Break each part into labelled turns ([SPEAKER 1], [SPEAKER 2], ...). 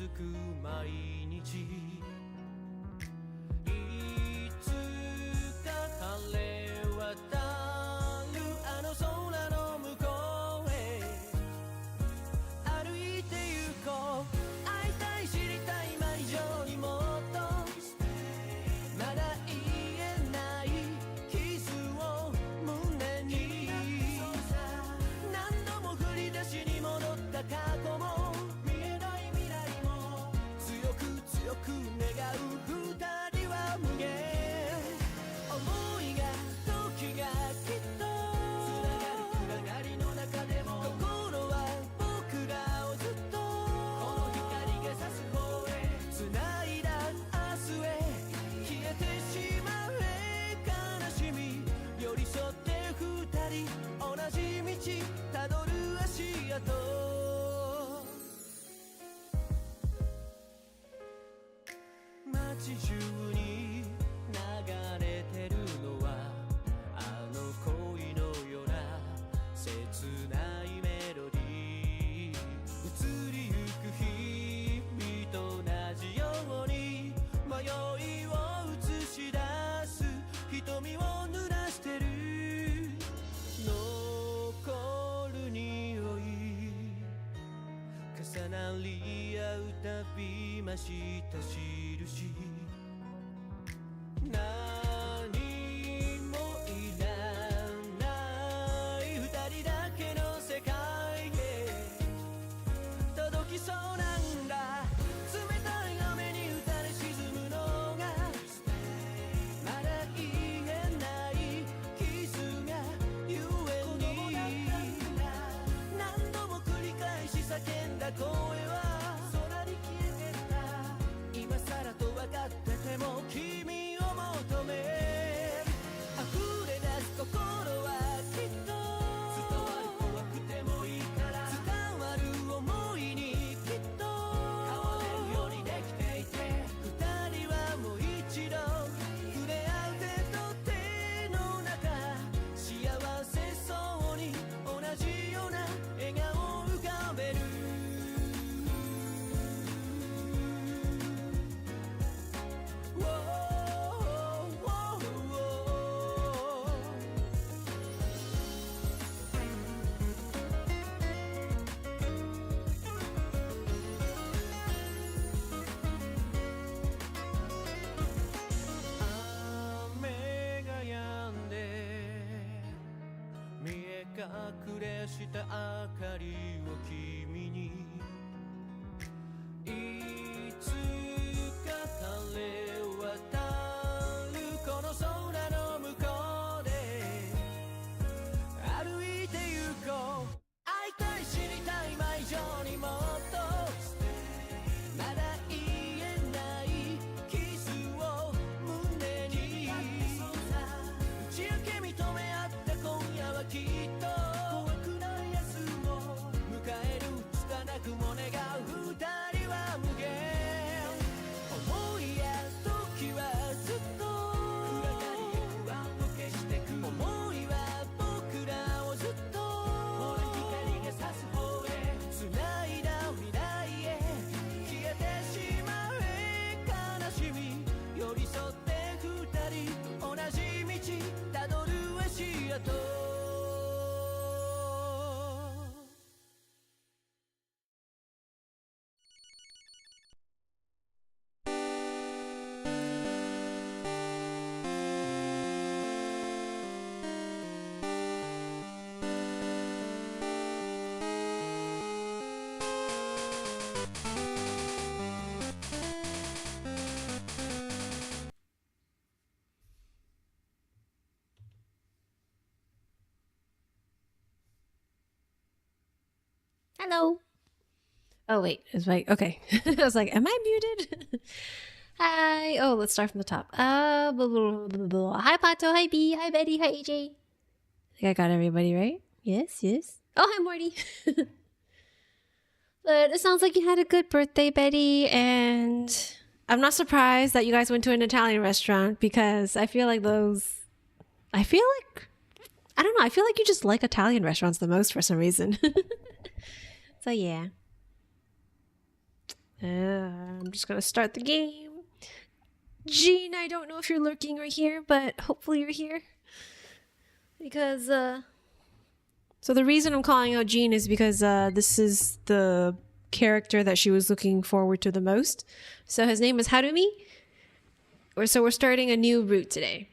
[SPEAKER 1] く毎日いつか晴れ渡るあの空の向こうへ歩いて行こう会いたい知りたい今以上にもっとまだ言えないキスを胸に何度も振り出しに戻った過去も見えない未来も強く強く願う二人は無限思いが時がきっとつながりの中でも心は僕らをずっとこの光が差す方へ繋いだ明日へ消えてしまえ悲しみ寄り添って二人同じ道たどる足跡街中に流れてるのはあの恋のような切ないメロディー移りゆく日々と同じように迷いを映し出す瞳を濡らしてる残る匂い重なり合うたび増した印何もいらない二人だけの世界へ届きそうなんだ冷たい雨に打たれ沈むのがまだ言えないキスがゆえに何度も繰り返し叫んだ声は空に消えてった今更と分かってても君を求め溢れ出す心はきっと伝わる怖くてもいいから伝わる想いにきっと変われるようにできていて二人はもう一度触れ合う手と手の中幸せそうに同じような笑顔を浮かべる雨が止んで見え隠れした明かりを君にいつか晴れ渡るこの空の向こうで歩いて行こう会いたい知りたい今以上にもっとまだ言えないキスを胸に打ち明け認め合った今夜はきっと怖くない明日を迎える拙くも願う二人は無限思いや時はずっと暗がりへ不安を消してく想いは僕らをずっとこの光が差す方へ繋いだ未来へ消えてしまえ悲しみ寄り添って二人同じ道たどる足跡
[SPEAKER 2] Hello. Oh, wait. Is my... Okay. I was like, am I muted? Hi. Oh, let's start from the top. Blah, blah, blah, blah. Hi, Pato. Hi, B. Hi, Betty. Hi, AJ. I think I got everybody right. Yes, yes. Oh, hi, Morty. But it sounds like you had a good birthday, Betty. And I'm not surprised that you guys went to an Italian restaurant because I feel like those... I feel like... I don't know. I feel like you just like Italian restaurants the most for some reason. So, yeah. I'm just gonna start the game. Jean, I don't know if you're lurking right here, but hopefully you're here. Because, so the reason I'm calling out Jean is because this is the character that she was looking forward to the most. So his name is Harumi. So we're starting a new route today.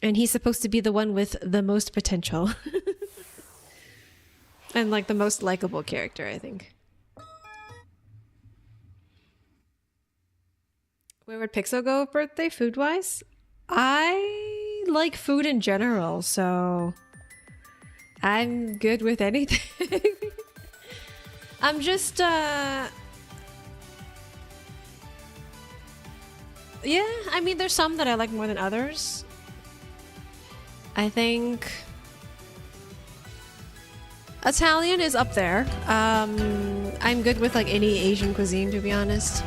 [SPEAKER 2] And he's supposed to be the one with the most potential. And like the most likable character, I think. Where would Pixel go birthday food-wise? I like food in general, so I'm good with anything. I'm just yeah, I mean there's some that I like more than others. I think Italian is up there. I'm good with like any Asian cuisine, to be honest.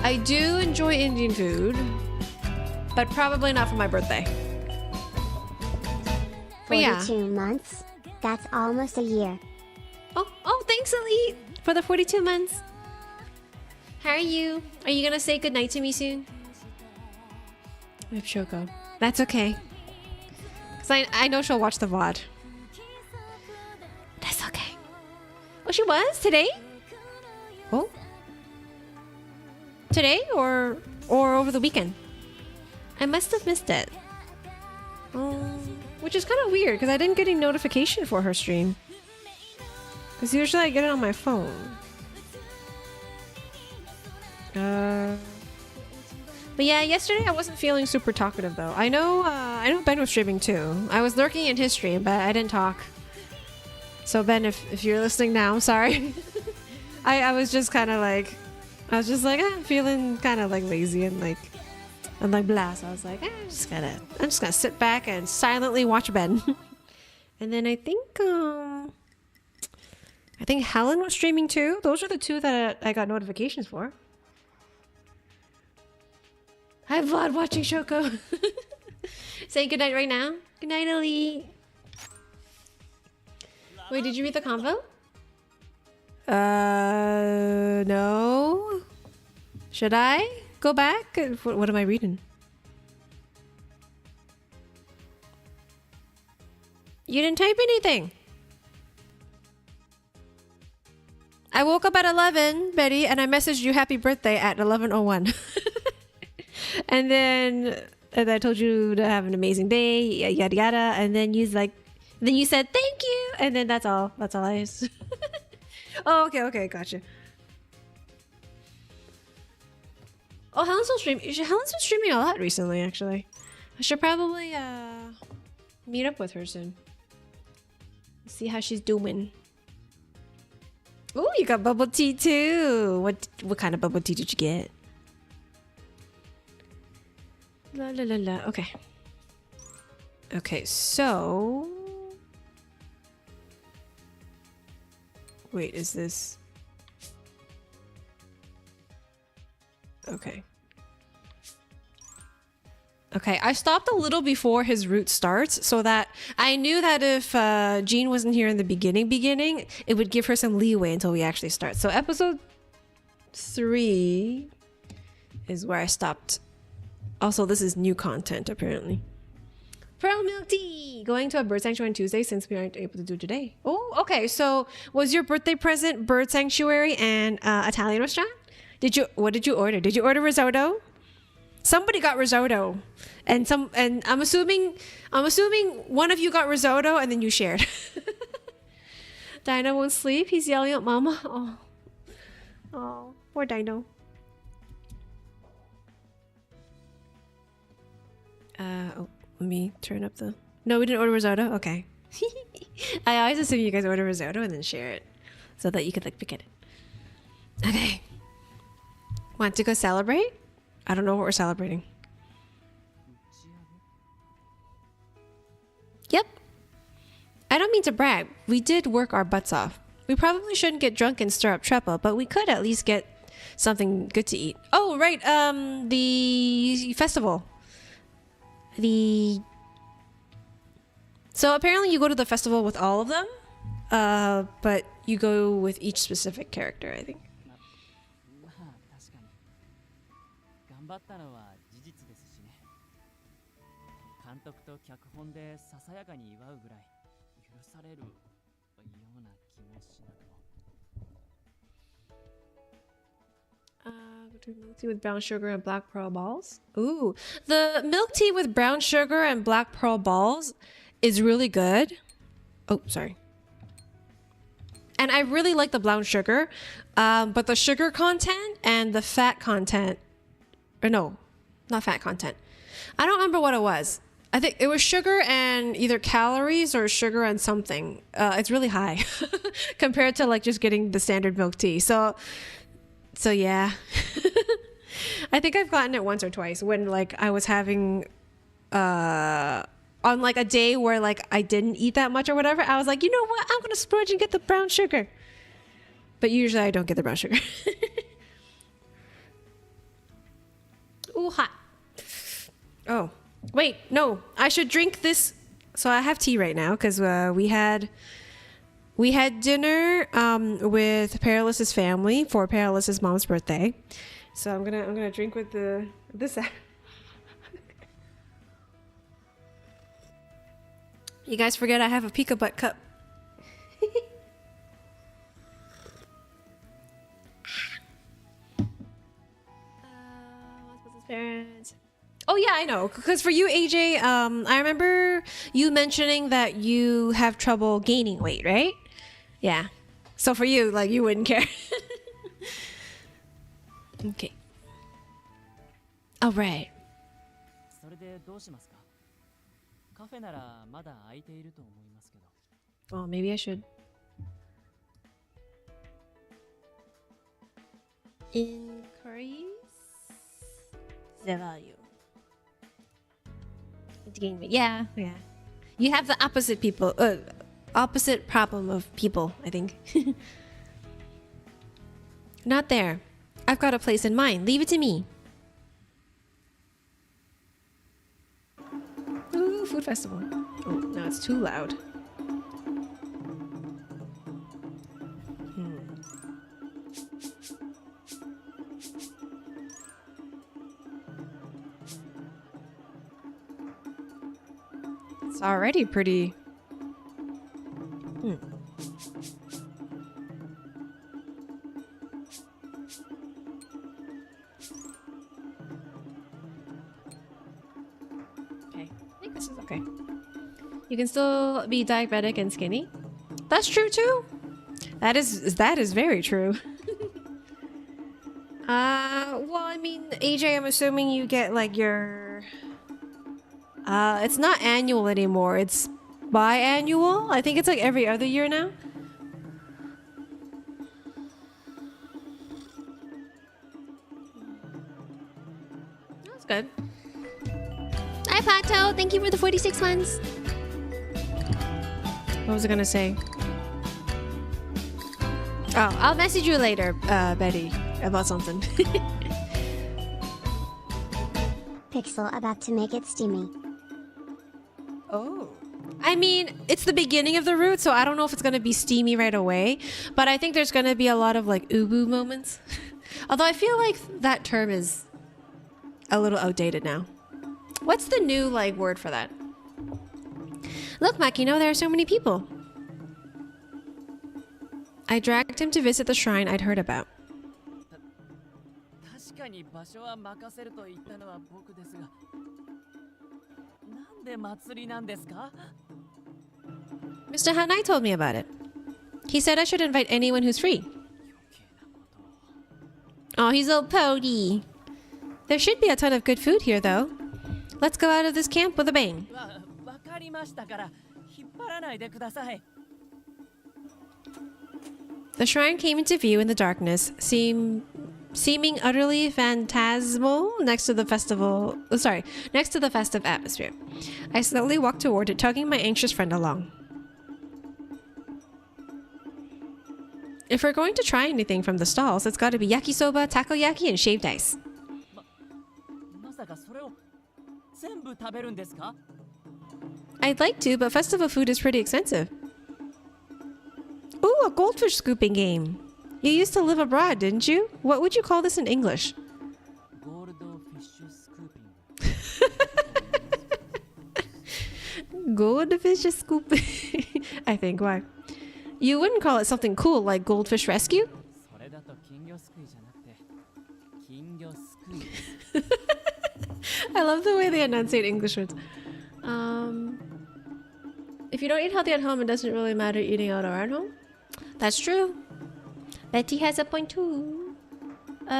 [SPEAKER 2] I do enjoy Indian food, but probably not for my birthday. But
[SPEAKER 3] 42 months. That's almost a year.
[SPEAKER 2] Oh, thanks, Elite, for the 42 months. How are you? Are you gonna say goodnight to me soon? With Shoko. That's okay. Because I know she'll watch the VOD. That's okay. Oh, she was? Today? Oh? Today or over the weekend? I must have missed it. Which is kind of weird because I didn't get any notification for her stream. Because usually I get it on my phone. But yeah, yesterday I wasn't feeling super talkative though. I know Ben was streaming too. I was lurking in his stream, but I didn't talk. So Ben, if you're listening now, I'm sorry. I was just kind of like, I'm feeling kind of like lazy and like blah. So I was like, I'm just gonna sit back and silently watch Ben. And then I think Helen was streaming too. Those are the two that I got notifications for. Hi Vlad, watching Shoko. Saying goodnight right now. Good night, Ellie. Wait, did you read the convo? No. Should I go back? What am I reading? You didn't type anything. I woke up at 11, Betty, and I messaged you happy birthday at 11:01. And then I told you to have an amazing day, yada yada. And then you said thank you, and then that's all. That's all I used. Oh, okay, gotcha. Oh, Helen's still streaming. Helen's been streaming a lot recently, actually. I should probably meet up with her soon. See how she's doing. Oh, you got bubble tea too. What kind of bubble tea did you get? La la la la. Okay. Okay, so wait, is this okay? Okay, I stopped a little before his route starts so that I knew that if Jean wasn't here in the beginning, it would give her some leeway until we actually start. So episode 3 is where I stopped. Also, this is new content, apparently. Pearl milk tea! Going to a bird sanctuary on Tuesday since we aren't able to do today. Oh, okay. So, was your birthday present bird sanctuary and Italian restaurant? What did you order? Did you order risotto? Somebody got risotto. And I'm assuming one of you got risotto and then you shared. Dino won't sleep. He's yelling at Mama. Oh, poor Dino. Let me turn up the... No, we didn't order risotto? Okay. I always assume you guys order risotto and then share it. So that you could like pick it. Okay. Want to go celebrate? I don't know what we're celebrating. Yep. I don't mean to brag. We did work our butts off. We probably shouldn't get drunk and stir up trouble, but we could at least get something good to eat. Oh, right. The festival. So apparently you go to the festival with all of them, but you go with each specific character, I think.
[SPEAKER 1] まあ確かに頑張ったのは事実ですしね。監督と脚本でささやかに祝うぐらい許されるような気もしなくも。
[SPEAKER 2] Milk tea with brown sugar and black pearl balls. Ooh, the milk tea with brown sugar and black pearl balls is really good. Oh, sorry. And I really like the brown sugar, but the sugar content and the fat content, or no, not fat content. I don't remember what it was. I think it was sugar and either calories or sugar and something. It's really high compared to like just getting the standard milk tea. So yeah. I think I've gotten it once or twice when like I was having on like a day where like I didn't eat that much or whatever. I was like, you know what? I'm gonna splurge and get the brown sugar. But usually I don't get the brown sugar. Ooh, hot. Oh, wait, no. I should drink this. So I have tea right now because we had dinner with Perilous's family for Perilous's mom's birthday. So I'm gonna drink with this. You guys forget I have a Pika Butt cup. What's with his parents? Oh yeah, I know. Because for you, AJ, I remember you mentioning that you have trouble gaining weight, right? Yeah. So for you, like, you wouldn't care. Okay. All right.
[SPEAKER 1] それでどうしますか？カフェならまだ空いていると思いますけど。
[SPEAKER 2] Well, maybe I should. Increase the value. It's gain weight. Yeah. You have the opposite problem of people, I think. Not there. I've got a place in mind. Leave it to me. Ooh, food festival. Oh, no, it's too loud. It's already pretty. Okay, I think this is okay. You can still be diabetic and skinny. That's true too. That is very true. Well, I mean, AJ, I'm assuming you get like your. It's not annual anymore. It's biannual. I think it's like every other year now. That's good. Hi, Pato. Thank you for the 46 months. What was I gonna say? Oh, I'll message you later, Betty, about something.
[SPEAKER 3] Pixel about to make it steamy.
[SPEAKER 2] Oh. I mean, it's the beginning of the route, so I don't know if it's going to be steamy right away. But I think there's going to be a lot of, like, ubu moments. Although I feel like that term is a little outdated now. What's the new, like, word for that? Look, Makino, there are so many people. I dragged him to visit the shrine I'd heard about.
[SPEAKER 1] 確かに場所は任せると言ったのは僕ですが、なんで祭りなんですか？
[SPEAKER 2] Mr. Hanai told me about it. He said I should invite anyone who's free. Oh, he's all pouty. There should be a ton of good food here, though. Let's go out of this camp with a bang.
[SPEAKER 1] わかりましたから、引っ張らないでください。
[SPEAKER 2] The shrine came into view in the darkness, seeming utterly phantasmal next to the festive atmosphere. I slowly walked toward it, tugging my anxious friend along. If we're going to try anything from the stalls, it's got to be yakisoba, takoyaki, and shaved ice.
[SPEAKER 1] まさかそれを全部食べるんですか？
[SPEAKER 2] I'd like to, but festival food is pretty expensive. Ooh, a goldfish scooping game. You used to live abroad, didn't you? What would you call this in English? Goldfish scooping. I think. Why? You wouldn't call it something cool like goldfish rescue? I love the way they enunciate English words. If you don't eat healthy at home, it doesn't really matter eating out or at home. That's true. Betty has a point too.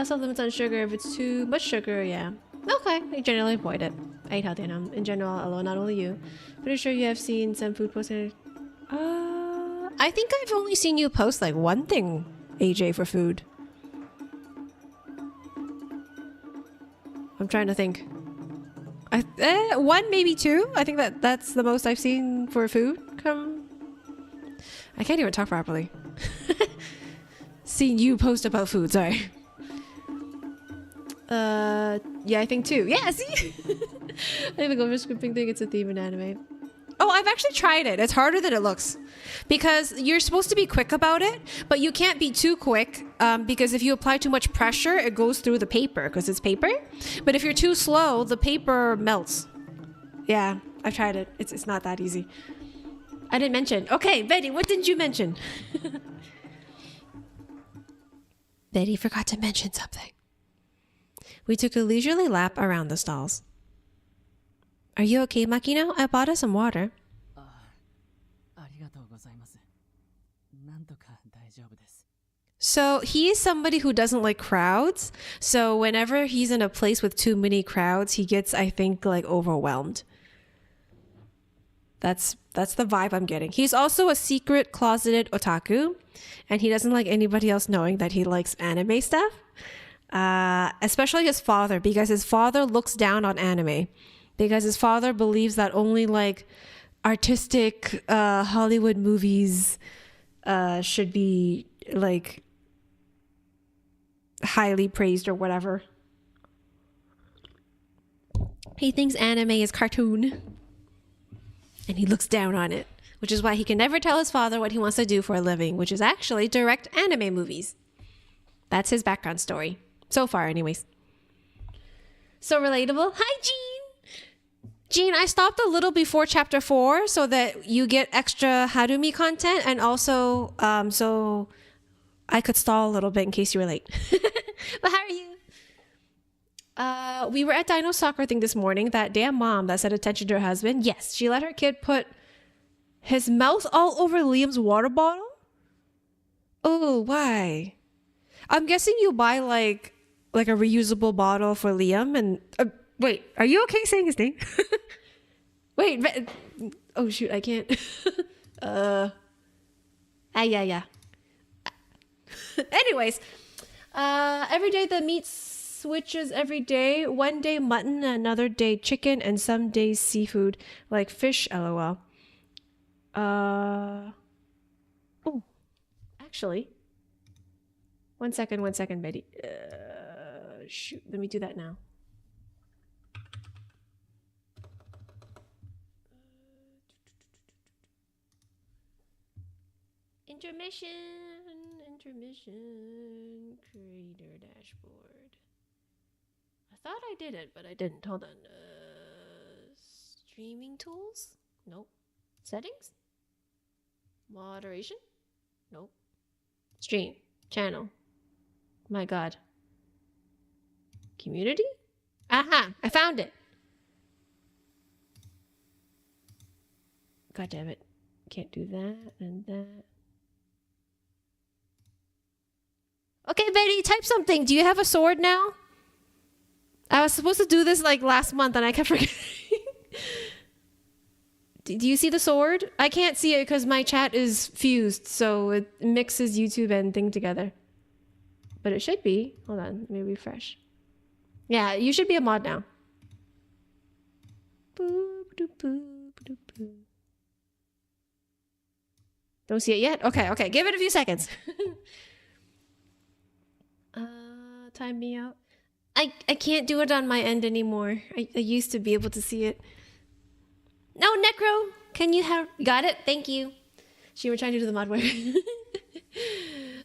[SPEAKER 2] Some limits on sugar. If it's too much sugar, yeah. Okay, I generally avoid it. I eat healthy at home. In general, although not only you. Pretty sure you have seen some food posted. I think I've only seen you post like one thing, AJ, for food. I'm trying to think. One, maybe two. I think that's the most I've seen for food. I can't even talk properly. Seen you post about food, sorry. Yeah, I think two. Yeah, see? I think the goldfish scooping thing, it's a theme in anime. Oh, I've actually tried it. It's harder than it looks. Because you're supposed to be quick about it, but you can't be too quick because if you apply too much pressure, it goes through the paper because it's paper. But if you're too slow, the paper melts. Yeah, I've tried it. It's not that easy. I didn't mention. Okay, Betty, what didn't you mention? Betty forgot to mention something. We took a leisurely lap around the stalls. Are you okay, Makino? I bought us some water. So he's somebody who doesn't like crowds. So whenever he's in a place with too many crowds, he gets, I think, like overwhelmed. That's the vibe I'm getting. He's also a secret closeted otaku, and he doesn't like anybody else knowing that he likes anime stuff. Especially his father, because his father looks down on anime. Because his father believes that only like artistic Hollywood movies should be like highly praised or whatever. He thinks anime is cartoon and he looks down on it, which is why he can never tell his father what he wants to do for a living, which is actually direct anime movies. That's his background story. So far, anyways. So relatable. Hi, Jean! Jean, I stopped a little before chapter 4 so that you get extra Harumi content and also so I could stall a little bit in case you were late. But how are you? We were at Dino soccer thing this morning. That damn mom that said attention to her husband. Yes, she let her kid put his mouth all over Liam's water bottle. Oh, why? I'm guessing you buy like a reusable bottle for Liam and... wait, are you okay saying his name? Wait, oh shoot, I can't. Yeah. Anyways, every day the meat switches every day. One day mutton, another day chicken, and some days seafood, like fish, lol. Oh, actually. One second, Betty. Shoot, let me do that now. Intermission, creator dashboard. I thought I did it, but I didn't. Hold on. Streaming tools? Nope. Settings? Moderation? Nope. Stream. Channel. My God. Community? Aha! I found it! God damn it. Can't do that and that. Okay, Betty, type something. Do you have a sword now? I was supposed to do this like last month and I kept forgetting. Do you see the sword? I can't see it because my chat is fused, so it mixes YouTube and thing together. But it should be. Hold on, let me refresh. Yeah, you should be a mod now. Don't see it yet? Okay, give it a few seconds. Time me out. I can't do it on my end anymore. I used to be able to see it. No, Necro! Can you have... Got it? Thank you. She were trying to do the modware.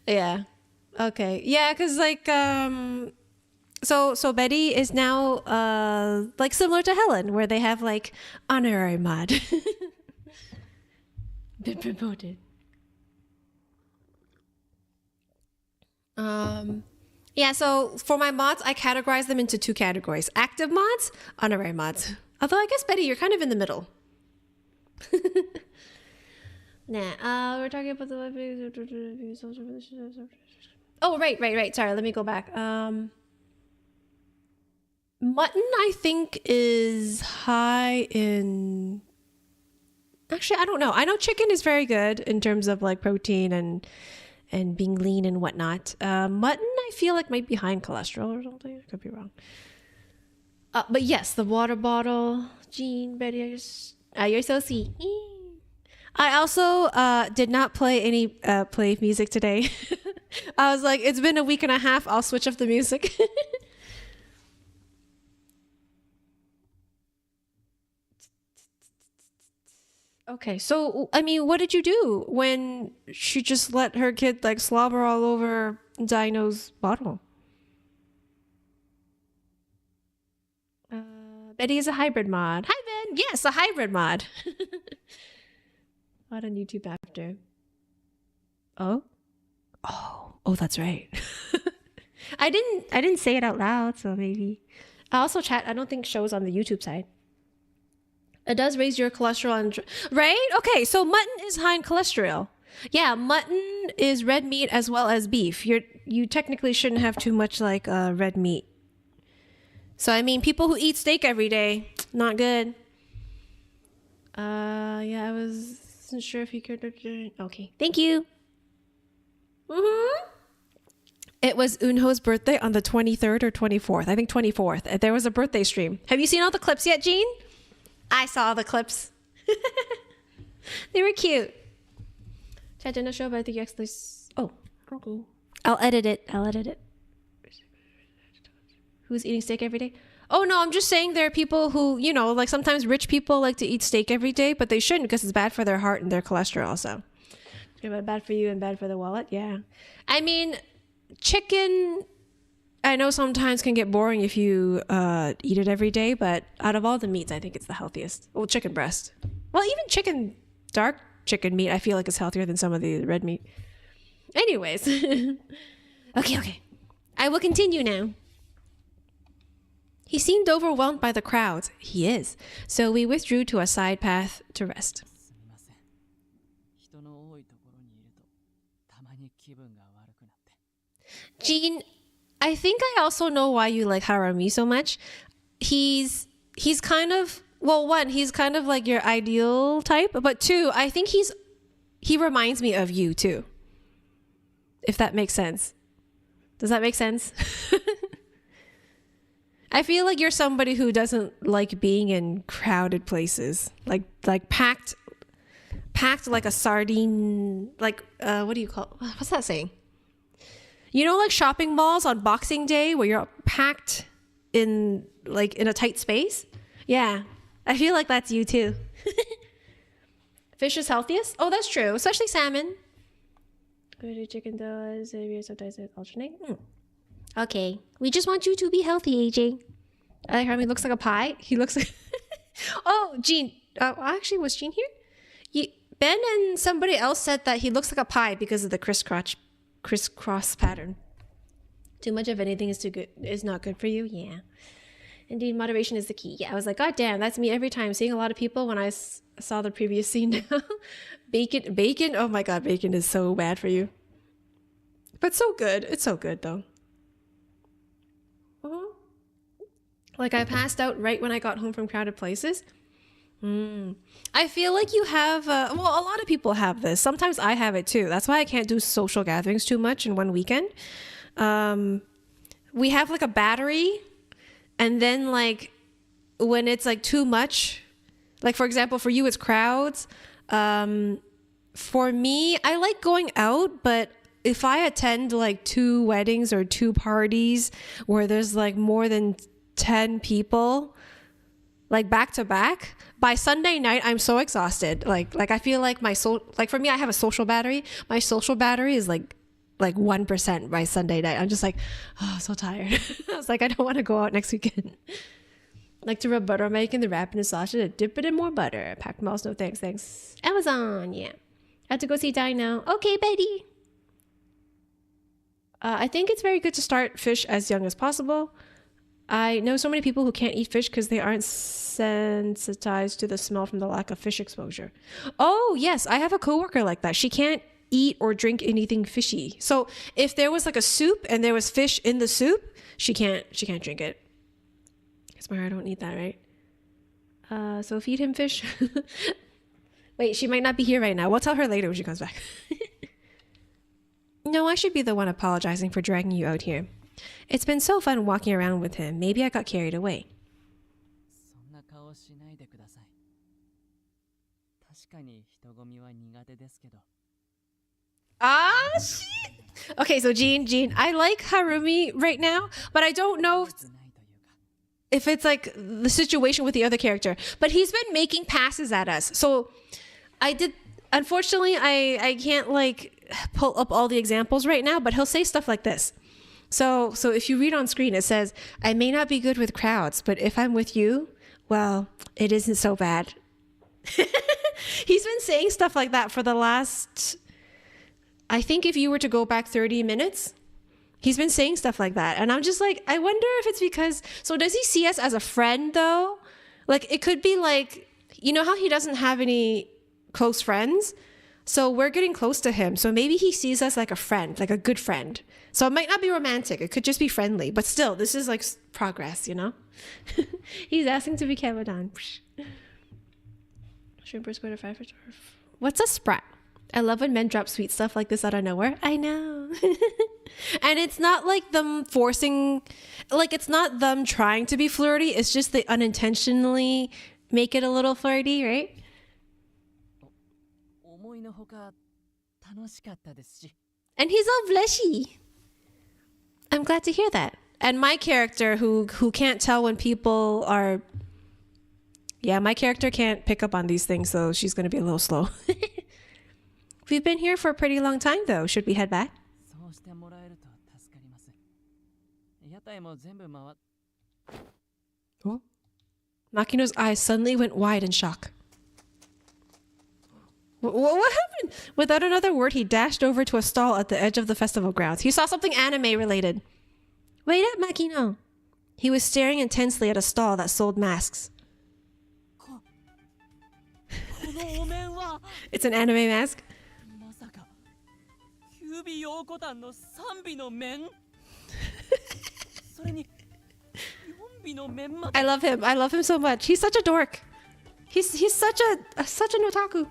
[SPEAKER 2] Yeah. Okay. Yeah, because like so Betty is now like similar to Helen, where they have like honorary mod. Been promoted. Yeah, so for my mods, I categorize them into two categories: active mods, honorary mods. Although I guess Betty, you're kind of in the middle. Nah, we're talking about the. Oh, right. Sorry, let me go back. Mutton, I think, is high in. Actually, I don't know. I know chicken is very good in terms of like protein and being lean and whatnot. Mutton, I feel like might be high in cholesterol or something. I could be wrong. But yes, the water bottle. Jean, Betty, you're so sweet. I also did not play any play music today. I was like, it's been a week and a half. I'll switch up the music. Okay, so I mean, what did you do when she just let her kid like slobber all over Dino's bottle? Betty is a hybrid mod. Hi, Ben. Yes, a hybrid mod. Mod on YouTube after. Oh, that's right. I didn't say it out loud, so maybe. I also chat. I don't think shows on the YouTube side. It does raise your cholesterol, and right? Okay, so mutton is high in cholesterol. Yeah, mutton is red meat as well as beef. You technically shouldn't have too much like red meat. So I mean, people who eat steak every day, not good. Yeah, I wasn't sure if you could. Okay, thank you. It was Unho's birthday on the 23rd or 24th. I think 24th. There was a birthday stream. Have you seen all the clips yet, Jean? I saw the clips. They were cute. Chat didn't show, but I think you actually. Oh, okay. I'll edit it. Who's eating steak every day? Oh no, I'm just saying there are people who, you know, like sometimes rich people like to eat steak every day, but they shouldn't because it's bad for their heart and their cholesterol. So, bad for you and bad for the wallet. Yeah, I mean, chicken. I know sometimes can get boring if you eat it every day, but out of all the meats, I think it's the healthiest. Well, chicken breast. Well, even dark chicken meat, I feel like is healthier than some of the red meat. Anyways. Okay. I will continue now. He seemed overwhelmed by the crowds. He is. So we withdrew to a side path to rest. Jean, I think I also know why you like Harumi so much. He's kind of, well, one, he's kind of like your ideal type, but two, I think he reminds me of you too. If that makes sense. Does that make sense? I feel like you're somebody who doesn't like being in crowded places, like packed like a sardine, like what do you call? What's that saying? You know, like shopping malls on Boxing Day where you're packed in a tight space. Yeah, I feel like that's you too. Fish is healthiest. Oh, that's true, especially salmon. Chicken does sometimes they alternate. Okay, we just want you to be healthy, AJ. I heard he looks like a pie. He looks like. Oh, Jean. Actually, was Jean here? Ben and somebody else said that he looks like a pie because of the crisscross pattern. Too much of anything is not good for you. Yeah, indeed, moderation is the key. Yeah, I was like, God damn, that's me every time. Seeing a lot of people when I saw the previous scene. Now, bacon. Oh my God, bacon is so bad for you. But so good. It's so good though. Like I passed out right when I got home from crowded places. I feel like you have, well, a lot of people have this. Sometimes I have it too. That's why I can't do social gatherings too much in one weekend. We have like a battery, and then like when it's like too much, like for example, for you it's crowds. For me, I like going out, but if I attend like 2 weddings or 2 parties where there's like more than 10 people, like back to back, by Sunday night I'm so exhausted. Like I feel like for me, I have a social battery. My social battery is like like 1% by Sunday night. I'm just like, oh, so tired. I was like, I don't want to go out next weekend. Like to rub butter on bacon, the wrap in a sausage, and dip it in more butter. Packed mouse, no thanks. Amazon, yeah. I have to go see Dino. Okay, Betty. I think it's very good to start fish as young as possible. I know so many people who can't eat fish because they aren't sensitized to the smell from the lack of fish exposure. Oh, yes. I have a coworker like that. She can't eat or drink anything fishy. So if there was like a soup and there was fish in the soup, she can't drink it. Smart, I don't need that, right? So feed him fish. Wait, she might not be here right now. We'll tell her later when she comes back. No, I should be the one apologizing for dragging you out here. It's been so fun walking around with him. Maybe I got carried away. Ah, shit! Okay, so Jean, I like Harumi right now, but I don't know if it's like the situation with the other character. But he's been making passes at us. So unfortunately, I can't like pull up all the examples right now, but he'll say stuff like this. So if you read on screen, it says, I may not be good with crowds, but if I'm with you, well, it isn't so bad. He's been saying stuff like that for the last, I think if you were to go back 30 minutes, he's been saying stuff like that. And I'm just like, I wonder if it's because, so does he see us as a friend though? Like it could be like, you know how he doesn't have any close friends? So we're getting close to him. So maybe he sees us like a friend, like a good friend. So it might not be romantic. It could just be friendly. But still, this is like progress, you know? He's asking to be Kevadan. Shrimp or squid or 5 for What's a sprat? I love when men drop sweet stuff like this out of nowhere. I know. And it's not like them forcing, like it's not them trying to be flirty. It's just they unintentionally make it a little flirty, right? And he's all fleshy. I'm glad to hear that. And my character who can't tell when people are, yeah, my character can't pick up on these things, so she's going to be a little slow. We've been here for a pretty long time though. Should we head back? Oh. Makino's eyes suddenly went wide in shock. What happened? Without another word, he dashed over to a stall at the edge of the festival grounds. He saw something anime related. Wait up, Makino. He was staring intensely at a stall that sold masks. It's an anime mask. I love him. I love him so much. He's such a dork. He's such an otaku.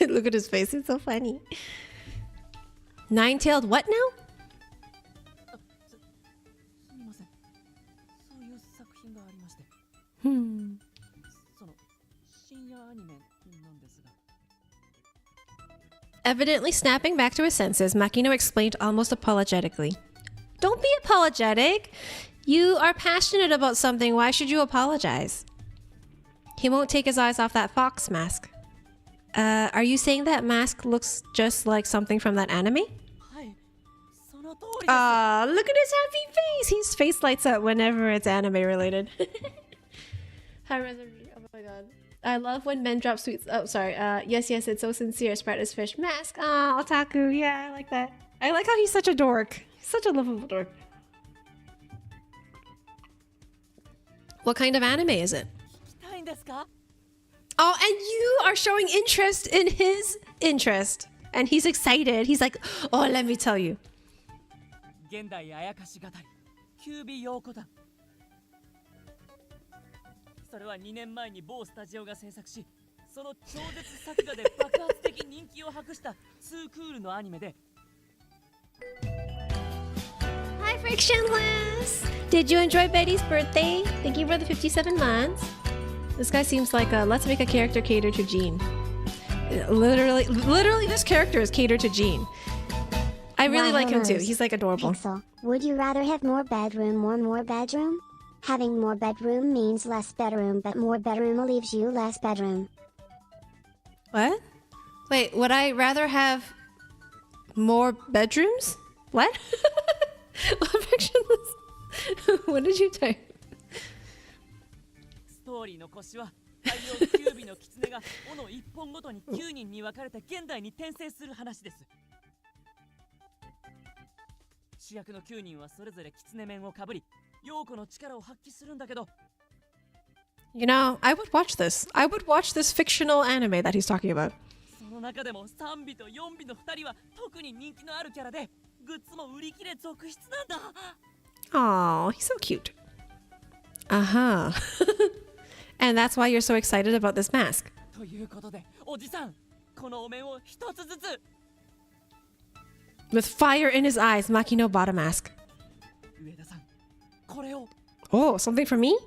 [SPEAKER 2] Look at his face. It's so funny. Nine-tailed what now? Evidently snapping back to his senses, Makino explained almost apologetically. Don't be apologetic. You are passionate about something. Why should you apologize? He won't take his eyes off that fox mask. Are you saying that mask looks just like something from that anime? Aw, look at his happy face. His face lights up whenever it's anime related. Oh my god. I love when men drop sweets. Oh, sorry. Yes, it's so sincere. Spread his fish mask. Ah, otaku. Yeah, I like that. I like how he's such a dork. He's such a lovable dork. What kind of anime is it? Oh, and you are showing interest in his interest. And he's excited. He's like, oh, let me tell you. Hi, Frictionless! Did you enjoy Betty's birthday? Thank you for the 57 months. This guy seems like a let's make a character cater to Jean. Literally, this character is catered to Jean. I really like him too. He's like adorable.
[SPEAKER 3] Pixel, would you rather have more bedroom or more bedroom? Having more bedroom means less bedroom, but more bedroom leaves you less bedroom.
[SPEAKER 2] What? Wait, would I rather have more bedrooms? What? What fiction was? What did you type?
[SPEAKER 1] ストーリーの腰は太陽9尾の狐が斧1本ごとに9人に分かれて現代に転生する話です。主役の9人はそれぞれ狐面をかぶり、陽子の力を発揮するんだけど、
[SPEAKER 2] You know, I would watch this. I would watch this fictional anime that he's talking about.
[SPEAKER 1] その中でも3尾と4尾の2人は特に人気のあるキャラで、グッズも売り切れ続出なんだ。
[SPEAKER 2] Aw, he's so cute. Uh-huh. And that's why you're so excited about this mask.
[SPEAKER 1] ということで、おじさん、このお面を一つずつ。
[SPEAKER 2] With fire in his eyes, Makino bought a mask.
[SPEAKER 1] 上田さん、これを。
[SPEAKER 2] Oh, something for me?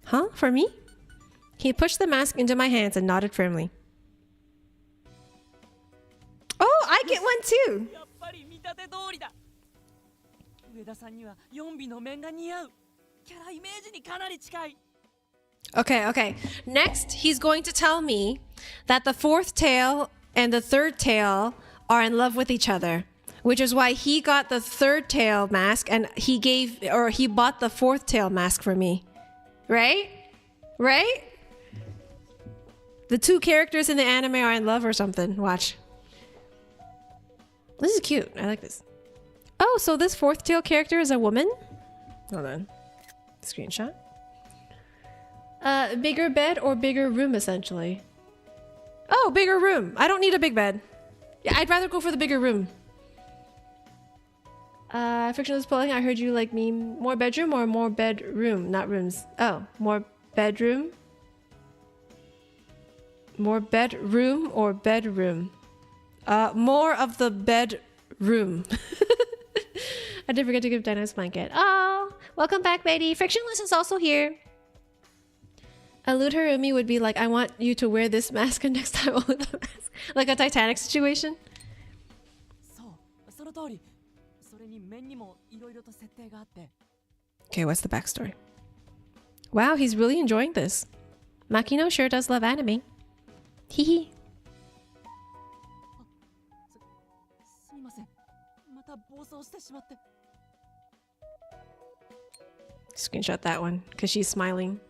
[SPEAKER 2] Huh? For me? He pushed the mask into my hands and nodded firmly. Oh, I get one too!
[SPEAKER 1] やっぱり見立て通りだ。上田さんには4尾の面が似合う。キャライメージにかなり近い。
[SPEAKER 2] Okay, okay. Next, he's going to tell me that the fourth tail and the third tail are in love with each other, which is why he got the third tail mask and he bought the fourth tail mask for me. Right? Right? The two characters in the anime are in love or something. Watch. This is cute. I like this. Oh, so this fourth tail character is a woman? Hold on. Screenshot. Bigger bed or bigger room, essentially. Oh, bigger room. I don't need a big bed. Yeah, I'd rather go for the bigger room. Fictionless polling, I heard you like me. More bedroom or more bedroom? Not rooms. Oh, more bedroom? More bedroom or bedroom? More of the bedroom. I did forget to give Dennis blanket. Oh, welcome back, Betty. Frictionless is also here. A lewd Harumi would be like, I want you to wear this mask and next time only the mask. Like a Titanic situation.
[SPEAKER 1] そう、その通り。それに面にもいろいろと設定があって。
[SPEAKER 2] Okay, what's the backstory? Wow, he's really enjoying this. Makino sure does love anime. Hee hee.
[SPEAKER 1] すみません。また暴走してしまって。
[SPEAKER 2] Screenshot that one, because she's smiling.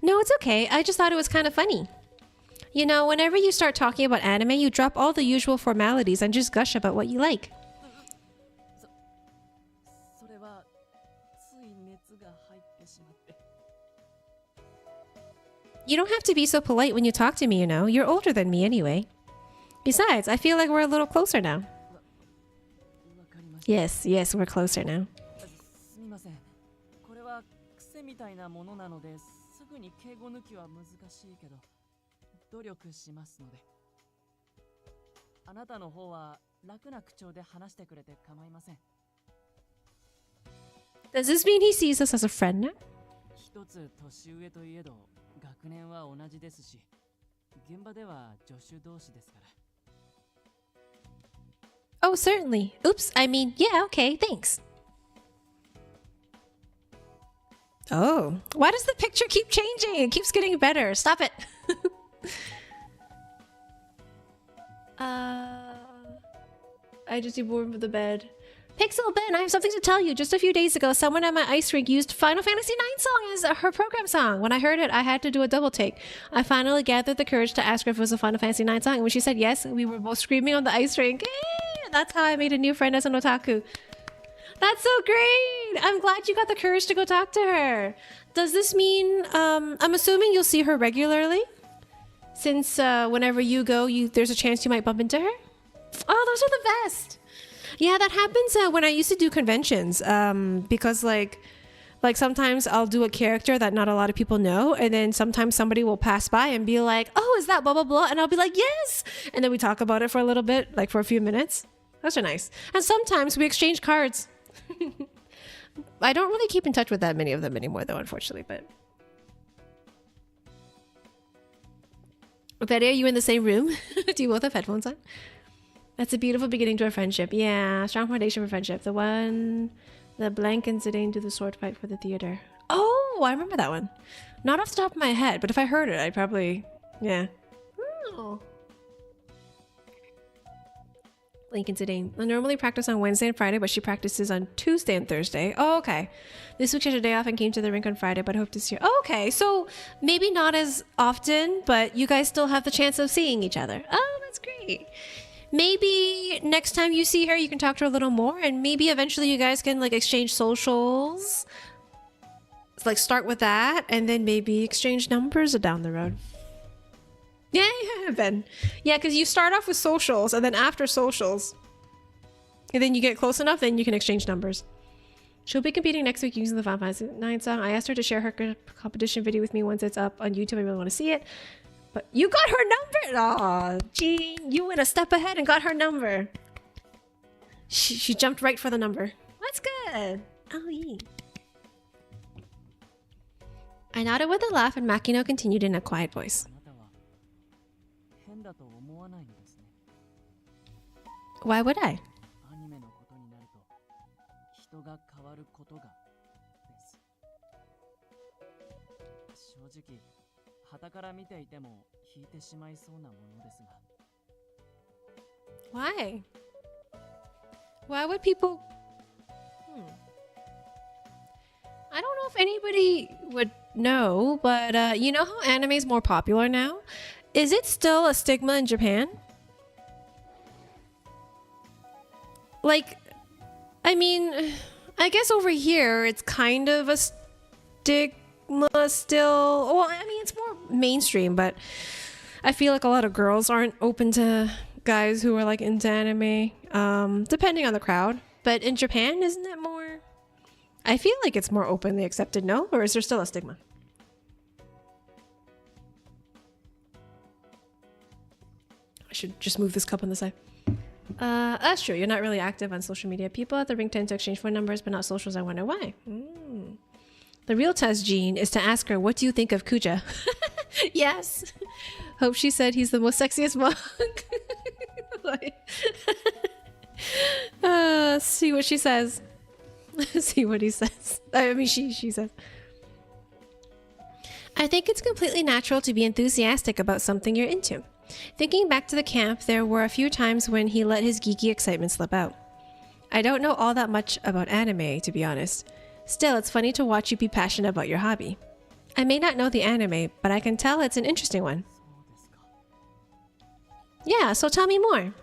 [SPEAKER 2] No, it's okay. I just thought it was kind of funny. You know, whenever you start talking about anime, you drop all the usual formalities and just gush about what you like.
[SPEAKER 1] それはつい熱が入ってしまって。
[SPEAKER 2] You don't have to be so polite when you talk to me, you know. You're older than me anyway. Besides, I feel like we're a little closer now.
[SPEAKER 1] わかりました。
[SPEAKER 2] Yes, yes, we're closer now.
[SPEAKER 1] すみません。これは癖みたいなものなのですぐに敬語抜きは難しいけど、努力しますので。あなたの方は楽な口調で話してくれて構いません。
[SPEAKER 2] Does this mean he sees us as a friend now?
[SPEAKER 1] 一つ年上といえど、学年は同じですし、現場では助手同士ですから。
[SPEAKER 2] Oh, certainly. Oops, I mean, yeah, okay, thanks. Oh, why does the picture keep changing? It keeps getting better. Stop it. I just need warm for the bed. Pixel Ben, I have something to tell you. Just a few days ago, someone at my ice rink used Final Fantasy IX song as her program song. When I heard it, I had to do a double take. I finally gathered the courage to ask her if it was a Final Fantasy IX song, and when she said yes, we were both screaming on the ice rink. That's how I made a new friend as an otaku. That's so great! I'm glad you got the courage to go talk to her. Does this mean, I'm assuming you'll see her regularly? Since whenever you go, there's a chance you might bump into her? Oh, those are the best! Yeah, that happens when I used to do conventions, because like sometimes I'll do a character that not a lot of people know, and then sometimes somebody will pass by and be like, oh, is that blah, blah, blah? And I'll be like, yes! And then we talk about it for a little bit, like for a few minutes. Those are nice. And sometimes we exchange cards. I don't really keep in touch with that many of them anymore, though, unfortunately, but... Betty, are you in the same room? Do you both have headphones on? That's a beautiful beginning to a friendship. Yeah, strong foundation for friendship. The blank incident to the sword fight for the theater. Oh, Oh, I remember that one. Not off the top of my head, but if I heard it, I'd probably... Yeah. Oh. Lincoln today. I normally practice on Wednesday and Friday, but she practices on Tuesday and Thursday. Oh, okay. This week she had a day off and came to the rink on Friday, but I hope to see her. Oh, okay. So maybe not as often, but you guys still have the chance of seeing each other. Oh, that's great. Maybe next time you see her, you can talk to her a little more, and maybe eventually you guys can like exchange socials. Like start with that, and then maybe exchange numbers down the road. Yeah, Ben. Yeah, because you start off with socials, and then after socials, and then you get close enough, then you can exchange numbers. She'll be competing next week using the Final Fantasy 9 song. I asked her to share her competition video with me once it's up on YouTube. I really want to see it. But you got her number! Aw, Jean, you went a step ahead and got her number. She jumped right for the number. That's good. Oh, yeah. I nodded with a laugh, and Makino continued in a quiet voice. Why would I? Why? Why would people... I don't know if anybody would know, but you know how anime is more popular now? Is it still a stigma in Japan? Like, I mean, I guess over here it's kind of a stigma still. Well, I mean, it's more mainstream, but I feel like a lot of girls aren't open to guys who are like into anime, depending on the crowd. But in Japan, isn't it more... I feel like it's more openly accepted, no? Or is there still a stigma? I should just move this cup on the side. That's true. You're not really active on social media. People at the ring tend to exchange phone numbers, but not socials. I wonder why. The real test, Jean, is to ask her, what do you think of Kuja? Yes. Hope she said he's the most sexiest monk. See what she says. See what he says. I mean, she says. I think it's completely natural to be enthusiastic about something you're into. Thinking back to the camp, there were a few times when he let his geeky excitement slip out. I don't know all that much about anime, to be honest. Still, it's funny to watch you be passionate about your hobby. I may not know the anime, but I can tell it's an interesting one. Yeah, so tell me more.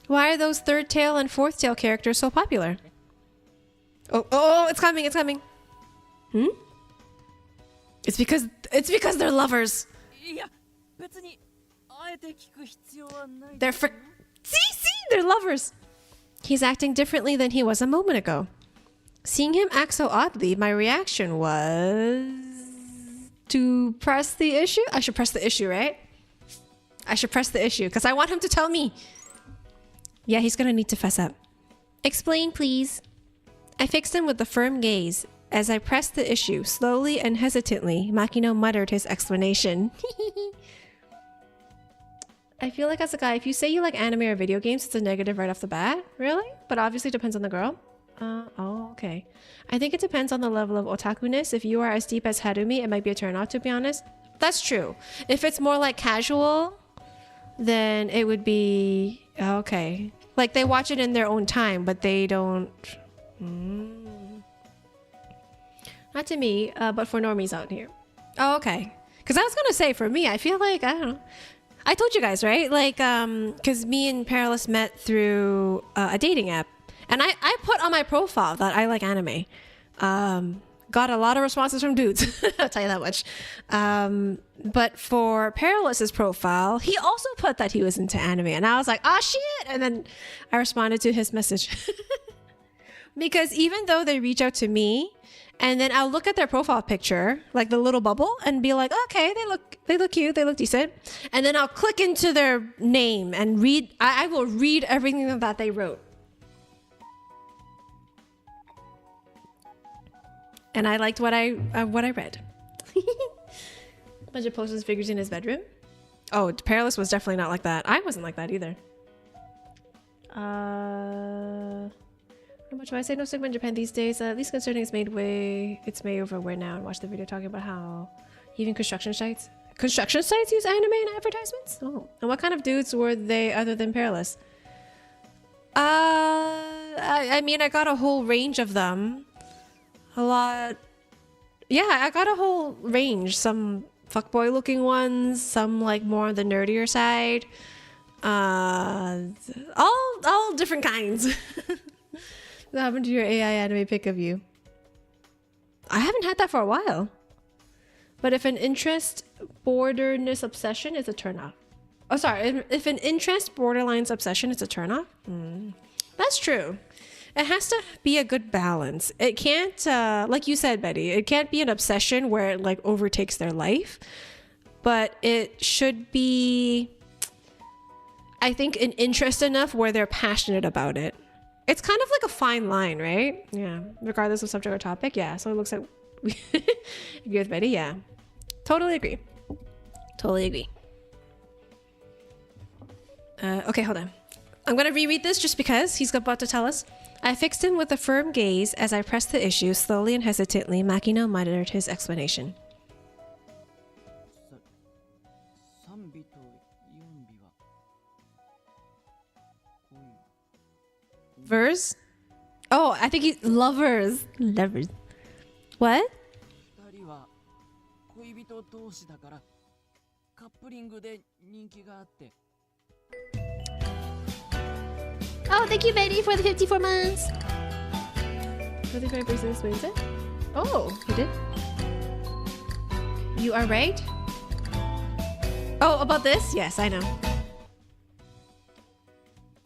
[SPEAKER 2] Why are those third tail and fourth tail characters so popular? Oh, it's coming, it's coming. It's because they're lovers. See, they're lovers. He's acting differently than he was a moment ago. Seeing him act so oddly, my reaction was to press the issue. I should press the issue, right? I should press the issue because I want him to tell me. Yeah, he's gonna need to fess up. Explain, please. I fixed him with a firm gaze. As I pressed the issue, slowly and hesitantly, Makino muttered his explanation. I feel like as a guy, if you say you like anime or video games, it's a negative right off the bat. Really? But obviously it depends on the girl. Oh, okay. I think it depends on the level of otaku-ness. If you are as deep as Harumi, it might be a turn off, to be honest. That's true. If it's more like casual, then it would be... Okay. Like they watch it in their own time, but they don't... Not to me, but for normies out here. Oh, okay. Because I was going to say, for me, I feel like, I don't know. I told you guys, right? Like, because me and Perilous met through a dating app. And I put on my profile that I like anime. Got a lot of responses from dudes. I'll tell you that much. But for Perilous's profile, he also put that he was into anime. And I was like, oh, shit. And then I responded to his message. Because even though they reach out to me, and then I'll look at their profile picture, like the little bubble, and be like, okay, they look cute, they look decent. And then I'll click into their name and read. I will read everything that they wrote. And I liked what I read. Bunch of posters, figures in his bedroom. Oh, Perilous was definitely not like that. I wasn't like that either. How much do I say no stigma in Japan these days? At least concerning it's made over where now, and watch the video talking about how even construction sites use anime in advertisements. Oh, and what kind of dudes were they other than Peerless? I mean, I got a whole range of them. A lot. Yeah, I got a whole range. Some fuckboy looking ones, some like more on the nerdier side. All different kinds. What happened to your AI anime pick of you? I haven't had that for a while. But if an interest borderness obsession is a turnoff. Oh, sorry. If an interest borderlines obsession is a turnoff. That's true. It has to be a good balance. It can't, like you said, Betty, it can't be an obsession where it like overtakes their life. But it should be, I think, an interest enough where they're passionate about it. It's kind of like a fine line, right? Yeah. Regardless of subject or topic. Yeah. So it looks like we agree with Betty. Yeah. Totally agree. Totally agree. Okay, hold on. I'm going to reread this just because he's about to tell us. I fixed him with a firm gaze as I pressed the issue. Slowly and hesitantly, Makino muttered his explanation. Vers? Oh, I think he's lovers. Lovers. What? Oh, thank you, Betty, for the 54 months. Really very briefly explains it. Oh, he did. You are right. Oh, about this? Yes, I know.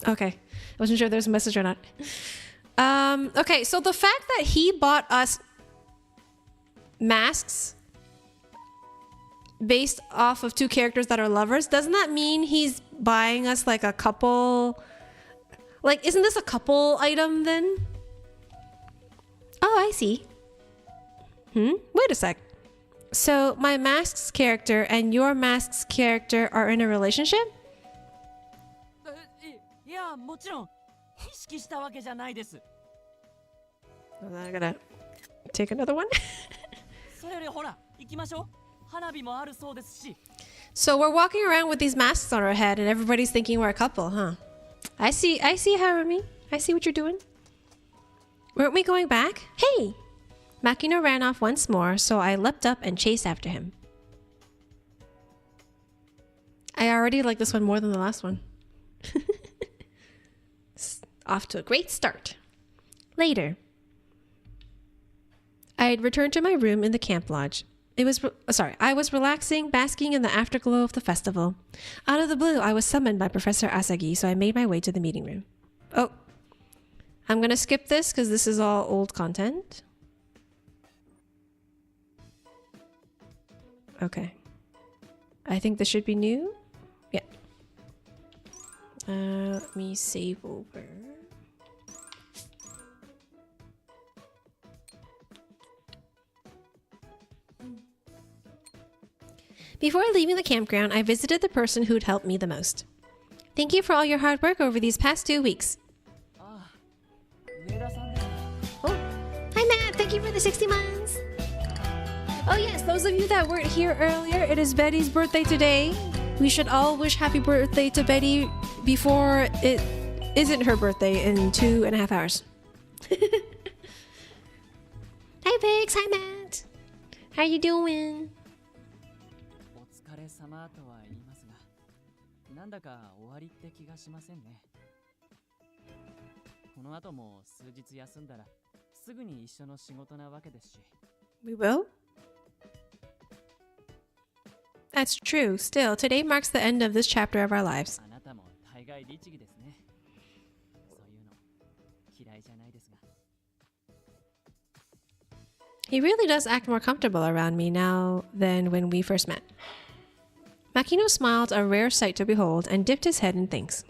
[SPEAKER 2] Okay. I wasn't sure if there's a message or not. Okay, so the fact that he bought us masks based off of two characters that are lovers, doesn't that mean he's buying us like a couple? Like, isn't this a couple item then? Oh, I see. Wait a sec. So my mask's character and your mask's character are in a relationship? Well, I gotta take another one. So we're walking around with these masks on our head and everybody's thinking we're a couple, huh? I see, Harumi. I see what you're doing. Weren't we going back? Hey! Makino ran off once more, so I leapt up and chased after him. I already like this one more than the last one. Off to a great start. Later. I had returned to my room in the camp lodge. I was relaxing, basking in the afterglow of the festival. Out of the blue, I was summoned by Professor Asagi, so I made my way to the meeting room. Oh, I'm gonna skip this because this is all old content. Okay. I think this should be new. Yeah. Let me save over. Before leaving the campground, I visited the person who'd helped me the most. Thank you for all your hard work over these past 2 weeks. Oh, hi Matt, thank you for the 60 months. Oh yes, those of you that weren't here earlier, it is Betty's birthday today. We should all wish happy birthday to Betty before it isn't her birthday in 2.5 hours. Hi Vix, hi Matt. How you doing?
[SPEAKER 4] 様とは言いますが、なんだか終わりって気がしませんね。この後も数日休んだらすぐに一緒の仕事なわけですし。
[SPEAKER 2] We will? That's true. Still, today marks the end of this chapter of our lives.
[SPEAKER 4] あなたも大概律儀ですね。そういうの嫌いじゃないですが。
[SPEAKER 2] He really does act more comfortable around me now than when we first met. Makino smiled, a rare sight to behold, and dipped his head in thanks.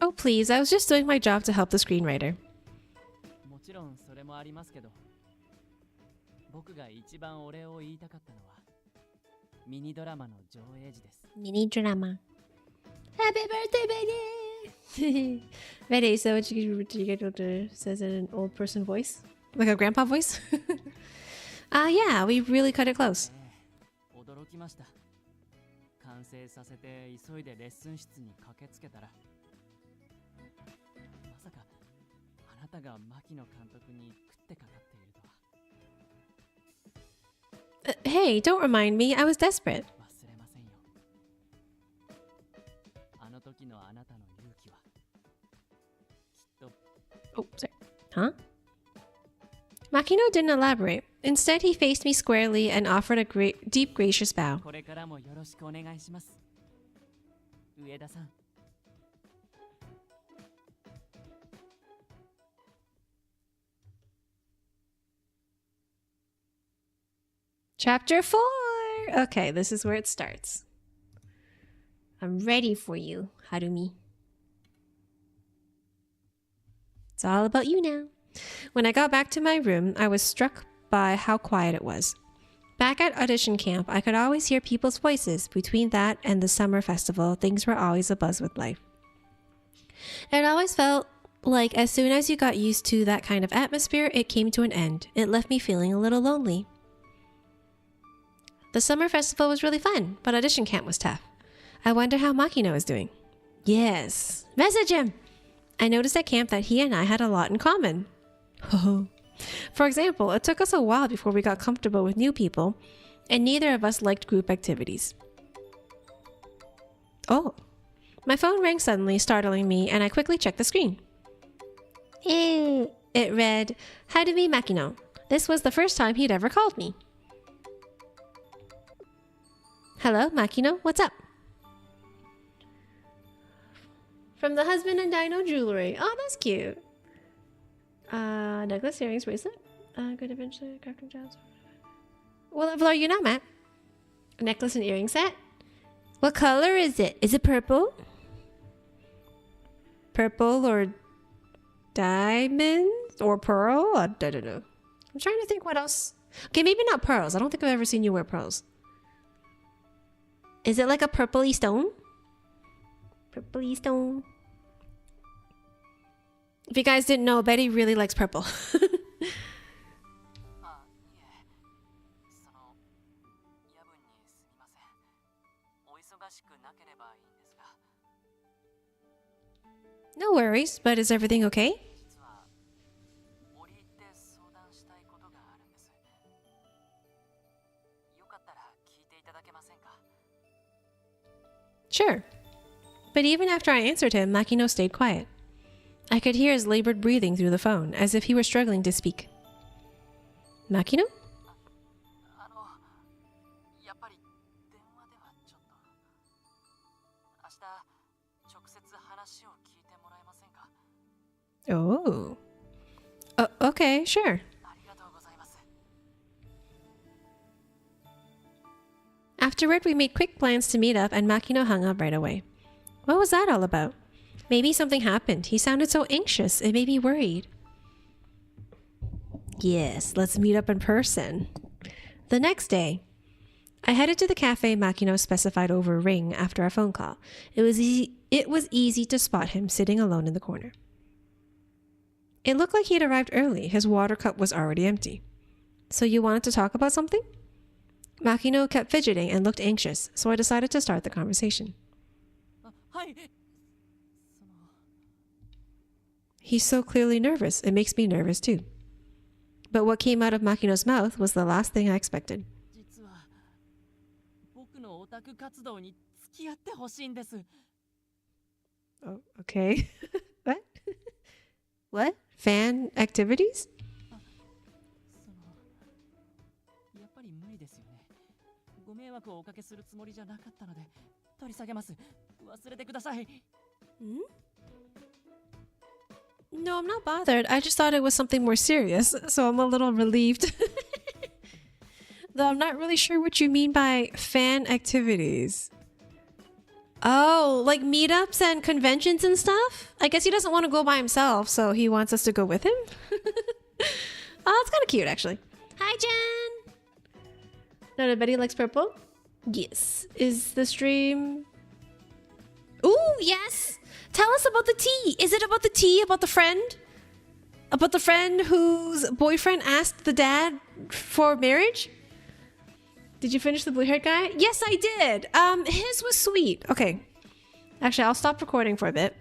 [SPEAKER 2] Oh please, I was just doing my job to help the screenwriter.
[SPEAKER 4] ミニドラマの上映時です。
[SPEAKER 2] Mini drama. Happy birthday, Betty! Betty, so what you get older says in an old person voice? Like a grandpa voice? Yeah, we really cut it close.
[SPEAKER 4] 驚きました。完成させて急いでレッスン室に駆けつけたら、まさかあなたが牧野監督に食ってかかっているとは。
[SPEAKER 2] Hey, don't remind me. I was desperate.
[SPEAKER 4] 忘れませんよ。あの時のあなたの勇気はきっと。
[SPEAKER 2] Oh, sorry. Huh? Makino didn't elaborate. Instead, he faced me squarely and offered a deep, gracious bow.
[SPEAKER 4] これからもよろしくお願いします。上田さん。
[SPEAKER 2] Chapter 4! Okay, this is where it starts. I'm ready for you, Harumi. It's all about you now. When I got back to my room, I was struck by how quiet it was. Back at audition camp, I could always hear people's voices. Between that and the summer festival, things were always abuzz with life. It always felt like as soon as you got used to that kind of atmosphere, it came to an end. It left me feeling a little lonely. The summer festival was really fun, but audition camp was tough. I wonder how Makino is doing. Yes, message him! I noticed at camp that he and I had a lot in common. For example, it took us a while before we got comfortable with new people, and neither of us liked group activities. Oh, my phone rang suddenly, startling me, and I quickly checked the screen. It read, Harumi Makino. This was the first time he'd ever called me. Hello, Makino, what's up? From the husband and Dino jewelry. Oh, that's cute. Necklace, earrings, bracelet. Good adventure, crafting jobs. What level are you now, Matt? A necklace and earring set? What color is it? Is it purple? Purple or diamond or pearl? I don't know. I'm trying to think what else. Okay, maybe not pearls. I don't think I've ever seen you wear pearls. Is it like a purpley stone? Purpley stone. If you guys didn't know, Betty really likes purple. No worries, but is everything okay? Sure. But even after I answered him, Makino stayed quiet. I could hear his labored breathing through the phone, as if he were struggling to speak. Makino? Oh. Okay, sure. Afterward, we made quick plans to meet up, and Makino hung up right away. What was that all about? Maybe something happened. He sounded so anxious. It made me worried. Yes, let's meet up in person. The next day, I headed to the cafe Makino specified over Ring after our phone call. It was easy to spot him sitting alone in the corner. It looked like he'd arrived early. His water cup was already empty. So you wanted to talk about something? Makino kept fidgeting and looked anxious, so I decided to start the conversation. He's so clearly nervous. It makes me nervous too. But what came out of Makino's mouth was the last thing I expected. Oh, okay. What? What? Fan activities? Hmm? No, I'm not bothered. I just thought it was something more serious, so I'm a little relieved. Though I'm not really sure what you mean by fan activities. Oh, like meetups and conventions and stuff? I guess he doesn't want to go by himself, so he wants us to go with him? Oh, it's kind of cute, actually. Hi, Jen! Not everybody likes purple? Yes. Is the stream... Ooh, yes! Tell us about the tea. Is it about the tea? About the friend? About the friend whose boyfriend asked the dad for marriage? Did you finish the blue-haired guy? Yes, I did. His was sweet. Okay. Actually, I'll stop recording for a bit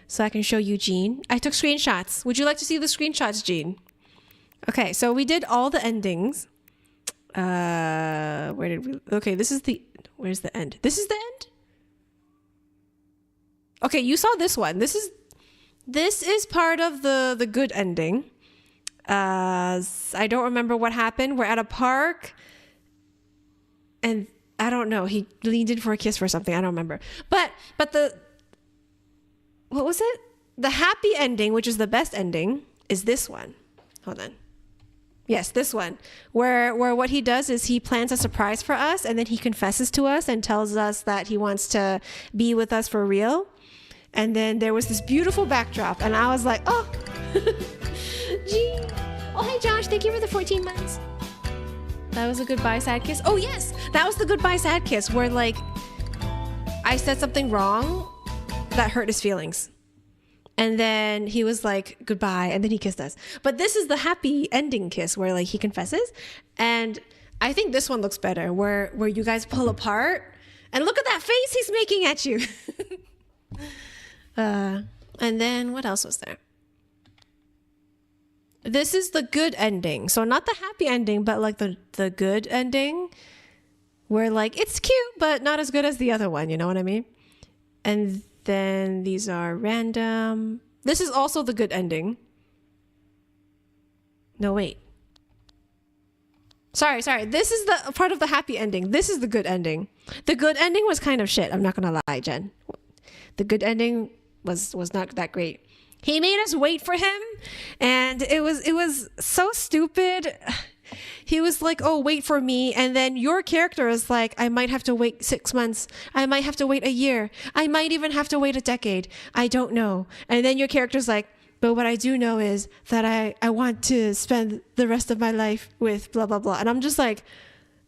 [SPEAKER 2] so I can show you Jean. I took screenshots. Would you like to see the screenshots, Jean? Okay, so we did all the endings. Where did we... Okay, this is the... Where's the end? This is the end? Okay, you saw this one. This is part of the good ending. I don't remember what happened. We're at a park and I don't know. He leaned in for a kiss for something. I don't remember. But the... What was it? The happy ending, which is the best ending, is this one. Hold on. Yes, this one. Where what he does is he plans a surprise for us and then he confesses to us and tells us that he wants to be with us for real. And then there was this beautiful backdrop and I was like, oh, gee. Oh, hi, Josh. Thank you for the 14 months. That was a goodbye sad kiss. Oh, yes. That was the goodbye sad kiss where like I said something wrong that hurt his feelings. And then he was like, goodbye. And then he kissed us. But this is the happy ending kiss where like he confesses. And I think this one looks better where you guys pull apart. And look at that face he's making at you. And then what else was there? This is the good ending. So not the happy ending, but like the good ending where like it's cute, but not as good as the other one. You know what I mean? And then these are random. This is also the good ending. No, wait. Sorry. This is the part of the happy ending. This is the good ending. The good ending was kind of shit. I'm not gonna lie, Jen. The good ending was not that great. He made us wait for him, and it was so stupid. He was like, oh, wait for me. And then your character is like, I might have to wait 6 months. I might have to wait a year. I might even have to wait a decade. I don't know. And then your character's like, but what I do know is that I want to spend the rest of my life with blah, blah, blah. And I'm just like,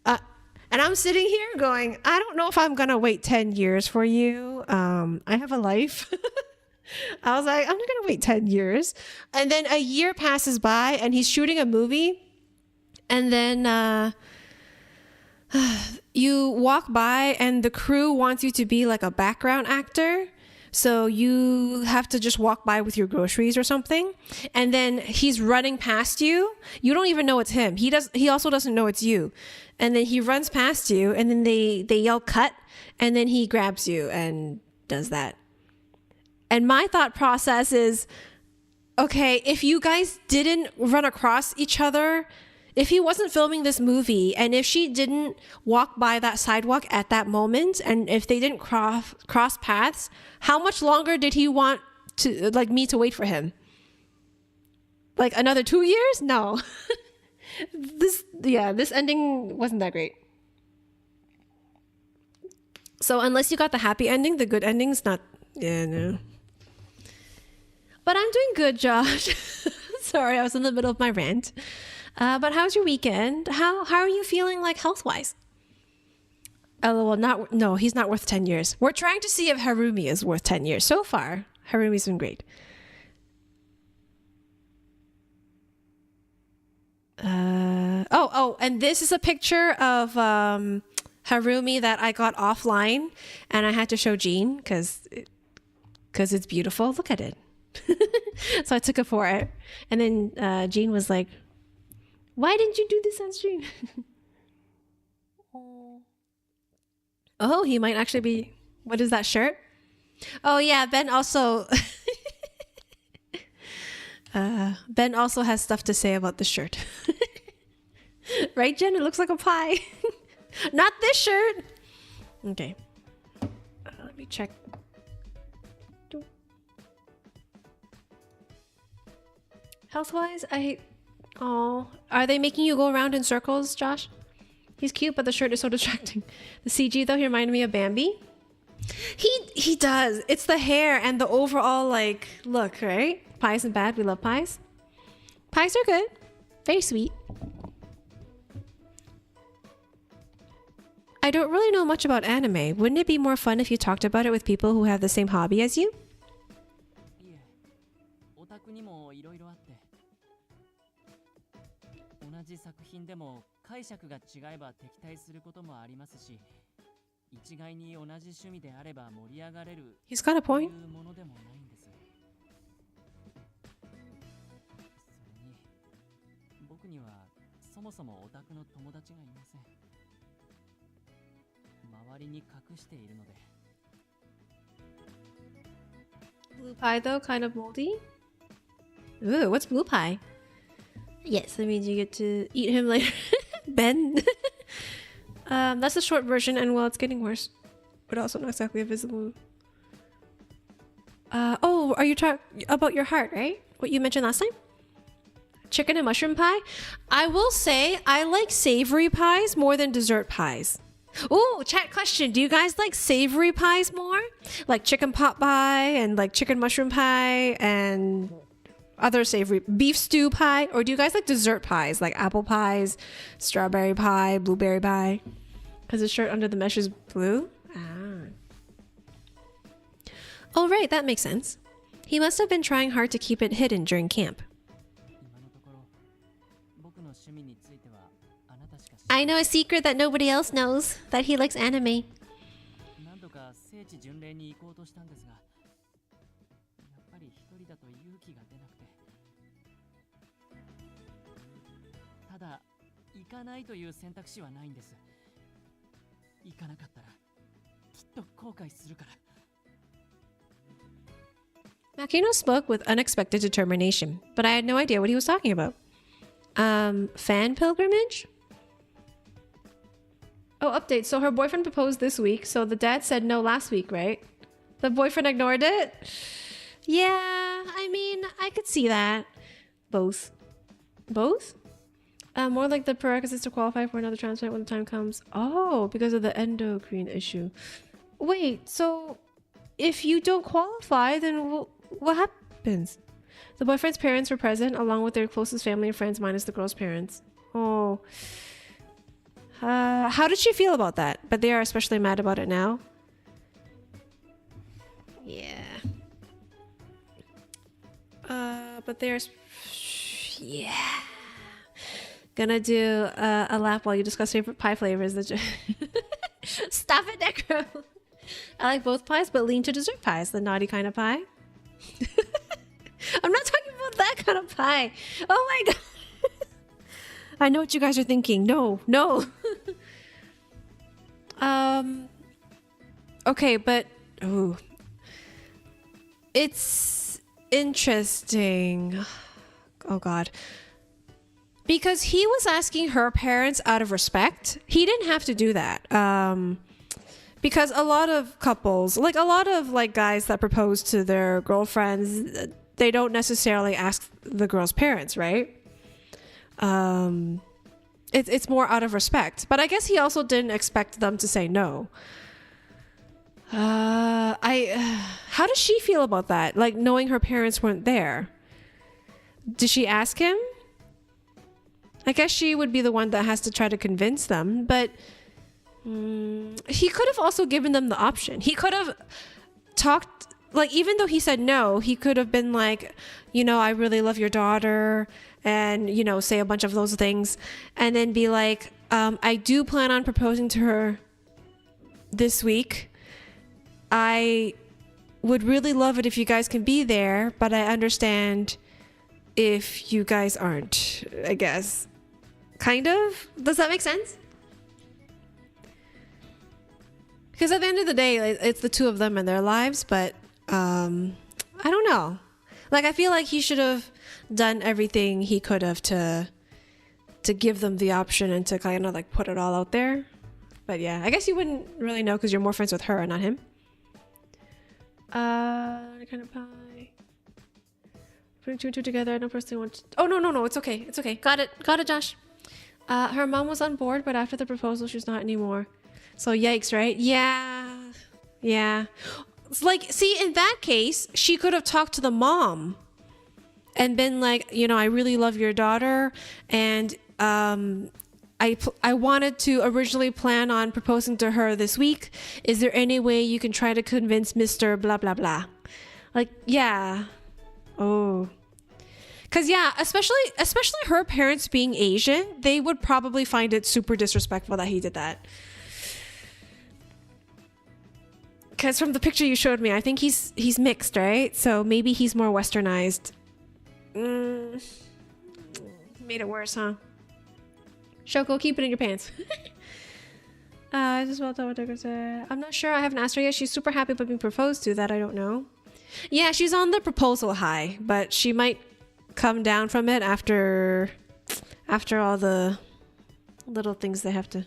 [SPEAKER 2] and I'm sitting here going, I don't know if I'm going to wait 10 years for you. I have a life. I was like, I'm not going to wait 10 years. And then a year passes by and he's shooting a movie. And then you walk by and the crew wants you to be like a background actor. So you have to just walk by with your groceries or something. And then he's running past you. You don't even know it's him. He also doesn't know it's you. And then he runs past you and then they yell cut. And then he grabs you and does that. And my thought process is, okay, if you guys didn't run across each other, if he wasn't filming this movie and if she didn't walk by that sidewalk at that moment and if they didn't cross paths, how much longer did he want to like me to wait for him? Like another 2 years? No. This ending wasn't that great. So unless you got the happy ending, the good ending's not, no. But I'm doing good, Josh. Sorry, I was in the middle of my rant. But how's your weekend? How are you feeling like health-wise? Oh, well, no, he's not worth 10 years. We're trying to see if Harumi is worth 10 years. So far, Harumi's been great. And this is a picture of Harumi that I got offline and I had to show Jean because it's beautiful. Look at it. So I took it for it. And then Jean was like, why didn't you do this on stream? Oh, he might actually be... What is that shirt? Oh, yeah, Ben also... Ben also has stuff to say about the shirt. Right, Jen? It looks like a pie. Not this shirt. Okay. Let me check. Health-wise, Oh, are they making you go around in circles, Josh? He's cute, but the shirt is so distracting. The CG, though, he reminded me of Bambi. He does. It's the hair and the overall, like, look, right? Pie isn't bad. We love pies. Pies are good. Very sweet. I don't really know much about anime. Wouldn't it be more fun if you talked about it with people who have the same hobby as you?
[SPEAKER 4] いえ、オタクにもいろいろあって、同じ作品でも解釈が違えば敵対することもありますし、一概に同じ趣味であれば盛り上がれる
[SPEAKER 2] He's got a
[SPEAKER 4] とい
[SPEAKER 2] point.
[SPEAKER 4] うものでもないんです。それに、僕にはそもそもオタクの友達がいません。周りに隠しているので。
[SPEAKER 2] Blue pie though, kind of moldy. Ooh, what's blue pie? Yes, that means you get to eat him later. Ben. That's the short version, and well, it's getting worse, but also not exactly a visible. Oh, are you talking about your heart, right? What you mentioned last time? Chicken and mushroom pie? I will say I like savory pies more than dessert pies. Ooh, chat question. Do you guys like savory pies more? Like chicken pot pie and like chicken mushroom pie and other savory beef stew pie? Or do you guys like dessert pies like apple pies, strawberry pie, blueberry pie? Because the shirt under the mesh is blue? Ah. Oh, right. That makes sense. He must have been trying hard to keep it hidden during camp.
[SPEAKER 4] 今のところ、僕の趣味についてはあなたしか知ら
[SPEAKER 2] I know a secret that nobody else knows, that he likes anime.
[SPEAKER 4] 何度か聖地巡礼に行こうとしたんですが、やっぱり一人だと勇気が出なくて。ただ、行かないという選択肢はないんです。行かなかったら、きっと後悔するから。
[SPEAKER 2] Makino spoke with unexpected determination, but I had no idea what he was talking about. Fan pilgrimage? Oh, update. So her boyfriend proposed this week, so the dad said no last week, right? The boyfriend ignored it? Yeah, I mean, I could see that. Both. Both? More like the prerequisites to qualify for another transplant when the time comes. Oh, because of the endocrine issue. Wait, so if you don't qualify, then what happens? The boyfriend's parents were present, along with their closest family and friends, minus the girl's parents. Oh. How did she feel about that? But they are especially mad about it now. Yeah. But they're... Yeah. Gonna do a lap while you discuss favorite pie flavors. Stop it, Necro. I like both pies, but lean to dessert pies, the naughty kind of pie. I'm not talking about that kind of pie. Oh my god. I know what you guys are thinking. No, no. Okay, but ooh. It's interesting. Oh god. Because he was asking her parents out of respect. He didn't have to do that. Because a lot of couples, like a lot of like guys that propose to their girlfriends, they don't necessarily ask the girl's parents, right? It's more out of respect. But I guess he also didn't expect them to say no. How does she feel about that? Like knowing her parents weren't there. Did she ask him? I guess she would be the one that has to try to convince them, but he could have also given them the option. He could have talked, like, even though he said no, he could have been like, you know, I really love your daughter, and, you know, say a bunch of those things, and then be like, I do plan on proposing to her this week. I would really love it if you guys can be there, but I understand if you guys aren't, I guess. Kind of? Does that make sense? Because at the end of the day, it's the two of them and their lives, but I don't know. Like, I feel like he should have done everything he could have to give them the option and to kind of like put it all out there. But yeah, I guess you wouldn't really know because you're more friends with her and not him. Kind of pie. Putting two and two together, I don't personally want to... Oh, no, it's okay. It's okay. Got it, Josh. Her mom was on board, but after the proposal, she's not anymore. So yikes, right? Yeah. It's like, see, in that case, she could have talked to the mom and been like, you know, I really love your daughter, and I wanted to originally plan on proposing to her this week. Is there any way you can try to convince Mr. blah blah blah? Like, yeah. Oh. Cause yeah, especially her parents being Asian, they would probably find it super disrespectful that he did that. Cause from the picture you showed me, I think he's mixed, right? So maybe he's more westernized. Made it worse, huh? Shoko, keep it in your pants. I just felt what I said. I'm not sure. I haven't asked her yet. She's super happy about being proposed to. That I don't know. Yeah, she's on the proposal high, but she might come down from it after all the little things they have to.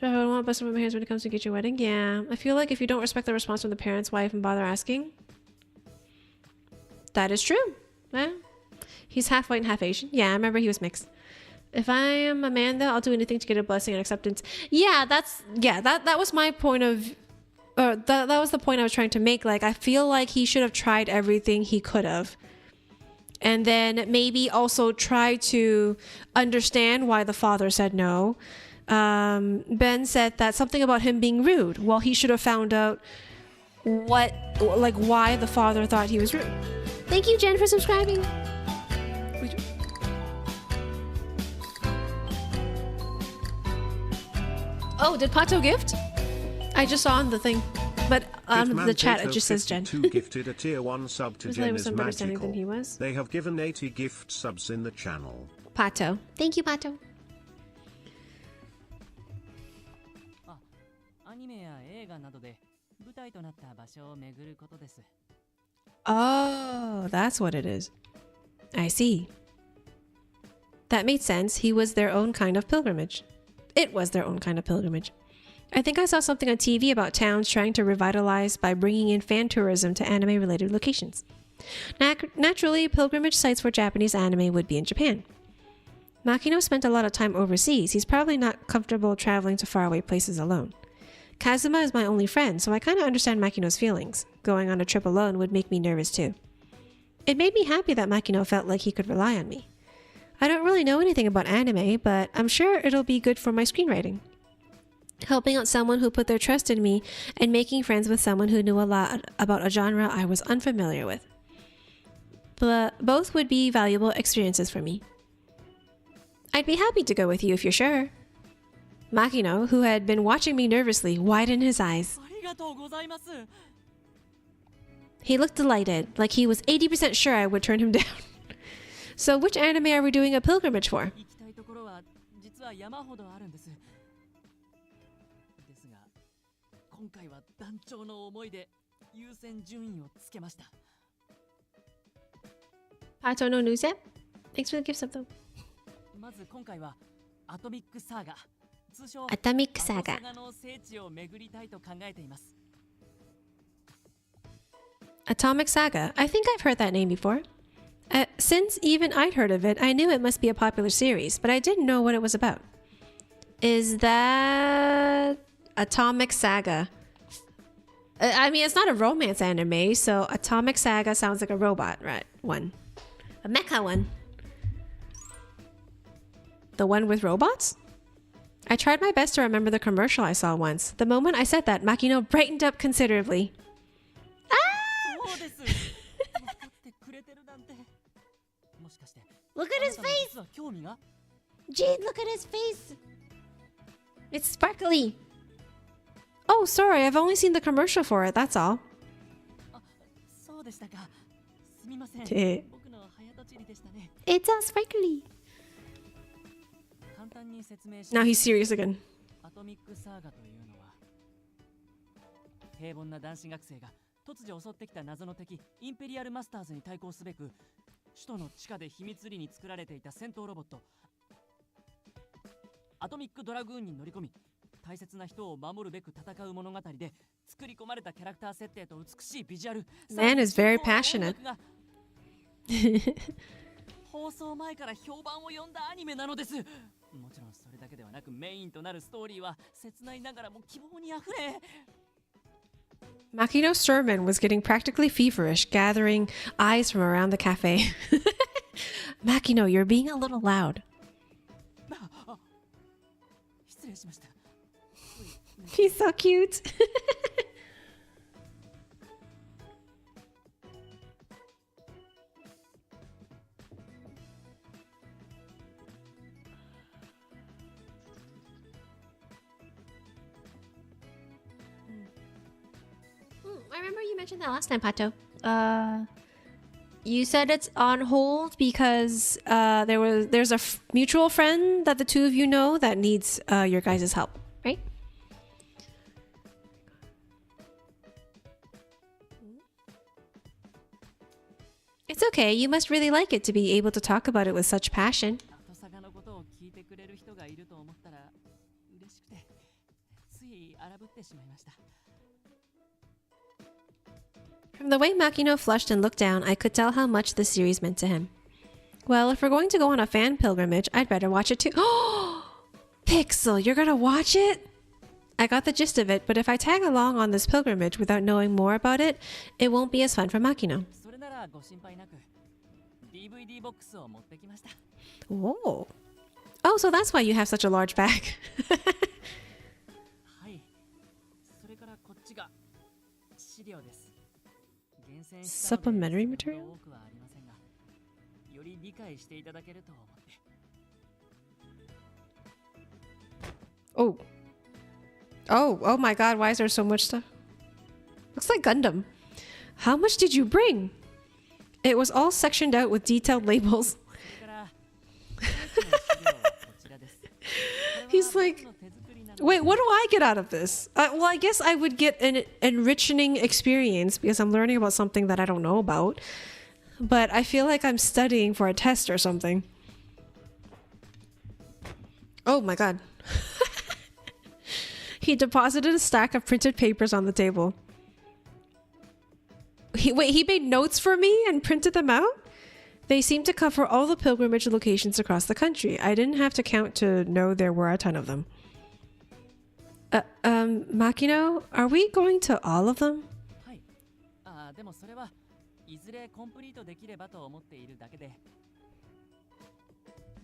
[SPEAKER 2] I don't want best of my parents when it comes to get your wedding. Yeah, I feel like if you don't respect the response from the parents, why even bother asking? That is true. Yeah. He's half white and half Asian. Yeah, I remember he was mixed. If I am a man, though, I'll do anything to get a blessing and acceptance. Yeah, that was my point of. That was the point I was trying to make. Like, I feel like he should have tried everything he could have, and then maybe also try to understand why the father said no. Ben said that something about him being rude. Well, he should have found out why the father thought he was rude. Thank you, Jen, for subscribing. Oh, did Pato gift? I just saw on the thing, but on the chat it just says Jen.
[SPEAKER 5] Gifted a tier 1 sub to Jen is magical.
[SPEAKER 2] Than he was.
[SPEAKER 5] They have given 80 gift subs in the channel.
[SPEAKER 2] Pato. Thank you, Pato. Oh, that's what it is. I see. That made sense. He was their own kind of pilgrimage. It was their own kind of pilgrimage. I think I saw something on TV about towns trying to revitalize by bringing in fan tourism to anime-related locations. Naturally, pilgrimage sites for Japanese anime would be in Japan. Makino spent a lot of time overseas. He's probably not comfortable traveling to faraway places alone. Kazuma is my only friend, so I kind of understand Makino's feelings. Going on a trip alone would make me nervous too. It made me happy that Makino felt like he could rely on me. I don't really know anything about anime, but I'm sure it'll be good for my screenwriting. Helping out someone who put their trust in me and making friends with someone who knew a lot about a genre I was unfamiliar with. But both would be valuable experiences for me. I'd be happy to go with you if you're sure. Makino, who had been watching me nervously, widened his eyes. He looked delighted, like he was 80% sure I would turn him down. So which anime are we doing a pilgrimage for? Pato no news yet? Thanks for the gift sub though. Atomic Saga. Atomic Saga. I think I've heard that name before. Since even I'd heard of it, I knew it must be a popular series, but I didn't know what it was about. Is that Atomic Saga? I mean, it's not a romance anime, so Atomic Saga sounds like a robot, right? One. A mecha one. The one with robots? I tried my best to remember the commercial I saw once. The moment I said that, Makino brightened up considerably. Ah! Look at his face! Jade, look at his face! It's sparkly! Oh, sorry, I've only seen the commercial for it, that's all. It's all sparkly. Now he's serious again.
[SPEAKER 4] 平凡な男子学生が突如襲ってきた謎の敵インペリアルマスターズに対抗すべく首都の地下で秘密裏に作られていた戦闘ロボットアトミックドラグーンに乗り込み大切な人を守るべく戦う物語で作り込まれたキャラクター設定と美しいビジュアル
[SPEAKER 2] Man is very passionate.
[SPEAKER 4] 放送前から評判を呼んだアニメなのです。もちろんそれだけではなくメインとなるストーリーは切ないながらも希望にあふれ
[SPEAKER 2] Makino's sermon was getting practically feverish, gathering eyes from around the cafe. Makino, you're being a little loud.
[SPEAKER 4] 礼しました。
[SPEAKER 2] He's so cute. I remember you mentioned that last time, Pato. You said it's on hold because there's a mutual friend that the two of you know that needs your guys' help, right? It's okay. You must really like it to be able to talk about it with such passion.
[SPEAKER 4] 後坂のことを聞いてくれる人がいると思ったら嬉しくて、つい荒ぶってしまいました。
[SPEAKER 2] From the way Makino flushed and looked down, I could tell how much the series meant to him. Well, if we're going to go on a fan pilgrimage, I'd better watch it too. Pixel, you're gonna watch it? I got the gist of it, but if I tag along on this pilgrimage without knowing more about it, it won't be as fun for Makino.
[SPEAKER 4] それならご心配なく DVD ボックスを持ってきました。
[SPEAKER 2] Oh. Oh, so that's why you have such a large bag.
[SPEAKER 4] はい。それからこっちが資料です。
[SPEAKER 2] Supplementary material?
[SPEAKER 4] 多くはありませんが、より理解していただけると思って。
[SPEAKER 2] Oh. Oh my god, why is there so much stuff? Looks like Gundam. How much did you bring? It was all sectioned out with detailed labels. He's like, wait, what do I get out of this? Well, I guess I would get an enriching experience because I'm learning about something that I don't know about. But I feel like I'm studying for a test or something. Oh my god. He deposited a stack of printed papers on the table. He made notes for me and printed them out? They seemed to cover all the pilgrimage locations across the country. I didn't have to count to know there were a ton of them. Makino, are we going to all of them?
[SPEAKER 4] はい。でもそれはいずれコンプリートできればと思っているだけで、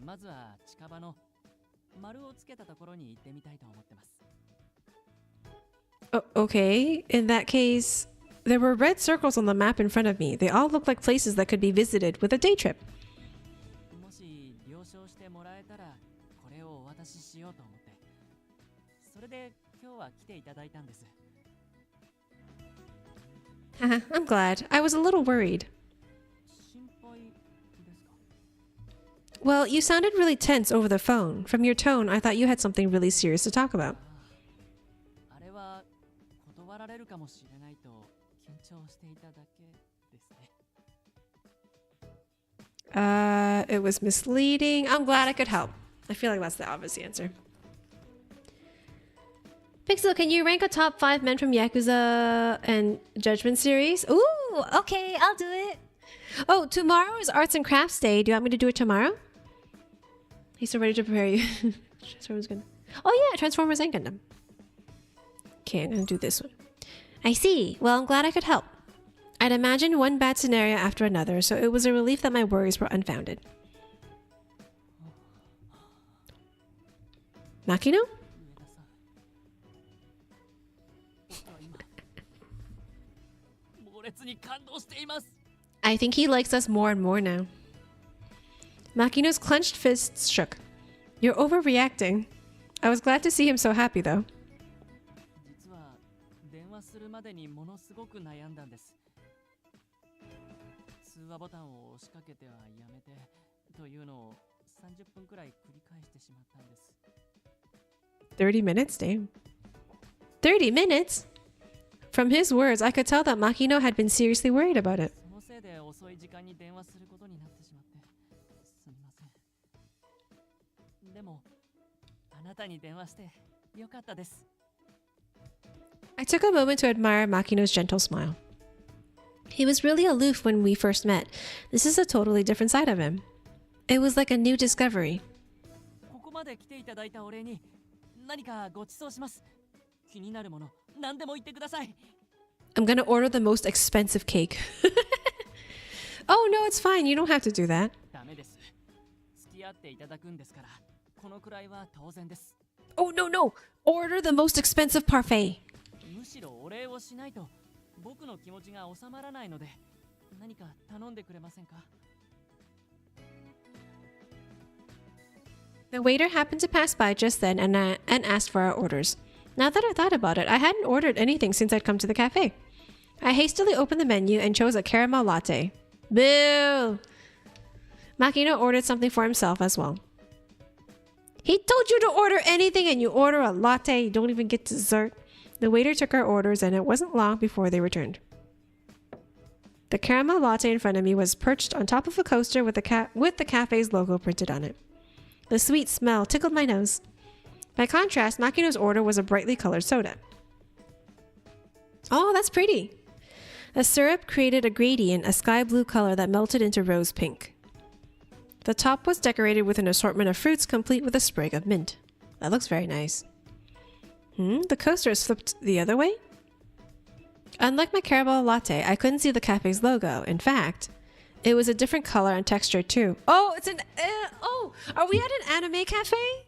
[SPEAKER 4] まずは近場の丸をつけたところに行ってみたいと思ってます。
[SPEAKER 2] Okay, in that case, there were red circles on the map in front of me. They all look like places that could be visited with a day trip.
[SPEAKER 4] もし了承してもらえたら、これをお渡ししようと思って。それで今日は来ていただいたんです。
[SPEAKER 2] Haha, I'm glad. I was a little worried.
[SPEAKER 4] 心配ですか?
[SPEAKER 2] Well, you sounded really tense over the phone. From your tone, I thought you had something really serious to talk about.
[SPEAKER 4] あれは断られるかもしれないと緊張していただけですね。
[SPEAKER 2] It was misleading. I'm glad I could help. I feel like that's the obvious answer. Pixel, can you rank a top 5 men from Yakuza and Judgment series? Ooh, okay, I'll do it. Oh, tomorrow is Arts and Crafts Day. Do you want me to do it tomorrow? He's so ready to prepare you. Transformers Gundam. Oh yeah, Transformers and Gundam. Okay, I'm gonna do this one. I see. Well, I'm glad I could help. I'd imagined one bad scenario after another, so it was a relief that my worries were unfounded. Makino? I think he likes us more and more now. Makino's clenched fists shook. You're overreacting. I was glad to see him so happy, though.
[SPEAKER 4] 実は電話するまでにものすごく悩んだんです。通話ボタンを押しかけてはやめてというのを30分くらい繰り返してしまったんです。
[SPEAKER 2] 30 minutes? Damn. 30 minutes? From his words, I could tell that Makino had been seriously worried about it.
[SPEAKER 4] そのせいで遅い時間に電話することになってしまってすみません。でもあなたに電話してよかったです。
[SPEAKER 2] I took a moment to admire Makino's gentle smile. He was really aloof when we first met. This is a totally different side of him. It was like a new discovery.
[SPEAKER 4] ここまで来ていただいたお礼に何かご馳走します。気になるもの何でも言ってください。
[SPEAKER 2] I'm gonna order the most expensive cake. Oh no, it's fine. You don't have to do that.
[SPEAKER 4] ダメです。付き合っていただくんですから、このくらいは当然です。
[SPEAKER 2] Oh, no, no. Order the most expensive parfait.
[SPEAKER 4] むしろお礼をしないと僕の気持ちが収まらないので、何か頼んでくれませんか？
[SPEAKER 2] The waiter happened to pass by just then and asked for our orders. Now that I thought about it, I hadn't ordered anything since I'd come to the cafe. I hastily opened the menu and chose a caramel latte. Boo! Makino ordered something for himself as well. He told you to order anything and you order a latte. You don't even get dessert. The waiter took our orders and it wasn't long before they returned. The caramel latte in front of me was perched on top of a coaster with the cafe's logo printed on it. The sweet smell tickled my nose. By contrast, Makino's order was a brightly colored soda. Oh, that's pretty. The syrup created a gradient, a sky blue color that melted into rose pink. The top was decorated with an assortment of fruits complete with a sprig of mint. That looks very nice. The coaster is flipped the other way? Unlike my caramel latte, I couldn't see the cafe's logo. In fact, it was a different color and texture too. Oh, it's an... oh, are we at an anime cafe?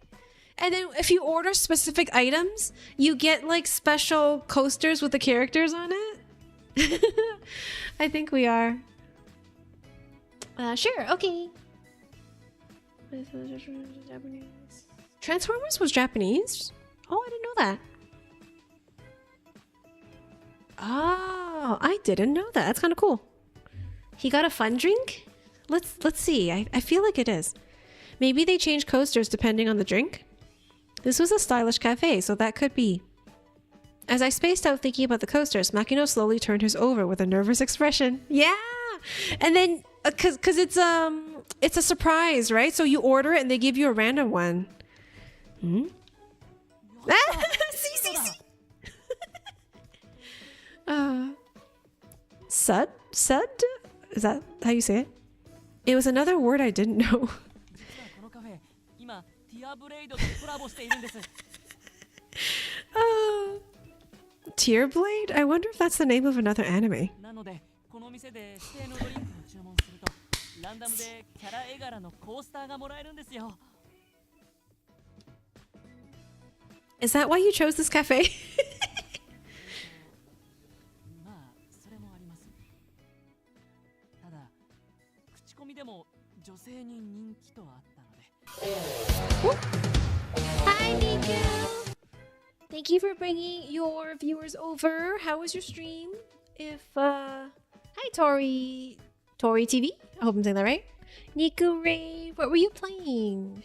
[SPEAKER 2] And then if you order specific items, you get like special coasters with the characters on it? I think we are. Sure, okay. Transformers was Japanese? Oh, I didn't know that. Oh, I didn't know that. That's kind of cool. He got a fun drink? Let's see. I feel like it is. Maybe they change coasters depending on the drink? This was a stylish cafe, so that could be. As I spaced out thinking about the coasters, Makino slowly turned his over with a nervous expression. Yeah! And then, cause it's a surprise, right? So you order it and they give you a random one. See. Sud? Is that how you say it? It was another word I didn't know. Tear Blade? I wonder if that's the name of another anime. Is that why you chose this cafe? Hi, Niku! Thank you for bringing your viewers over. How was your stream? Hi, Tori TV. I hope I'm saying that right. Niku Ray, what were you playing?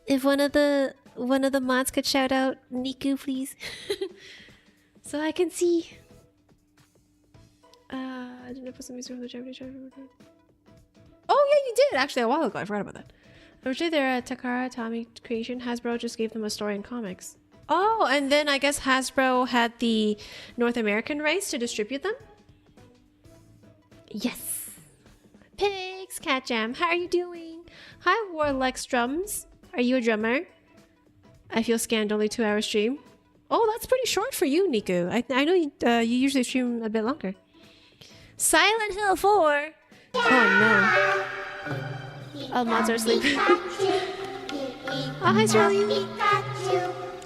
[SPEAKER 2] If one of the mods could shout out Niku, please, so I can see. I didn't put some music from the Japanese. Oh yeah, you did actually a while ago. I forgot about that. Originally, they're a Takara Tomy creation. Hasbro just gave them a story in comics. Oh, and then I guess Hasbro had the North American rights to distribute them? Yes. Pigs, Cat Jam, how are you doing? Hi, Warlex Drums. Are you a drummer? I feel scanned, only 2-hour stream. Oh, that's pretty short for you, Niku. I know you usually stream a bit longer. Silent Hill 4? Oh no. All mods are asleep. Oh, hi, Shirley.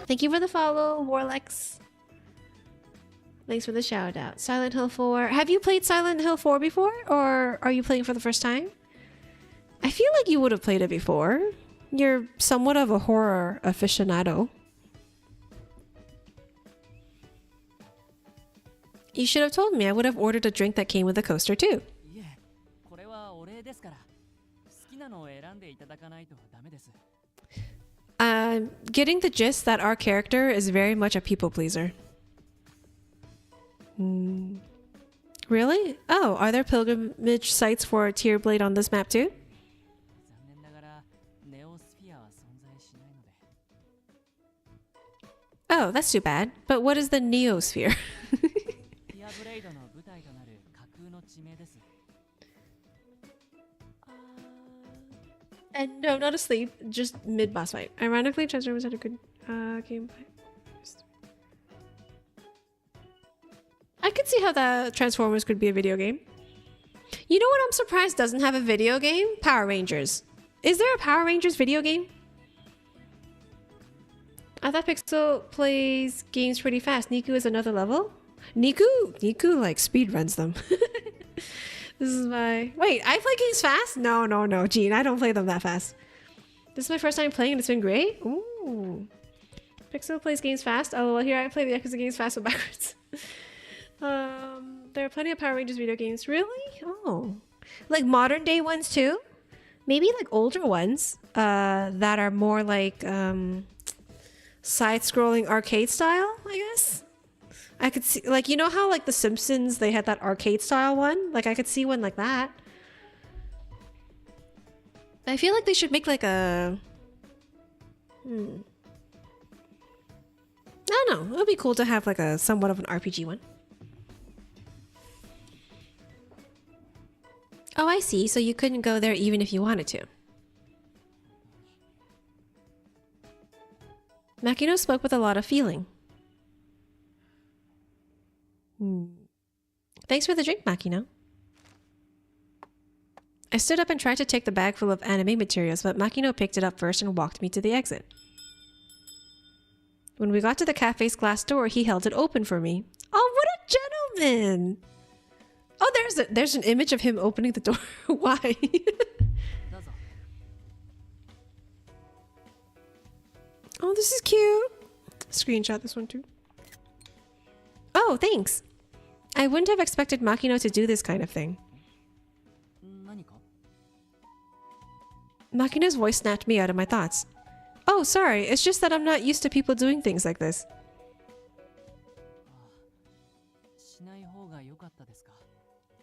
[SPEAKER 2] Thank you for the follow, Warlex. Thanks for the shout out. Silent Hill 4. Have you played Silent Hill 4 before? Or are you playing for the first time? I feel like you would have played it before. You're somewhat of a horror aficionado. You should have told me. I would have ordered a drink that came with a coaster too. Getting the gist that our character is very much a people pleaser. Really? Oh, are there pilgrimage sites for Tear Blade on this map too? Oh, that's too bad. But what is the Neosphere? And no, not asleep, just mid-boss fight. Ironically, Transformers had a good gameplay. I could see how the Transformers could be a video game. You know what I'm surprised doesn't have a video game? Power Rangers. Is there a Power Rangers video game? I thought Pixel plays games pretty fast. Niku is another level? Niku like speed runs them. This is my... Wait, I play games fast? No, Gene, I don't play them that fast. This is my first time playing and it's been great. Ooh. Pixel plays games fast. Oh, well, here I play the Yakuza games fast but backwards. There are plenty of Power Rangers video games. Really? Oh. Like modern day ones too? Maybe like older ones that are more like side-scrolling arcade style, I guess. I could see, like, you know how like The Simpsons, they had that arcade style one? Like I could see one like that. I feel like they should make like a... I don't know. It would be cool to have like a somewhat of an RPG one. Oh, I see. So you couldn't go there even if you wanted to. Makino spoke with a lot of feeling. Thanks for the drink, Makino. I stood up and tried to take the bag full of anime materials, but Makino picked it up first and walked me to the exit. When we got to the cafe's glass door, he held it open for me. Oh, what a gentleman! Oh, there's an image of him opening the door. Why? Oh, this is cute. Screenshot this one too. Oh, thanks. I wouldn't have expected Makino to do this kind of thing. Makino's voice snapped me out of my thoughts. Oh, sorry. It's just that I'm not used to people doing things like this.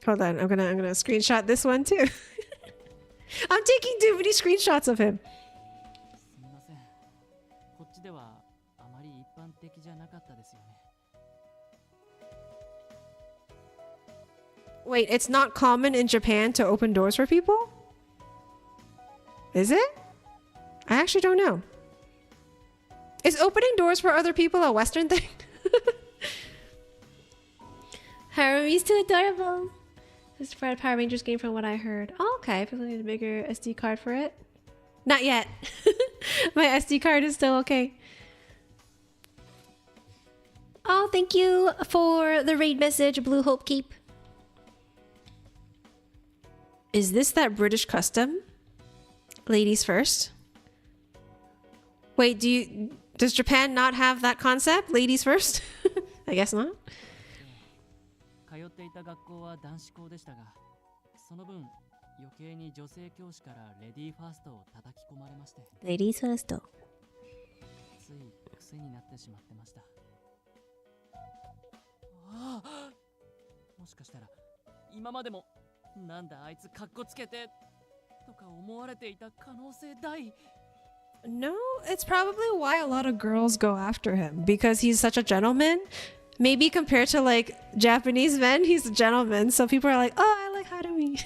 [SPEAKER 2] Hold on, I'm gonna screenshot this one too. I'm taking too many screenshots of him. Wait, it's not common in Japan to open doors for people? Is it? I actually don't know. Is opening doors for other people a Western thing? Harumi's too adorable. This is a Power Rangers game from what I heard. Oh, okay. I feel like I need a bigger SD card for it. Not yet. My SD card is still okay. Oh, thank you for the raid message, Blue Hope Keep. Is this that British custom? Ladies first? Wait, does Japan not have that concept? Ladies first? I guess not. Ladies first. No, it's probably why a lot of girls go after him, because he's such a gentleman. Maybe compared to like Japanese men, he's a gentleman, so people are like, oh, I like Harumi.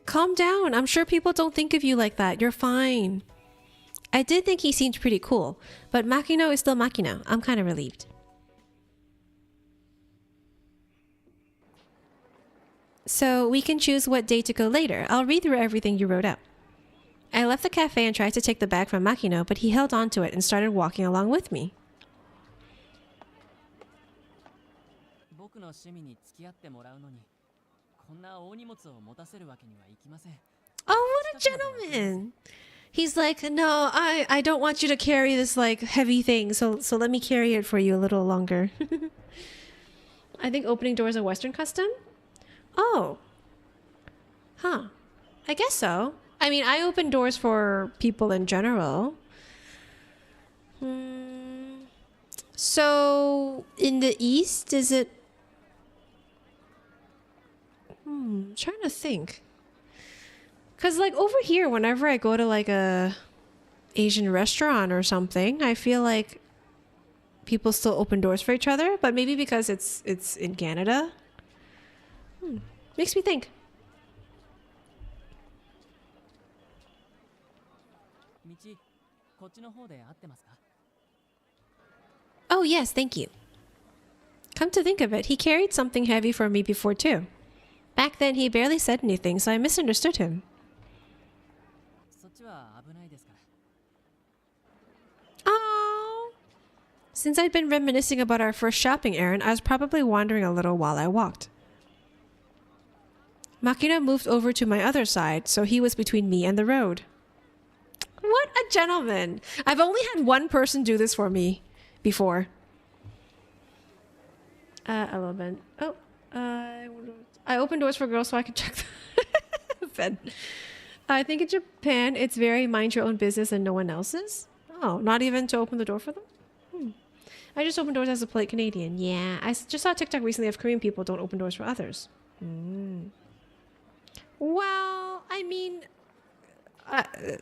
[SPEAKER 2] Calm down. I'm sure people don't think of you like that. You're fine. I did think he seemed pretty cool, but Makino is still Makino. I'm kind of relieved. So we can choose what day to go later. I'll read through everything you wrote out. I left the cafe and tried to take the bag from Makino, but he held onto it and started walking along with me. Oh, what a gentleman! He's like, no, I don't want you to carry this like heavy thing, so let me carry it for you a little longer. I think opening doors is a Western custom. Oh. Huh. I guess so. I mean, I open doors for people in general. So, in the East, is it... I'm trying to think. Because, like, over here, whenever I go to, like, a Asian restaurant or something, I feel like people still open doors for each other. But maybe because it's in Canada. Makes me think. Oh, yes, thank you. Come to think of it, he carried something heavy for me before too. Back then, he barely said anything, so I misunderstood him.
[SPEAKER 4] そっちは危ないですから。
[SPEAKER 2] Oh. Since I'd been reminiscing about our first shopping errand, I was probably wandering a little while I walked. Makina moved over to my other side, so he was between me and the road. What a gentleman! I've only had one person do this for me before. A little bit. Oh, I opened doors for girls so I could check the bed. I think in Japan, it's very mind your own business and no one else's. Oh, not even to open the door for them? I just open doors as a polite Canadian. Yeah, I just saw a TikTok recently of Korean people don't open doors for others. Well, I mean,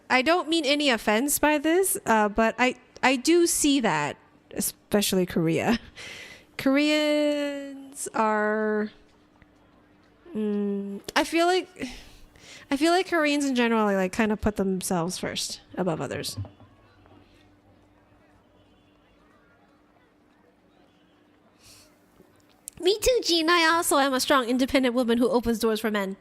[SPEAKER 2] I don't mean any offense by this, but I do see that, especially Korea. Koreans are... I feel like Koreans in general like kind of put themselves first above others. Me too, Jean. I also am a strong, independent woman who opens doors for men.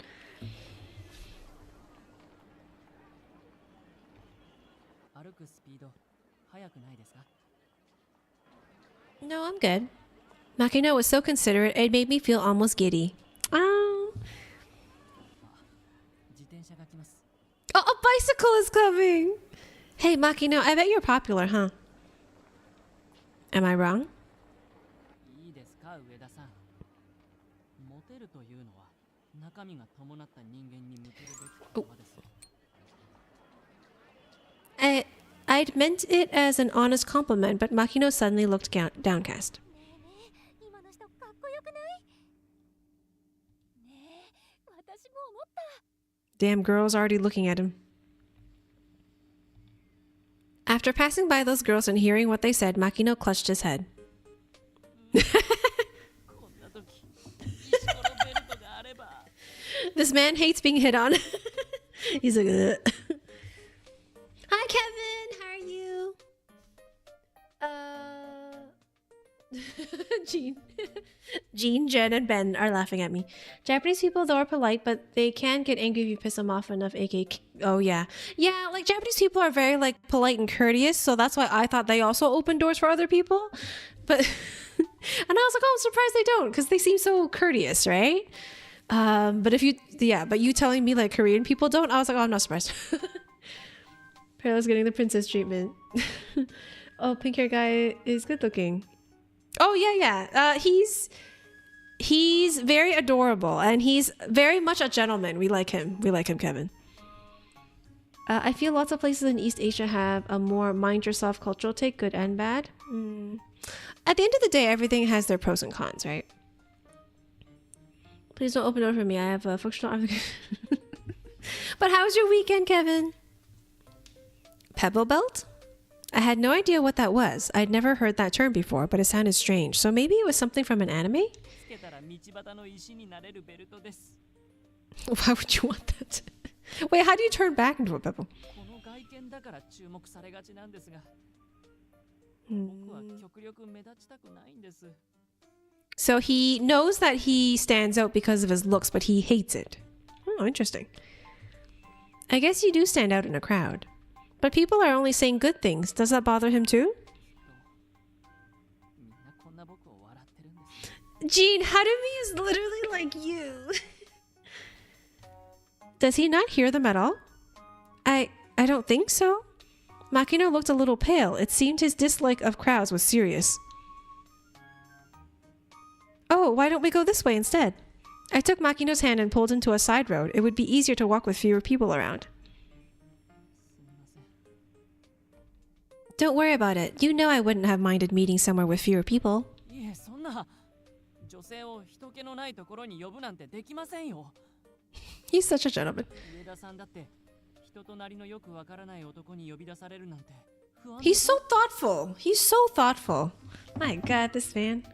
[SPEAKER 2] No, I'm good. Makino was so considerate, it made me feel almost giddy. Oh. Oh, a bicycle is coming! Hey, Makino, I bet you're popular, huh? Am I wrong? Oh. I'd meant it as an honest compliment, but Makino suddenly looked downcast. Damn girl's already looking at him. After passing by those girls and hearing what they said, Makino clutched his head. This man hates being hit on. He's like, ugh. Hi, Kevin. How are you? Jean, Jen, and Ben are laughing at me. Japanese people, though, are polite, but they can get angry if you piss them off enough, aka... Oh, yeah. Yeah, like, Japanese people are very, like, polite and courteous, so that's why I thought they also open doors for other people. But... and I was like, oh, I'm surprised they don't, because they seem so courteous, right? But if you... Yeah, but you telling me, like, Korean people don't, I was like, oh, I'm not surprised. Parallel's getting the princess treatment. Oh, pink hair guy is good looking. Oh, yeah. He's very adorable, and he's very much a gentleman. We like him. We like him, Kevin. I feel lots of places in East Asia have a more mind-yourself cultural take, good and bad. At the end of the day, everything has their pros and cons, right? Please don't open door for me. I have a functional... But how was your weekend, Kevin? Pebble belt? I had no idea what that was. I'd never heard that term before, but it sounded strange. So maybe it was something from an anime? Why would you want that? Wait, how do you turn back into a pebble? So he knows that he stands out because of his looks, but he hates it. Oh, interesting. I guess you do stand out in a crowd. But people are only saying good things. Does that bother him too? Jean, Harumi is literally like you. Does he not hear them at all? I don't think so. Makino looked a little pale. It seemed his dislike of crowds was serious. Oh, why don't we go this way instead? I took Makino's hand and pulled into a side road. It would be easier to walk with fewer people around. Don't worry about it. You know I wouldn't have minded meeting somewhere with fewer people. He's such a gentleman. He's so thoughtful. He's so thoughtful. My god, this man.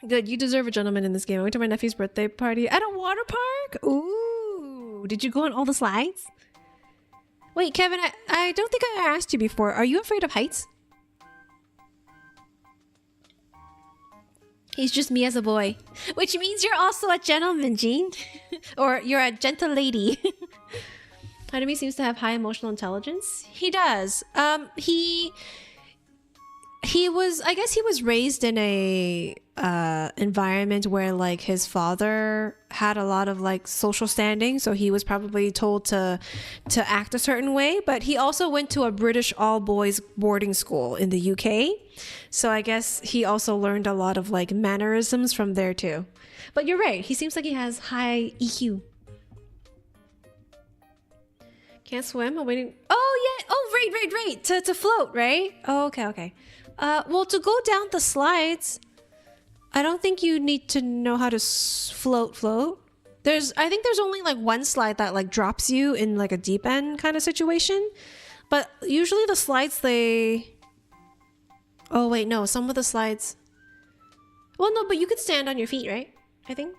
[SPEAKER 2] Good, you deserve a gentleman in this game. I went to my nephew's birthday party at a water park. Ooh, did you go on all the slides? Wait, Kevin, I don't think I asked you before. Are you afraid of heights? He's just me as a boy. Which means you're also a gentleman, Jean. Or you're a gentle lady. Harumi seems to have high emotional intelligence. He does. He was, I guess he was raised in a environment where like his father had a lot of like social standing, so he was probably told to act a certain way. But he also went to a British all boys boarding school in the UK, so I guess he also learned a lot of like mannerisms from there too. But you're right, he seems like he has high EQ. Can't swim. I'm waiting. Oh yeah. Oh right. To float, right? Oh, okay. Well, to go down the slides, I don't think you need to know how to float. I think there's only like one slide that like drops you in like a deep end kind of situation. But usually the slides, oh wait, no, some of the slides. Well, no, but you could stand on your feet, right? I think.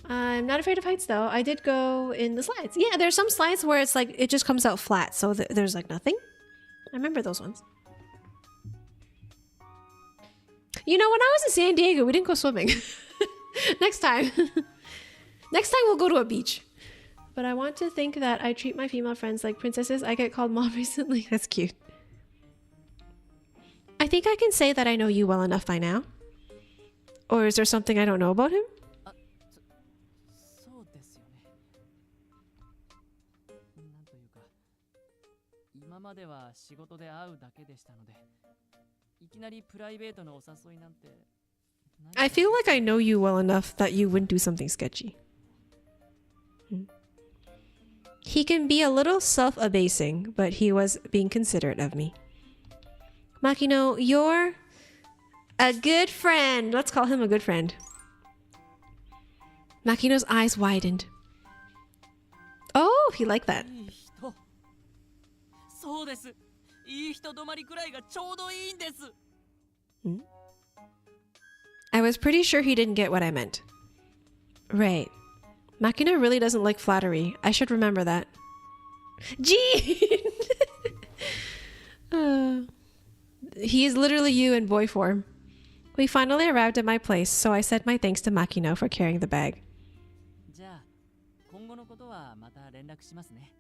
[SPEAKER 2] I'm not afraid of heights though. I did go in the slides. Yeah, there's some slides where it's like, it just comes out flat. So there's like nothing. I remember those ones. You know, when I was in San Diego, we didn't go swimming. Next time. Next time we'll go to a beach. But I want to think that I treat my female friends like princesses. I get called mom recently. That's cute. I think I can say that I know you well enough by now. Or is there something I don't know about him?
[SPEAKER 4] そうですよね。なんというか、今までは仕事で会うだけでしたので。
[SPEAKER 2] I feel like I know you well enough that you wouldn't do something sketchy. He can be a little self-abasing, but he was being considerate of me. Makino, you're a good friend. Let's call him a good friend. Makino's eyes widened. Oh, he liked that.
[SPEAKER 4] そうです。いい人止まりくらいがちょうどいいんです。
[SPEAKER 2] I was pretty sure he didn't get what I meant. Right. Makino really doesn't like flattery. I should remember that. Gee! He is literally you in boy form. We finally arrived at my place, so I said my thanks to Makino for carrying the bag.
[SPEAKER 4] じゃあ、今後のことはまた連絡しますね。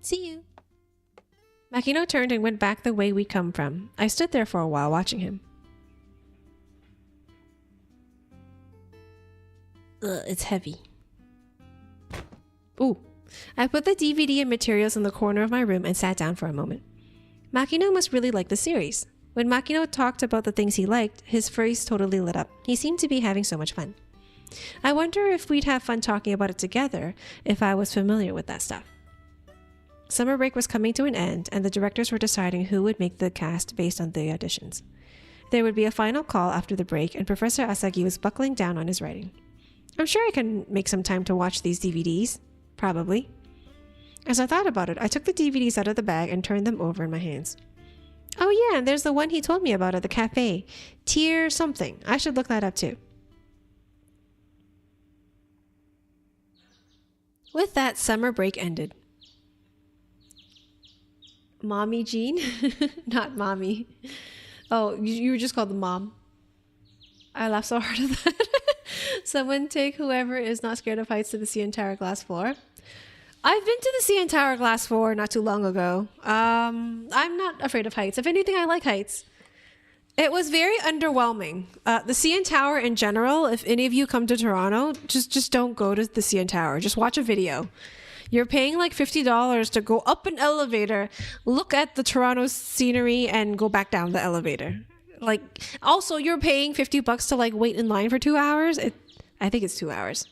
[SPEAKER 2] See you. Makino turned and went back the way we'd come from. I stood there for a while watching him. Ugh, it's heavy. Ooh. I put the DVD and materials in the corner of my room and sat down for a moment. Makino must really like the series. When Makino talked about the things he liked, his face totally lit up. He seemed to be having so much fun. I wonder if we'd have fun talking about it together if I was familiar with that stuff. Summer break was coming to an end, and the directors were deciding who would make the cast based on the auditions. There would be a final call after the break, and Professor Asagi was buckling down on his writing. I'm sure I can make some time to watch these DVDs. Probably. As I thought about it, I took the DVDs out of the bag and turned them over in my hands. Oh yeah, and there's the one he told me about at the cafe. Tier something. I should look that up too. With that, summer break ended. Mommy Jean? Not mommy. Oh, you were just called the mom. I laughed so hard at that. Someone take whoever is not scared of heights to the CN Tower glass floor. I've been to the CN Tower glass floor not too long ago. I'm not afraid of heights. If anything, I like heights. It was very underwhelming. The CN Tower in general, if any of you come to Toronto, just don't go to the CN Tower. Just watch a video. You're paying like $50 to go up an elevator, look at the Toronto scenery, and go back down the elevator. Like, also, you're paying $50 to like wait in line for 2 hours. I think it's 2 hours.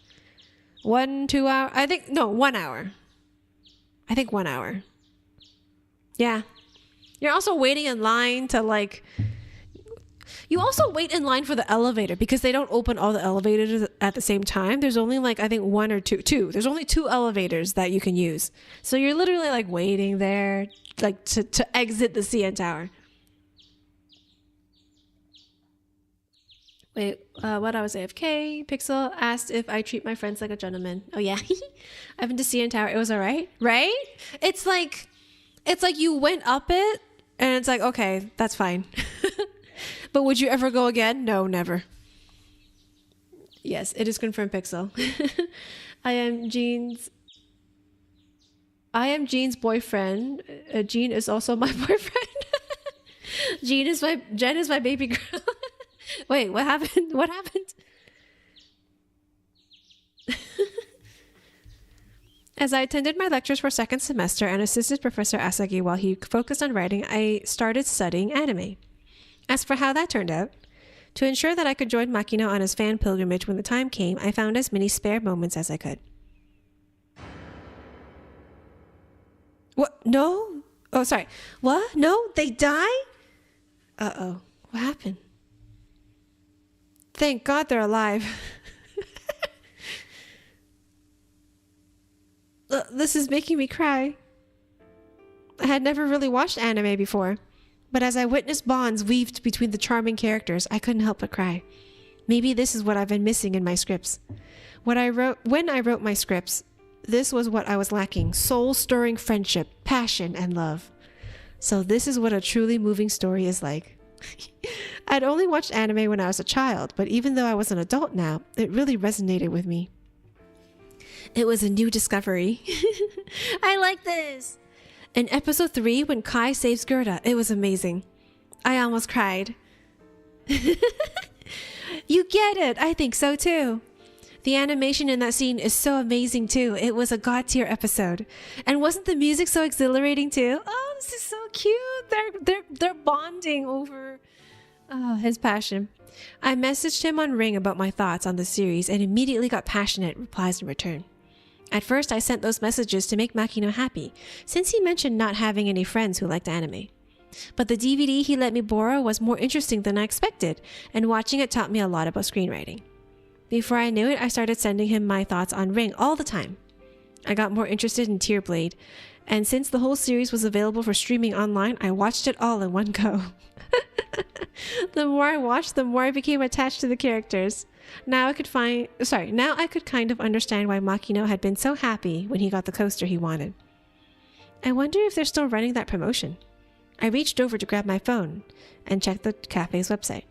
[SPEAKER 2] 1 2 hour. I think 1 hour. I think 1 hour. Yeah. You're also waiting in line to like. You also wait in line for the elevator because they don't open all the elevators at the same time. There's only like, I think 1 or 2. There's only 2 elevators that you can use. So you're literally like waiting there like to exit the CN Tower. Wait, what I was AFK. Pixel asked if I treat my friends like a gentleman. Oh yeah. I've been to CN Tower. It was all right, right? It's like you went up it, and it's like, okay, that's fine. But would you ever go again? No, never. Yes, it is confirmed, Pixel. I am Jean's boyfriend. Jean is also my boyfriend. Jen is my baby girl. Wait, what happened? What happened? As I attended my lectures for second semester and assisted Professor Asagi while he focused on writing, I started studying anime. As for how that turned out, to ensure that I could join Makino on his fan pilgrimage when the time came, I found as many spare moments as I could. What? No? Oh, sorry. What? No? They die? Uh-oh. What happened? Thank God they're alive. This is making me cry. I had never really watched anime before, but as I witnessed bonds weaved between the charming characters, I couldn't help but cry. Maybe this is what I've been missing in my scripts. When I wrote my scripts, this was what I was lacking: soul-stirring friendship, passion, and love. So this is what a truly moving story is like. I'd only watched anime when I was a child, but even though I was an adult now, it really resonated with me. It was a new discovery. I like this. In episode 3, when Kai saves Gerda, it was amazing. I almost cried. You get it. I think so too. The animation in that scene is so amazing too. It was a god tier episode. And wasn't the music so exhilarating too? Oh, this is so cute. They're bonding over his passion. I messaged him on Ring about my thoughts on the series and immediately got passionate replies in return. At first, I sent those messages to make Makino happy, since he mentioned not having any friends who liked anime. But the DVD he let me borrow was more interesting than I expected, and watching it taught me a lot about screenwriting. Before I knew it, I started sending him my thoughts on Ring all the time. I got more interested in Tear Blade, and since the whole series was available for streaming online, I watched it all in one go. The more I watched, the more I became attached to the characters. Now I could kind of understand why Makino had been so happy when he got the coaster he wanted. I wonder if they're still running that promotion. I reached over to grab my phone and checked the cafe's website.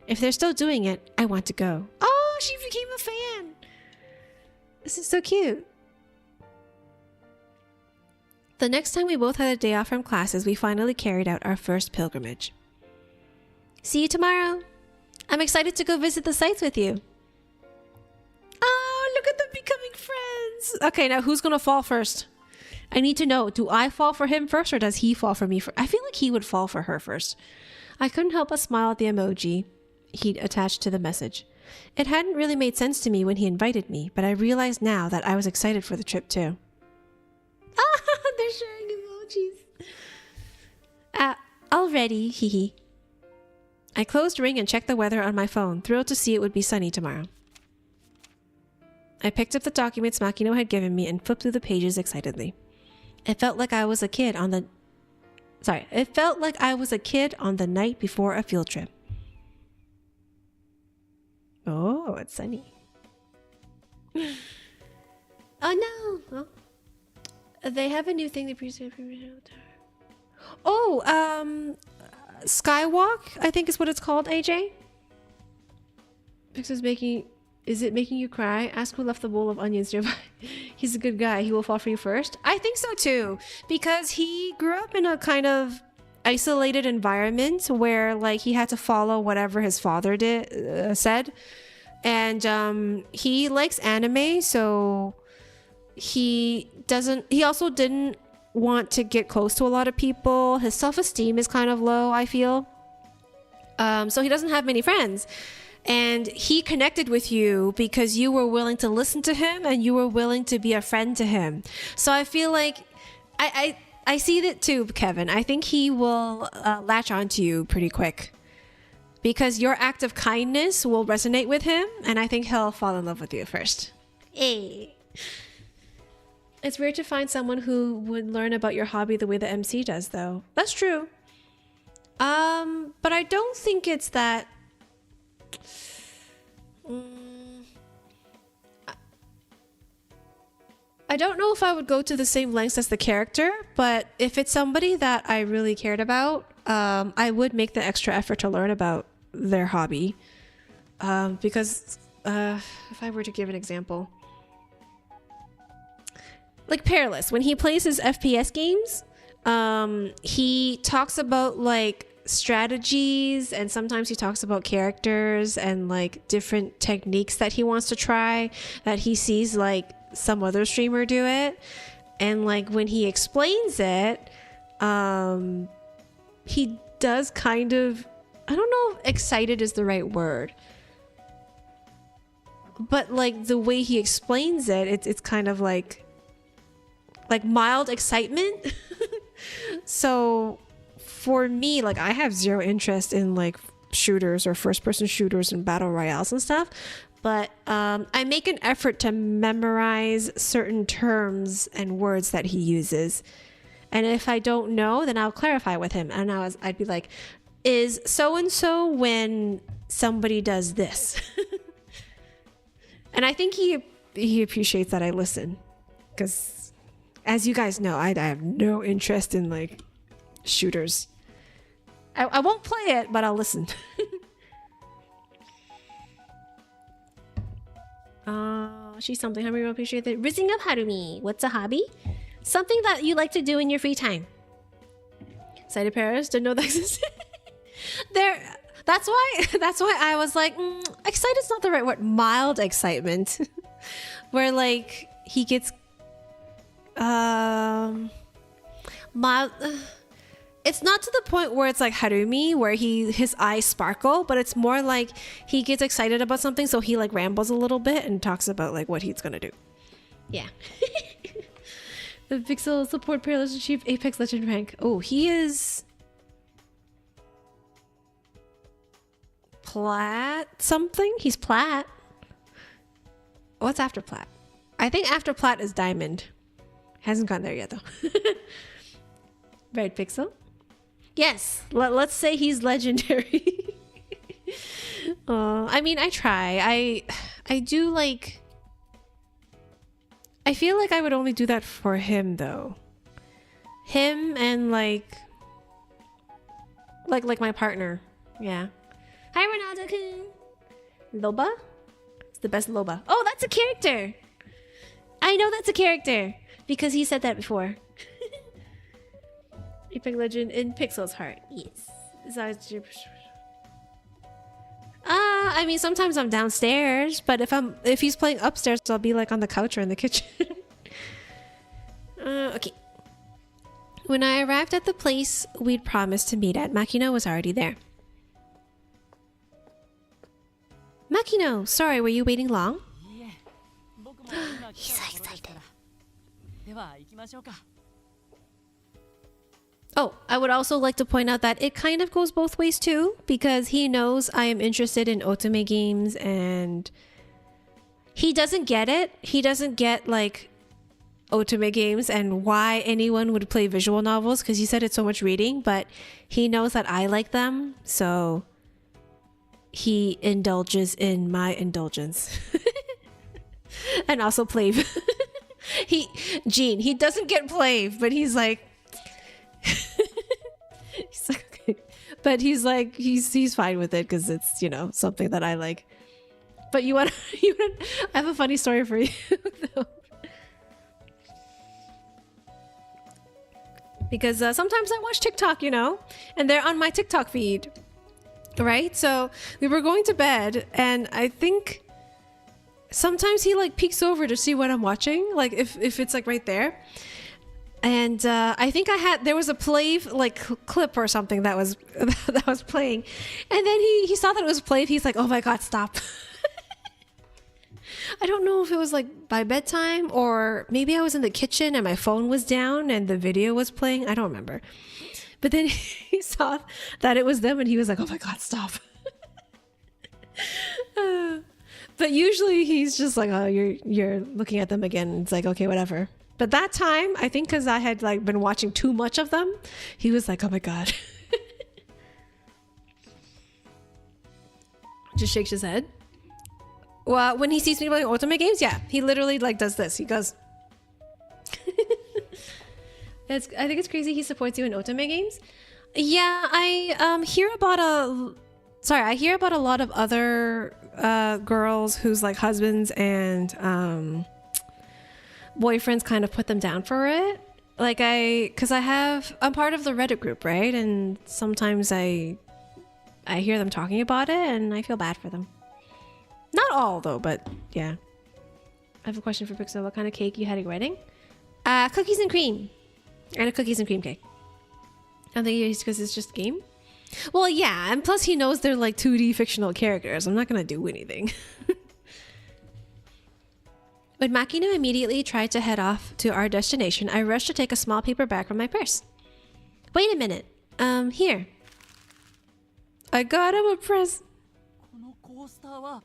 [SPEAKER 2] If they're still doing it, I want to go. Oh, she became a fan! This is so cute. The next time we both had a day off from classes, we finally carried out our first pilgrimage. See you tomorrow. I'm excited to go visit the sites with you. Oh, look at them becoming friends. Okay, now who's going to fall first? I need to know, do I fall for him first or does he fall for me first? I feel like he would fall for her first. I couldn't help but smile at the emoji he'd attached to the message. It hadn't really made sense to me when he invited me, but I realized now that I was excited for the trip too. Ah, they're sharing emojis. Already, hee hee. I closed Ring and checked the weather on my phone, thrilled to see it would be sunny tomorrow. I picked up the documents Makino had given me and flipped through the pages excitedly. It felt like I was a kid on the night before a field trip. Oh, it's sunny. Oh no! Oh. They have a new thing they present. Oh, Skywalk, I think is what it's called, AJ. Is it making you cry? Ask who left the bowl of onions nearby. He's a good guy. He will fall for you first. I think so too, because he grew up in a kind of isolated environment where like he had to follow whatever his father said, and he likes anime, so he also didn't want to get close to a lot of people. His self-esteem is kind of low, I feel. So he doesn't have many friends. And he connected with you because you were willing to listen to him and you were willing to be a friend to him. So I feel like I see that too, Kevin. I think he will latch onto you pretty quick because your act of kindness will resonate with him, and I think he'll fall in love with you first. Hey. It's weird to find someone who would learn about your hobby the way the MC does, though. That's true. But I don't think it's that... I don't know if I would go to the same lengths as the character, but if it's somebody that I really cared about, I would make the extra effort to learn about their hobby. Because if I were to give an example, like Perilous, when he plays his FPS games, he talks about like strategies, and sometimes he talks about characters and like different techniques that he wants to try that he sees like some other streamer do it. And like when he explains it, he does kind of, I don't know if excited is the right word, but like the way he explains it, it's kind of like mild excitement. So for me, like I have zero interest in like shooters or first person shooters and battle royales and stuff, but I make an effort to memorize certain terms and words that he uses. And if I don't know, then I'll clarify with him. And I'd be like, is so-and-so when somebody does this? And I think he appreciates that I listen. Because as you guys know, I have no interest in like shooters. I won't play it, but I'll listen. She's something Harumi will appreciate it. Rizzing up Harumi. What's a hobby? Something that you like to do in your free time. Cited Paris, didn't know that existed. That's why I was like, excited's not the right word. Mild excitement. Where like he gets mild. It's not to the point where it's like Harumi, where his eyes sparkle, but it's more like he gets excited about something, so he like rambles a little bit and talks about like what he's gonna do. Yeah. The Pixel support Perilous achieved Apex Legend rank. Oh, he is Plat something? He's Plat. What's after Plat? I think after Plat is Diamond. Hasn't gone there yet though. Right, Pixel? Yes, let's say he's legendary. I mean, I try. I do like... I feel like I would only do that for him though. Him and like my partner. Yeah. Hi Ronaldo-kun. Loba? It's the best Loba. Oh, that's a character. I know that's a character because he said that before. Apex Legend in Pixel's heart. Yes. I mean, sometimes I'm downstairs, but if he's playing upstairs, I'll be like on the couch or in the kitchen. Okay. When I arrived at the place we'd promised to meet at, Makino was already there. Makino, sorry, were you waiting long? He's so excited. Oh, I would also like to point out that it kind of goes both ways too, because he knows I am interested in otome games and he doesn't get it. He doesn't get like otome games and why anyone would play visual novels because he said it's so much reading, but he knows that I like them, so he indulges in my indulgence. And also Plave. He doesn't get Plave, but he's like he's like okay. But he's like he's fine with it because it's, you know, something that I like. But you want I have a funny story for you though. Because sometimes I watch TikTok, you know, and they're on my TikTok feed, right? So we were going to bed, and I think sometimes he like peeks over to see what I'm watching, like if it's like right there. And I think there was a Plave like clip or something that was playing, and then he saw that it was Plave. He's like, "Oh my god, stop!" I don't know if it was like by bedtime or maybe I was in the kitchen and my phone was down and the video was playing. I don't remember. But then he saw that it was them and he was like, "Oh my god, stop!" But usually he's just like, "Oh, you're looking at them again." It's like, okay, whatever. But that time, I think because I had like been watching too much of them, he was like, "Oh my god." Just shakes his head. Well, when he sees me playing otome games, yeah, he literally like does this. He goes. I think it's crazy he supports you in otome games. Yeah, I hear about I hear about a lot of other girls whose like husbands and boyfriends kind of put them down for it. Like I'm part of the Reddit group, right? And sometimes I hear them talking about it and I feel bad for them. Not all though, but yeah. I have a question for Pixel. What kind of cake you had at your wedding? Cookies and cream. And a cookies and cream cake. I think it's because it's just a game. Well, yeah, and plus he knows they're like 2D fictional characters. I'm not gonna do anything. When Makino immediately tried to head off to our destination, I rushed to take a small paper bag from my purse. Wait a minute. Here. I got him a present.
[SPEAKER 4] このコースターは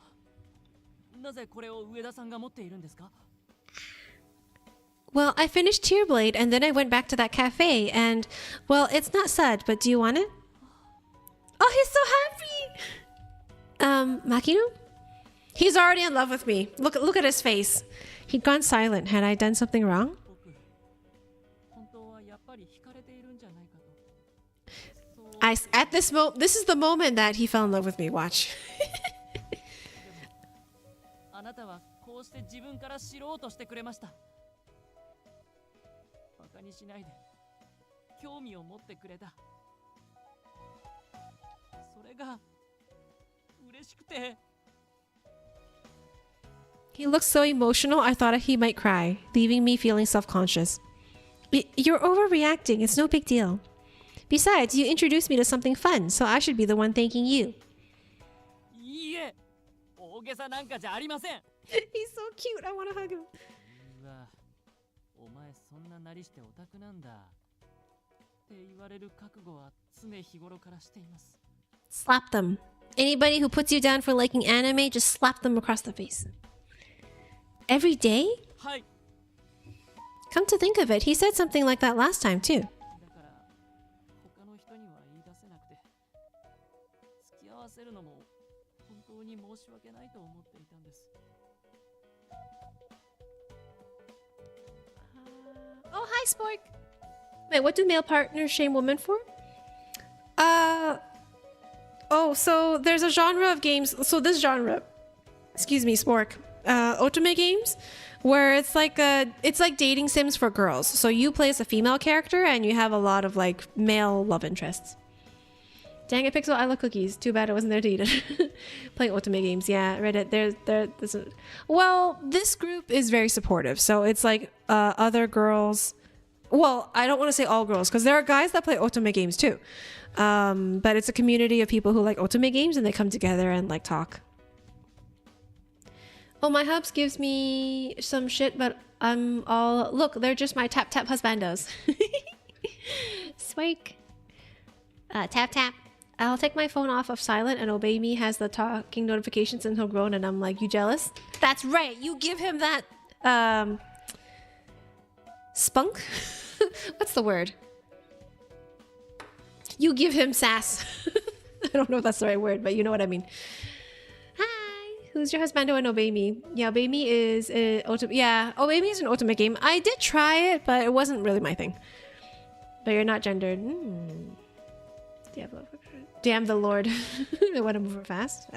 [SPEAKER 4] なぜこれを上田さんが持っているんですか?
[SPEAKER 2] Well, I finished Tearblade and then I went back to that cafe and, well, it's not sad, but do you want it? Oh, he's so happy! Makino? He's already in love with me. Look at his face. He'd gone silent. Had I done something wrong?
[SPEAKER 4] 本当はやっぱり惹かれているんじゃないかと。
[SPEAKER 2] At this moment, this is the moment that he fell in love with me. Watch.
[SPEAKER 4] あなたはこうして自分から知ろうとしてくれました。バカにしないで興味を持ってくれた。それが嬉しくて。
[SPEAKER 2] He looked so emotional, I thought he might cry, leaving me feeling self-conscious. You're overreacting. It's no big deal. Besides, you introduced me to something fun, so I should be the one thanking you.
[SPEAKER 4] いいえ、大げさなんかじゃありません。
[SPEAKER 2] He's so cute. I want to hug him.
[SPEAKER 4] うわ、お前そんななりしてオタクなんだ。って言われる覚悟は常日頃からしています。
[SPEAKER 2] Slap them. Anybody who puts you down for liking anime, just slap them across the face. Every day?
[SPEAKER 4] はい。
[SPEAKER 2] Come to think of it, he said something like that last time too.
[SPEAKER 4] だから他の人には言い出せなくて、付き合わせるのも本当に申し訳ないと思っていたんです。
[SPEAKER 2] Oh, hi, Spork. Wait, what do male partners shame women for? Oh, so there's a genre of games. So this genre, excuse me, Spork, otome games, where it's like dating sims for girls. So you play as a female character and you have a lot of like male love interests. Dang it, Pixel, I love cookies. Too bad I wasn't there to eat it. Playing otome games, yeah. Reddit, there's a... Well, this group is very supportive. So it's like other girls. Well, I don't want to say all girls because there are guys that play otome games too. But it's a community of people who like otome games and they come together and like talk. Oh, my hubs gives me some shit, but I'm all... Look, they're just my tap husbandos. Swake. Tap. I'll take my phone off of silent and Obey Me has the talking notifications until grown and I'm like, you jealous? That's right. You give him that spunk? What's the word? You give him sass. I don't know if that's the right word, but you know what I mean. Hi. Who's your husbando and Obey Me? Yeah, Obey Me is an Obey Me is an ultimate game. I did try it, but it wasn't really my thing. But you're not gendered. Diablo. Damn the Lord. I want to move her fast.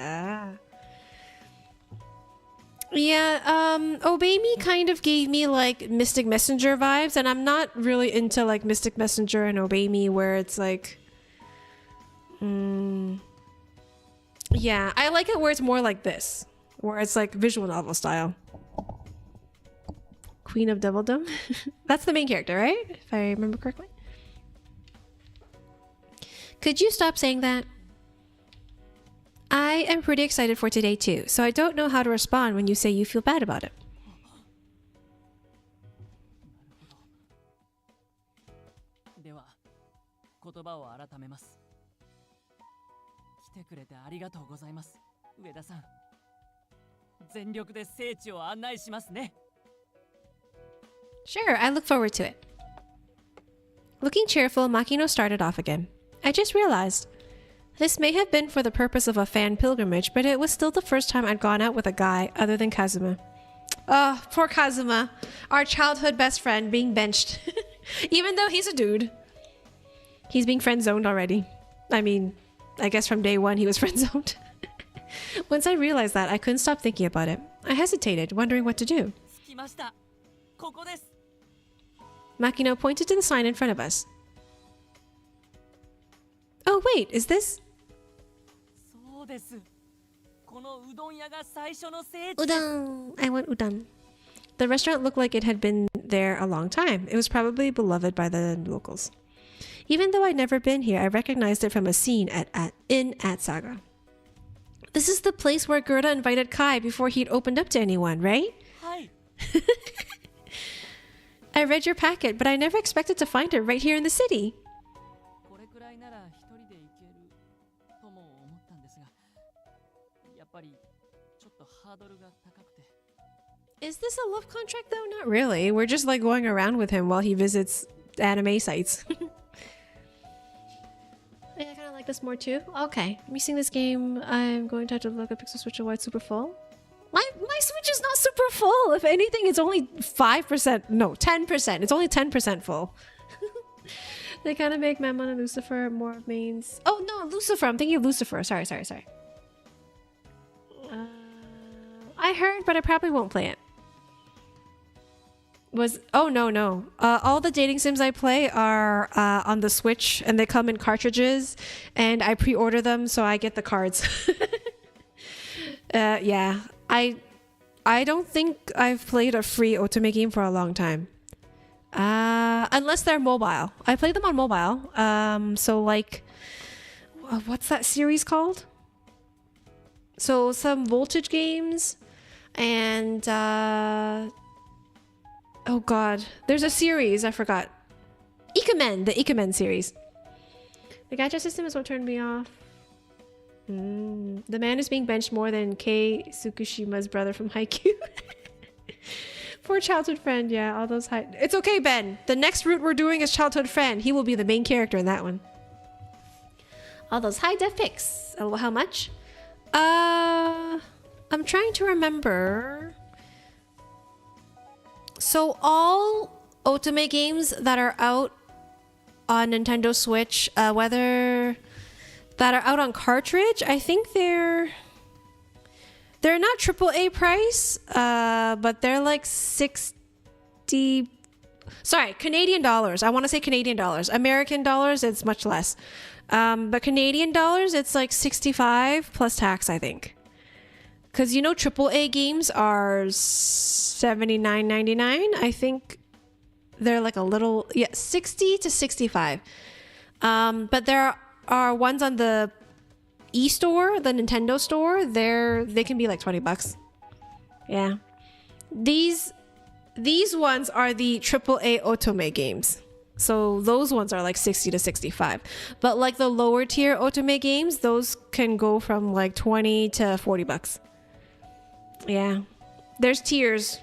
[SPEAKER 2] Yeah, Obey Me kind of gave me like Mystic Messenger vibes, and I'm not really into like Mystic Messenger and Obey Me where it's like yeah, I like it where it's more like this, where it's like visual novel style. Queen of Devildom. That's the main character, right? If I remember correctly. Could you stop saying that? I am pretty excited for today too, so I don't know how to respond when you say you feel bad about it.
[SPEAKER 4] では、言葉を改めます。来てくれてありがとうございます、上田さん。全力で聖地を案内しますね。
[SPEAKER 2] Sure, I look forward to it. Looking cheerful, Makino started off again. I just realized This may have been for the purpose of a fan pilgrimage, but it was still the first time I'd gone out with a guy other than Kazuma. Oh, poor Kazuma. Our childhood best friend being benched. Even though he's a dude. He's being friend-zoned already. I mean, I guess from day one he was friend-zoned. Once I realized that, I couldn't stop thinking about it. I hesitated, wondering what to do.
[SPEAKER 4] 着きました。ここです。
[SPEAKER 2] Makino pointed to the sign in front of us. Oh wait, is this?
[SPEAKER 4] そうです。このうどん屋が最初の聖地です。
[SPEAKER 2] Udon! I want udon. The restaurant looked like it had been there a long time. It was probably beloved by the locals. Even though I'd never been here, I recognized it from a scene in Saga. This is the place where Gerda invited Kai before he'd opened up to anyone, right?
[SPEAKER 4] はい。
[SPEAKER 2] I read your packet, but I never expected to find it right here in the city.
[SPEAKER 4] これくらいなら一人で行けるとも思ったんですが、やっぱりちょっとハードルが高くて。
[SPEAKER 2] Is this a love contract though? Not really. We're just like going around with him while he visits anime sites. Yeah, I kind of like this more too. Okay, missing this game. I'm going to have to look at Pixel Switch and why it's super full. My Switch is not super full. If anything, it's only 5%. No, 10%. It's only 10% full. They kind of make Mammon and Lucifer more mains. Oh no, Lucifer. I'm thinking of Lucifer. Sorry. I heard, but I probably won't play it. Oh no. All the dating sims I play are on the Switch, and they come in cartridges, and I pre-order them so I get the cards. Yeah, I don't think I've played a free otome game for a long time. Unless they're mobile. I play them on mobile. So like, what's that series called? So some Voltage games, and oh god, there's a series I forgot. Ikemen, the Ikemen series. The gacha system is what turned me off. The man is being benched more than Kei Tsukushima's brother from Haikyuu. Poor childhood friend, yeah, all those high... It's okay, Ben. The next route we're doing is childhood friend. He will be the main character in that one. All those high def pics. Oh, how much? I'm trying to remember. So all otome games that are out on Nintendo Switch, whether that are out on cartridge, I think they're not AAA price, but they're like 60. Sorry, Canadian dollars. I want to say Canadian dollars. American dollars, it's much less. But Canadian dollars, it's like 65 plus tax, I think. Because you know AAA games are $79.99. I think they're like a little, yeah, 60 to 65. But there are ones on the e-store, the Nintendo store. They can be like $20. Yeah. These ones are the AAA otome games. So those ones are like 60 to 65. But like the lower tier otome games, those can go from like 20 to $40. Yeah. There's tiers.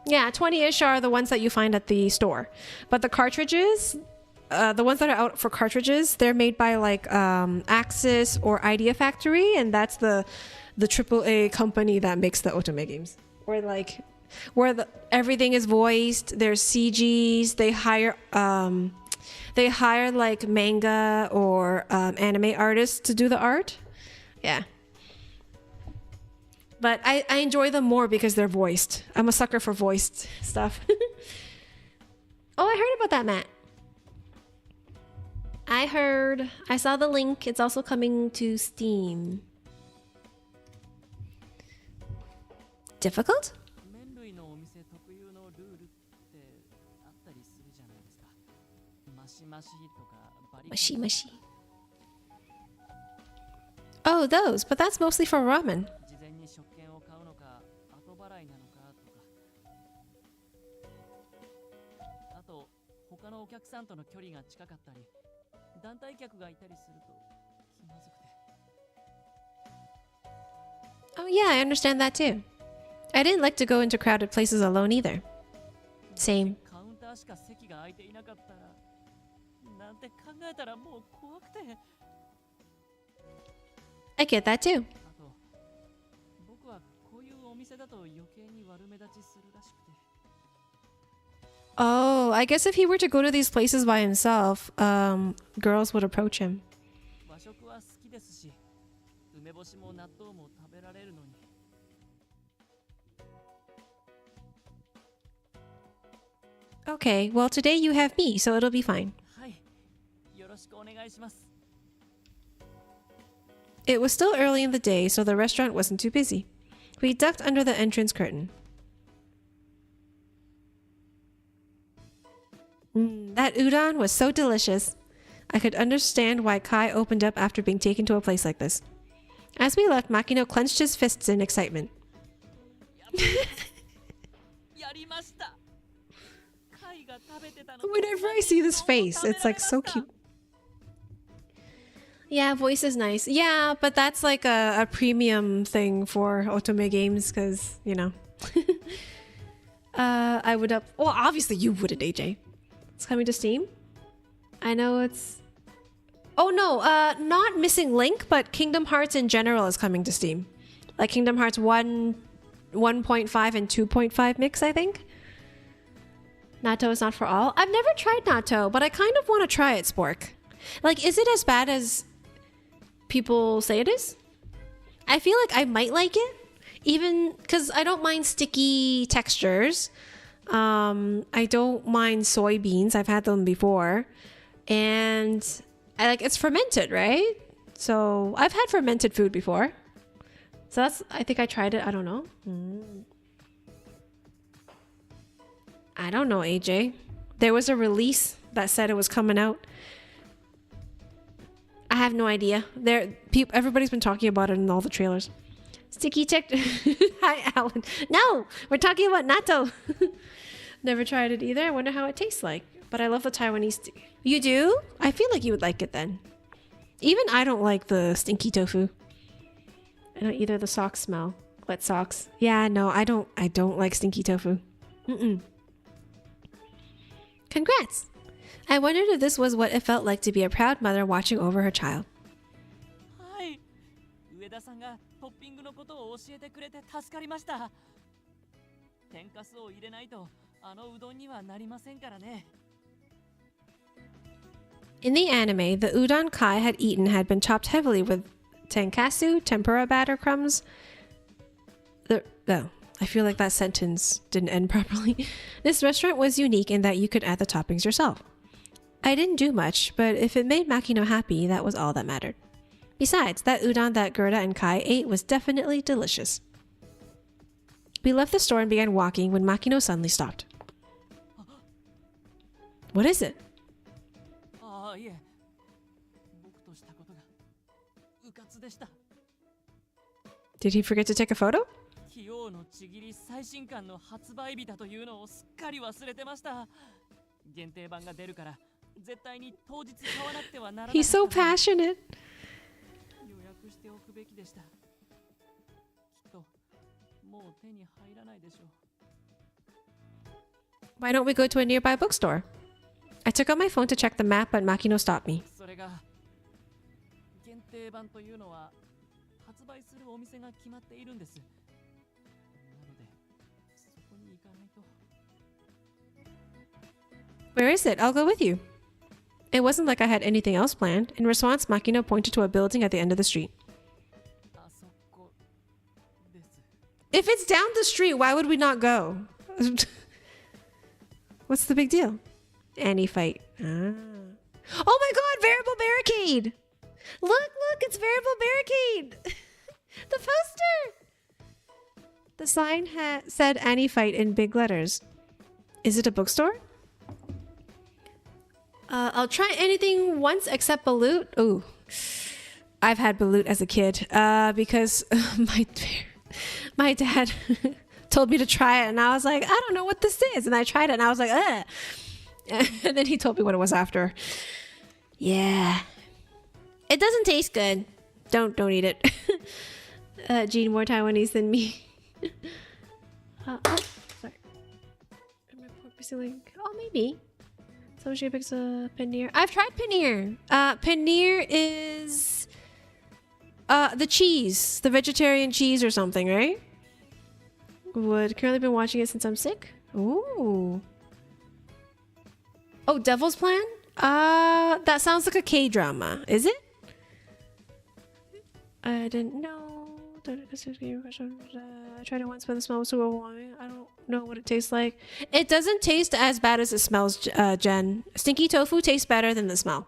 [SPEAKER 2] Yeah, 20-ish are the ones that you find at the store. But the cartridges, the ones that are out for cartridges, they're made by like Axis or Idea Factory, and that's the AAA company that makes the otome games. Where everything is voiced, there's CGs, they hire like manga or anime artists to do the art. Yeah. But I enjoy them more because they're voiced. I'm a sucker for voiced stuff. Oh, I heard about that, Matt. I saw the link. It's also coming to Steam. Difficult?
[SPEAKER 4] 麺類のお店特有のルールってあったりするじゃないですか。マシマシとかバリカリ。
[SPEAKER 2] Mushy. Oh, those. But that's mostly for ramen.
[SPEAKER 4] 事前に食券を買うのか後払いなのかとか。あと他のお客さんとの距離が近かったり、団体客がいたりすると気まずくて。
[SPEAKER 2] Oh yeah, I understand that too. I didn't like to go into crowded places alone either. Same.
[SPEAKER 4] カウンターしか席が空いていなかったらなんて考えたらもう怖くて。
[SPEAKER 2] I get that too.
[SPEAKER 4] あと僕はこういうお店だと余計に悪目立ちするらしくて。
[SPEAKER 2] Oh, I guess if he were to go to these places by himself, girls would approach him.
[SPEAKER 4] 和食は好きですし、梅干しも納豆も食べられるのに。
[SPEAKER 2] Okay, well today you have me, so it'll be fine.
[SPEAKER 4] はい、よろしくお願いします。
[SPEAKER 2] It was still early in the day, so the restaurant wasn't too busy. We ducked under the entrance curtain. That udon was so delicious. I could understand why Kai opened up after being taken to a place like this. As we left, Makino clenched his fists in excitement.
[SPEAKER 4] やりました。
[SPEAKER 2] Whenever I see this face, it's like so cute. Yeah, voice is nice. Yeah, but that's like a premium thing for otome games because, you know. I would up. Well, obviously you wouldn't, AJ. It's coming to Steam. I know it's. Oh no, not Missing Link, but Kingdom Hearts in general is coming to Steam. Like Kingdom Hearts 1, 1.5, and 2.5 mix, I think. Natto is not for all. I've never tried natto, but I kind of want to try it, Spork. Like, is it as bad as people say it is? I feel like I might like it, even because I don't mind sticky textures. I don't mind soybeans. I've had them before, and I like it's fermented, right? So I've had fermented food before. So that's. I think I tried it. I don't know. I don't know, AJ. There was a release that said it was coming out. I have no idea. Everybody's been talking about it in all the trailers. Sticky tech. Hi, Alan. No, we're talking about natto. Never tried it either. I wonder how it tastes like. But I love the Taiwanese. You do? I feel like you would like it then. Even I don't like the stinky tofu. I don't either. The socks smell. Wet socks. Yeah, no, I don't like stinky tofu. Congrats! I wondered if this was what it felt like to be a proud mother watching over her child.
[SPEAKER 4] はい、上田さんがトッピングのことを教えてくれて助かりました。天かすを入れないとあのうどんにはなりませんからね。
[SPEAKER 2] In the anime, the udon Kai had eaten had been chopped heavily with tenkasu, tempura batter crumbs. I feel like that sentence didn't end properly. This restaurant was unique in that you could add the toppings yourself. I didn't do much, but if it made Makino happy, that was all that mattered. Besides, that udon that Gerda and Kai ate was definitely delicious. We left the store and began walking when Makino suddenly stopped. What is it?
[SPEAKER 4] ああ、いえ。僕としたことがうかつでした。
[SPEAKER 2] Did he forget to take a photo?
[SPEAKER 4] 器用のちぎり最新刊の発売日だというのをすっかり忘れてました。限定版が出るから絶対に当日買わなくてはならない。
[SPEAKER 2] He's so passionate.
[SPEAKER 4] 予約しておくべきでした。きっともう手に入らないでしょう。
[SPEAKER 2] Why don't we go to a nearby bookstore? I took out my phone to check the map, but Makino stopped me.
[SPEAKER 4] それが限定版というのは発売するお店が決まっているんです。
[SPEAKER 2] Where is it? I'll go with you. It wasn't like I had anything else planned. In response, Makino pointed to a building at the end of the street. If it's down the street, why would we not go? What's the big deal? Annie fight. Ah. Oh my god, variable barricade! Look, it's variable barricade! The poster! The sign said Annie fight in big letters. Is it a bookstore? I'll try anything once except balut. Ooh, I've had balut as a kid because my dad told me to try it, and I was like, I don't know what this is, and I tried it, and I was like, ugh. And then he told me what it was after. Yeah, it doesn't taste good. Don't eat it. Jean, more Taiwanese than me. Oh, sorry. Am I purposely? Oh, maybe. So she picks a paneer. I've tried paneer. Paneer is The cheese, the vegetarian cheese or something, right? Would currently been watching it since I'm sick. Ooh. Oh, Devil's Plan? That sounds like a K-drama. Is it? I didn't know. I tried it once, but the smell was so overwhelming. I don't know what it tastes like. It doesn't taste as bad as it smells, Jen. Stinky tofu tastes better than the smell.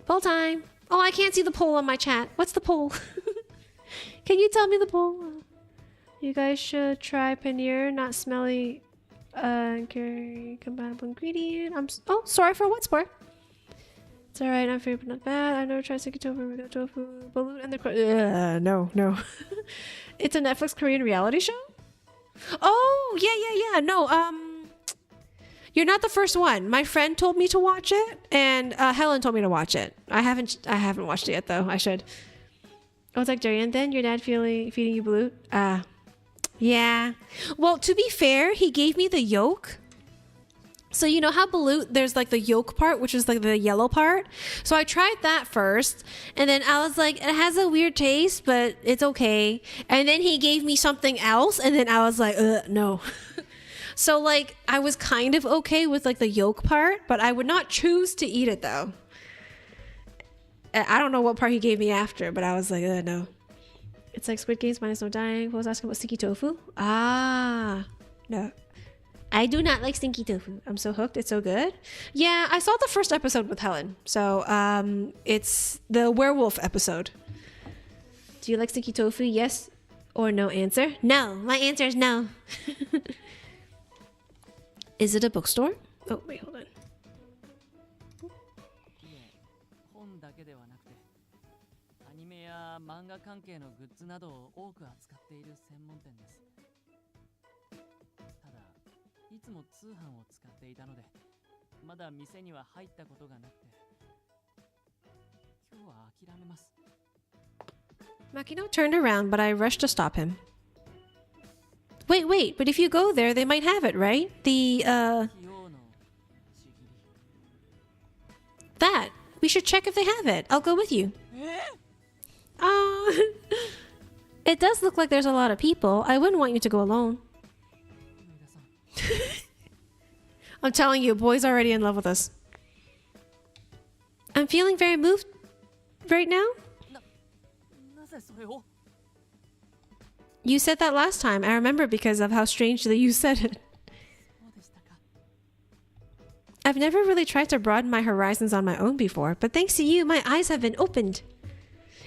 [SPEAKER 2] Poll time. Oh, I can't see the poll on my chat. What's the poll? Can you tell me the poll? You guys should try paneer, not smelly, carry compatible ingredient. Oh, sorry for what, sport? It's alright, not favorite, but not bad. I've never tried sticky tofu, balut, and the no. It's a Netflix Korean reality show? Oh, yeah. No, you're not the first one. My friend told me to watch it, and Helen told me to watch it. I haven't watched it yet, though. I should. Oh, it's like Jerry, and then your dad feeding you balut? Yeah. Well, to be fair, he gave me the yolk. So you know how balut, there's like the yolk part, which is like the yellow part. So I tried that first, and then I was like, it has a weird taste, but it's okay. And then he gave me something else, and then I was like, no. So like I was kind of okay with like the yolk part, but I would not choose to eat it though. I don't know what part he gave me after, but I was like, no. It's like Squid Games minus no dying. Who was asking about sticky tofu? No. I do not like stinky tofu. I'm so hooked. It's so good. Yeah, I saw the first episode with Helen. So it's the werewolf episode. Do you like stinky tofu? Yes or no answer? No. My answer is no. Is it a bookstore? Oh, wait, hold on.
[SPEAKER 4] 本だけではなくて、アニメや漫画関係のグッズなどを多く扱っている専門店です。ただ、いつも通販を使っていたので、まだ店には入ったことがなくて、今日は諦めます。
[SPEAKER 2] Makino turned around, but I rushed to stop him. Wait, but if you go there, they might have it, right? That. We should check if they have it. I'll go with you. It does look like there's a lot of people. I wouldn't want you to go alone. I'm telling you, boy's already in love with us. I'm feeling very moved right now. You said that last time. I remember because of how strangely you said it. I've never really tried to broaden my horizons on my own before, but thanks to you, my eyes have been opened.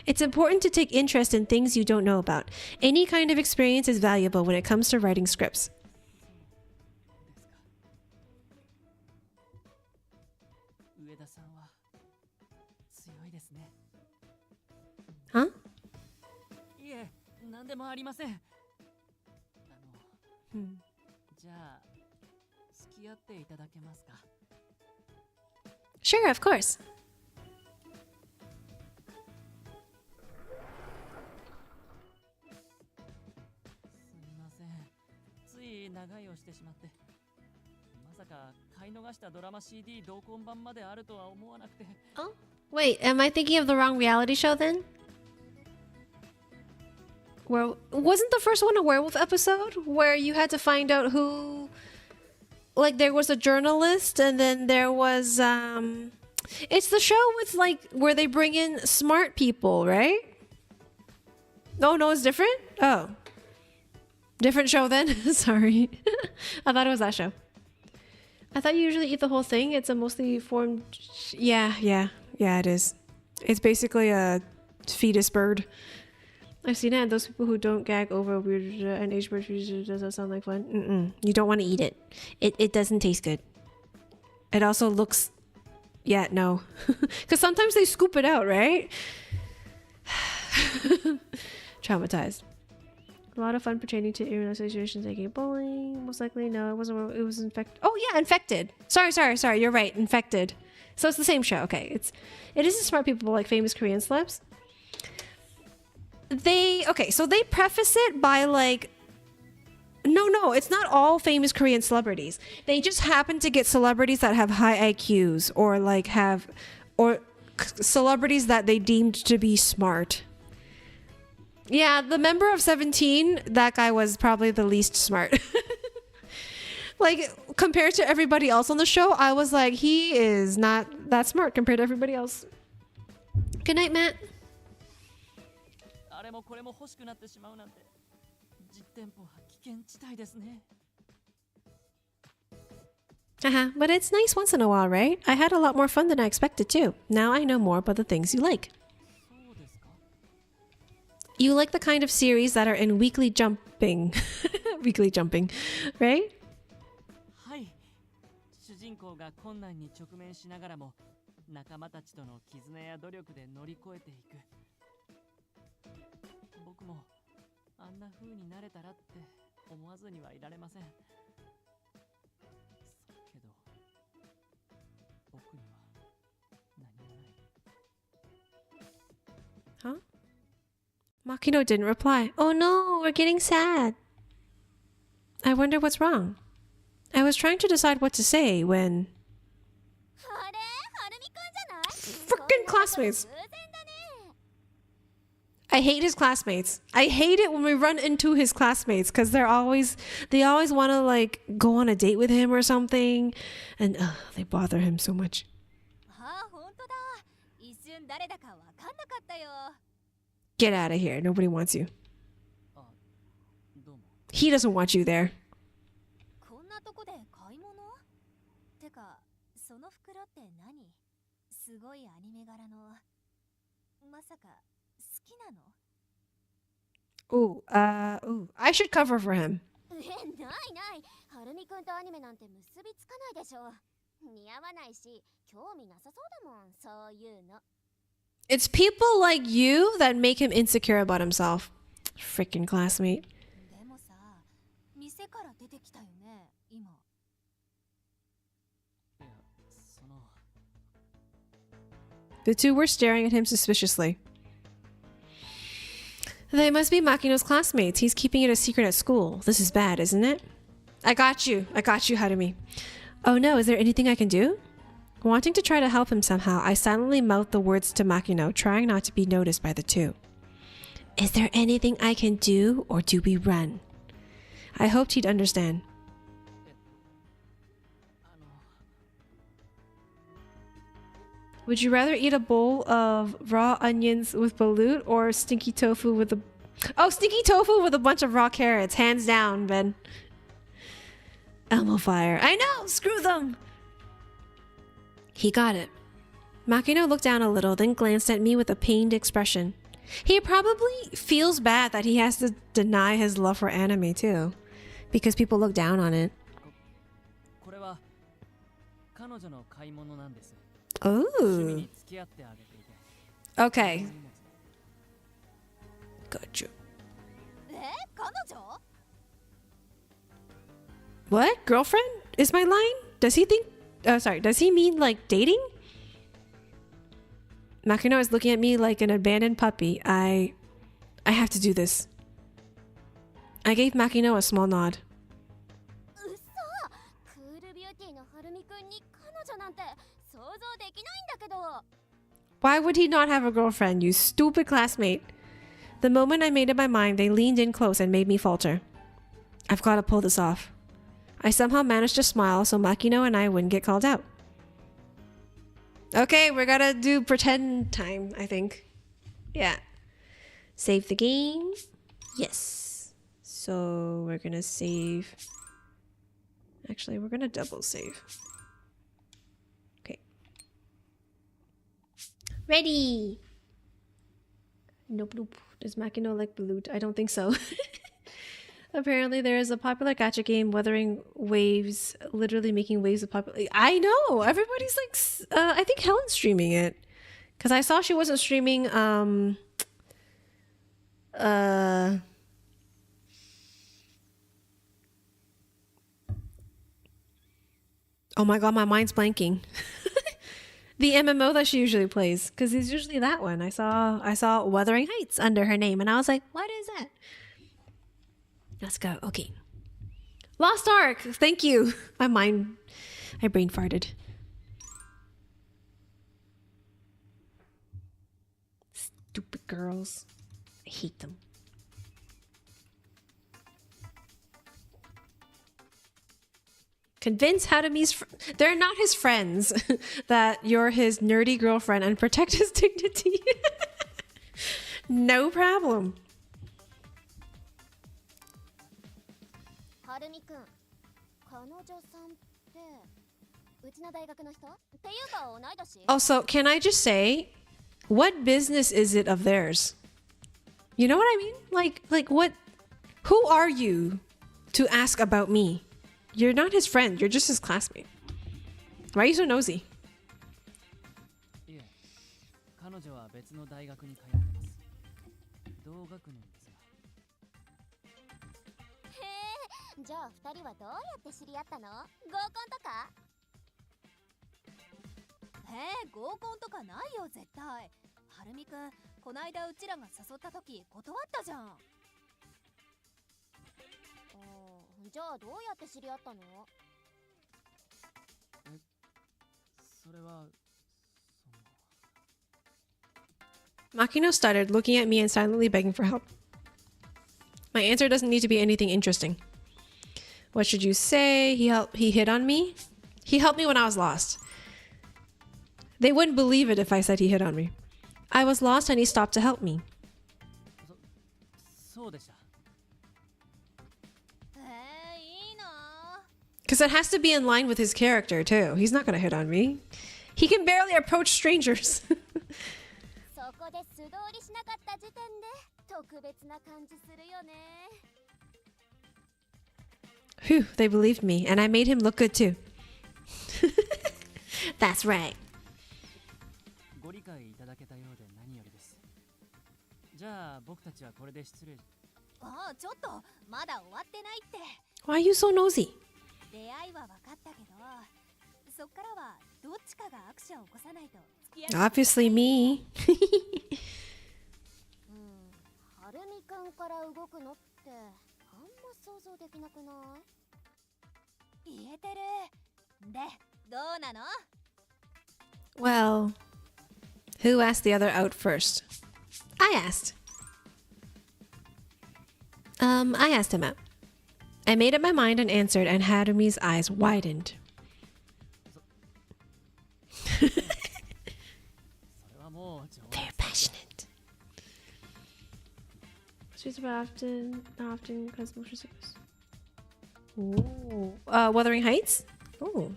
[SPEAKER 2] It's important to take interest in things you don't know about. Any kind of experience is valuable when it comes to writing scripts. Huh? Sure, of course. Oh, wait, am I thinking of the wrong reality show then? Well, wasn't the first one a werewolf episode where you had to find out who, like, there was a journalist and then there was it's the show with like where they bring in smart people, right? No, it's different. Oh, different show then. Sorry. I thought it was that show. I thought you usually eat the whole thing. It's a mostly formed. Yeah, it is. It's basically a fetus bird. I've seen it, and those people who don't gag over weird and aged bird fetus, does that sound like fun? You don't want to eat it. It doesn't taste good. It also looks... Yeah, no. Because sometimes they scoop it out, right? Traumatized. A lot of fun pertaining to internet situations like bowling. Most likely, no, it wasn't. It was infected. Oh, yeah, infected. Sorry. You're right. Infected. So it's the same show. Okay, it is smart people like famous Korean celebs. So they preface it by like, no, it's not all famous Korean celebrities. They just happen to get celebrities that have high IQs or like celebrities that they deemed to be smart. Yeah, the member of 17, that guy was probably the least smart. Like, compared to everybody else on the show, I was like, he is not that smart compared to everybody else. Good night, Matt.
[SPEAKER 4] あれもこれも欲しくなってしまうなんて実店舗は危険地帯ですね。
[SPEAKER 2] But it's nice once in a while, right? I had a lot more fun than I expected too. Now I know more about the things you like.
[SPEAKER 4] そうですか。
[SPEAKER 2] You like the kind of series that are in weekly jumping. Weekly jumping, right?
[SPEAKER 4] はい。主人公が困難に直面しながらも仲間たちとの絆や努力で乗り越えていく。僕もあんな風になれたらって思わずにはいられません。けど僕には何もない。
[SPEAKER 2] Huh? Makino didn't reply. Oh no, we're getting sad. I wonder what's wrong. I was trying to decide what to say when... Frickin' classmates. I hate his classmates. I hate it when we run into his classmates because they always want to like go on a date with him or something, and they bother him so much. Get out of here. Nobody wants you. He doesn't want you there. Ooh, I should cover for him. It's people like you that make him insecure about himself. Freaking classmate. The two were staring at him suspiciously. They must be Makino's classmates. He's keeping it a secret at school. This is bad, isn't it? I got you, Harumi. Oh no, is there anything I can do? Wanting to try to help him somehow, I silently mouthed the words to Makino, trying not to be noticed by the two. Is there anything I can do, or do we run? I hoped he'd understand. Would you rather eat a bowl of raw onions with balut or stinky tofu with a... Oh, stinky tofu with a bunch of raw carrots. Hands down, Ben. Elmo fire. I know! Screw them! He got it. Makino looked down a little, then glanced at me with a pained expression. He probably feels bad that he has to deny his love for anime, too. Because people look down on it. Oh. Okay. Gotcha. What? Girlfriend? Is my line? Does he think... sorry. Does he mean, like, dating? Makino is looking at me like an abandoned puppy. I have to do this. I gave Makino a small nod. Why would he not have a girlfriend, you stupid classmate? The moment I made up my mind, they leaned in close and made me falter. I've got to pull this off. I somehow managed to smile so Makino and I wouldn't get called out. Okay, we're gonna do pretend time, I think. Yeah. Save the game. Yes. So we're gonna save. Actually, we're gonna double save. Okay. Ready. Nope, nope. Does Makino like balut? I don't think so. Apparently, there is a popular gacha game, Wuthering Waves, literally making waves of popular. I know everybody's like. I think Helen's streaming it, because I saw she wasn't streaming. Oh my god, my mind's blanking. The MMO that she usually plays, because it's usually that one. I saw Wuthering Heights under her name, and I was like, what is that? Let's go. Okay. Lost Ark. Thank you. I brain farted. Stupid girls. I hate them. Convince Harumi's they're not his friends that you're his nerdy girlfriend and protect his dignity. No problem.
[SPEAKER 3] はるみくん、彼女さんってうちの大学の人っていうか同い年
[SPEAKER 2] Also, can I just say, what business is it of theirs? You know what I mean? Like what? Who are you to ask about me? You're not his friend. You're just his classmate. Why are you so nosy?
[SPEAKER 4] いえ、彼女は別の大学に通ってます。同学年ですが。
[SPEAKER 3] へえ、じゃあ二人はどうやって知り合ったの？合コンとか？
[SPEAKER 6] へえ、合コンとかないよ絶対。はるみくん、こないだうちらが誘った時断ったじゃん。
[SPEAKER 3] じゃあどうやって知り合ったの？
[SPEAKER 4] それは、
[SPEAKER 2] Makino stuttered, looking at me and silently begging for help. My answer doesn't need to be anything interesting. What should you say? He hit on me? He helped me when I was lost. They wouldn't believe it if I said he hit on me. I was lost and he stopped to help me.
[SPEAKER 4] そうでした。
[SPEAKER 6] いいな。
[SPEAKER 2] Because it has to be in line with his character, too. He's not going to hit on me. He can barely approach strangers.
[SPEAKER 3] そこで素通りしなかった時点で特別な感じするよね。
[SPEAKER 2] Phew, they believed me, and I made him look good, too. That's right.
[SPEAKER 4] ご理解いただけたようで何よりです。じゃあ僕たちはこれで失礼。
[SPEAKER 6] ああ、ちょっとまだ終わってないって。
[SPEAKER 2] Why are you so nosy?
[SPEAKER 6] 出会いは分かったけど、そっからはどっちかがアクションを起こさないと付き合い。
[SPEAKER 2] Obviously me.
[SPEAKER 3] はるみくんから動くのってあんま想像できなくない？
[SPEAKER 6] 言えてる。で、どうなの？
[SPEAKER 2] Well, who asked the other out first? I asked. I asked him out. I made up my mind and answered, and Harumi's eyes widened.
[SPEAKER 4] それはもう冗談。
[SPEAKER 2] Very passionate. Streets about not often cause motion sickness. Ooh. Wuthering Heights? Ooh.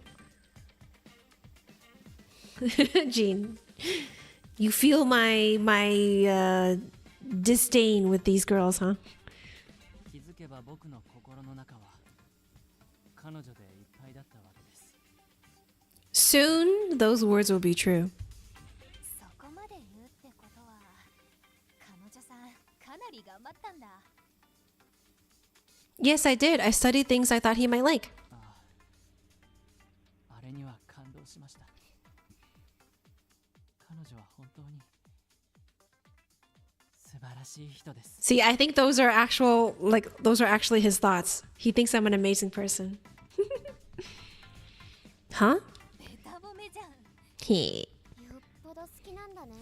[SPEAKER 2] Jean, you feel my disdain with these girls, huh?
[SPEAKER 4] 気づけば僕の心の中は彼女でいっぱいだったわけです。
[SPEAKER 2] Soon, those words will be true.
[SPEAKER 6] そこまで言うってことは、彼女さんかなり頑張ったんだ。
[SPEAKER 2] Yes, I did. I studied things I thought he might like.
[SPEAKER 4] あれには感動しました。彼女は本当に素晴らしい人です。
[SPEAKER 2] See, I think those are actually his thoughts. He thinks I'm an amazing person. Huh?
[SPEAKER 6] ベタ褒めじゃん。
[SPEAKER 2] He.
[SPEAKER 3] よっぽど好きなんだね。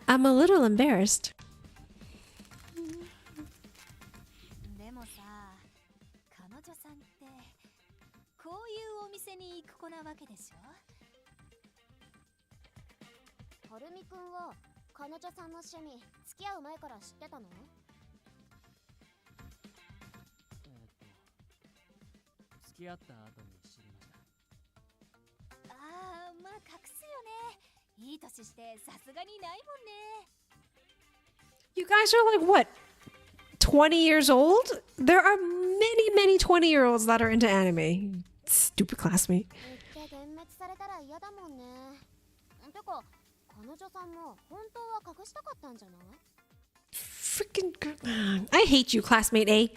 [SPEAKER 2] I'm a little embarrassed.
[SPEAKER 6] でもさ、彼女さんってこういうお店に行く子なわけでしょ。
[SPEAKER 3] はるみくんは彼女さんの趣味付き合う前から知ってたの？
[SPEAKER 4] 付き合った後に知りました。
[SPEAKER 6] ああ、まあ隠すよね。いい年してさすがにないもんね。
[SPEAKER 2] You guys are like what? 20 years old? There are many 20-year-olds that are into anime. Stupid classmate.
[SPEAKER 3] 言って幻滅されたら嫌だもんね。てか彼女さんも本当は隠したかったんじゃない？
[SPEAKER 2] Freaking girl. I hate you, classmate A.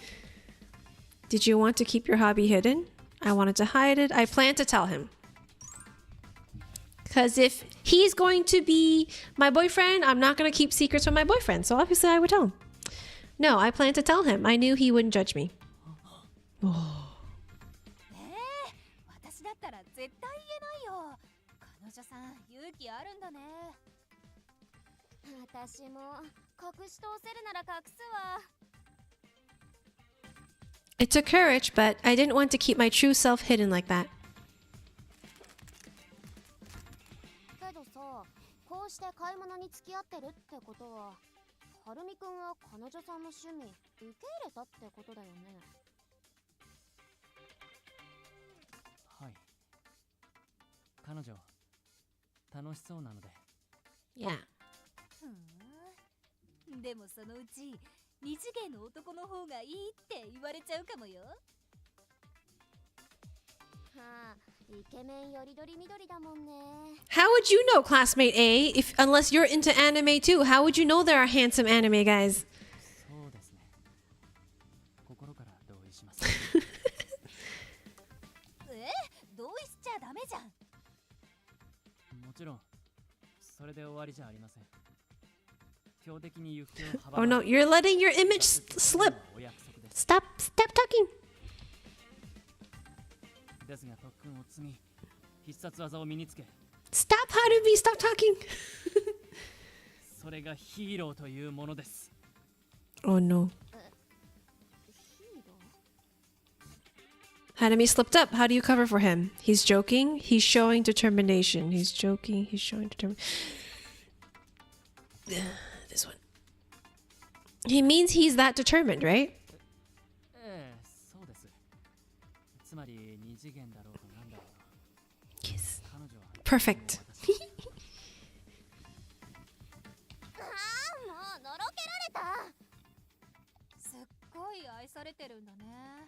[SPEAKER 2] Did you want to keep your hobby hidden? I wanted to hide it. I plan to tell him. Because if he's going to be my boyfriend, I'm not going to keep secrets from my boyfriend. So obviously I would tell him. No, I plan to tell him. I knew he wouldn't judge me.
[SPEAKER 6] 私だったら絶対言えないよ。彼女さん勇気あるんだね。
[SPEAKER 3] 私も隠し通せるなら隠すわ。
[SPEAKER 2] It took courage, but I didn't want to keep my true self hidden like that.
[SPEAKER 3] けどさ、こうして買い物に付き合ってるってことは、はるみくんは彼女さんの趣味受け入れたってことだよね。
[SPEAKER 4] はい。彼女楽しそうなので。
[SPEAKER 2] Yeah.
[SPEAKER 6] でもそのうち二次元の男の方がいいって言われちゃうかもよ。
[SPEAKER 3] はあ、イケメンよりどりみどりだもんね。
[SPEAKER 2] How would you know, classmate A, if unless you're into anime too? How would you know there are handsome anime guys?
[SPEAKER 4] そうですね。心から同意します。
[SPEAKER 6] 同意しちゃダメじゃん。
[SPEAKER 4] もちろんそれで終わりじゃありません。強敵に行く手を阻
[SPEAKER 2] Oh
[SPEAKER 4] む
[SPEAKER 2] no, you're letting your image slip.
[SPEAKER 4] お約束です。
[SPEAKER 2] Stop talking.
[SPEAKER 4] ですが特訓を積み、必殺技を身につけ、
[SPEAKER 2] Stop, Harubi, stop talking.
[SPEAKER 4] それがヒーローというものです。
[SPEAKER 2] Oh no.
[SPEAKER 3] ヒーロー？
[SPEAKER 2] Hanami slipped up. How do you cover for him? He's joking. He's showing determination. He's joking. He's showing determination. This one. He means he's that determined, right?
[SPEAKER 4] ええ、そうです。つまり二次元だろうとなんだろう。
[SPEAKER 2] Yes.
[SPEAKER 4] 彼女は
[SPEAKER 2] Perfect.
[SPEAKER 3] ああ、もうのろけられた。
[SPEAKER 6] すっごい愛されてるんだね。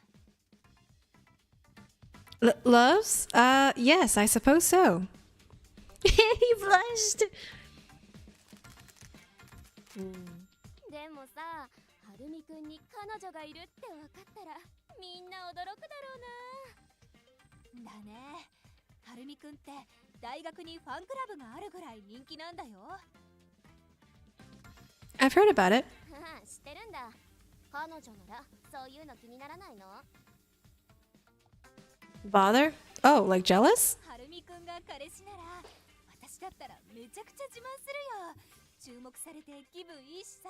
[SPEAKER 2] Loves? Yes, I suppose so. He blushed.
[SPEAKER 3] でもさ、はるみくんに彼女がいるって分かったらみんな驚くだろうな。
[SPEAKER 6] だね。はるみくんって大学にファンクラブがあるぐらい人気なんだよ。
[SPEAKER 2] I've heard about it.
[SPEAKER 3] ああ、知ってるんだ。彼女ならそういうの気にならないの？
[SPEAKER 2] Bother? Oh, like jealous?
[SPEAKER 6] はるみくんが彼氏なら私だったらめちゃくちゃ自慢するよ。注目されて気分いいしさ。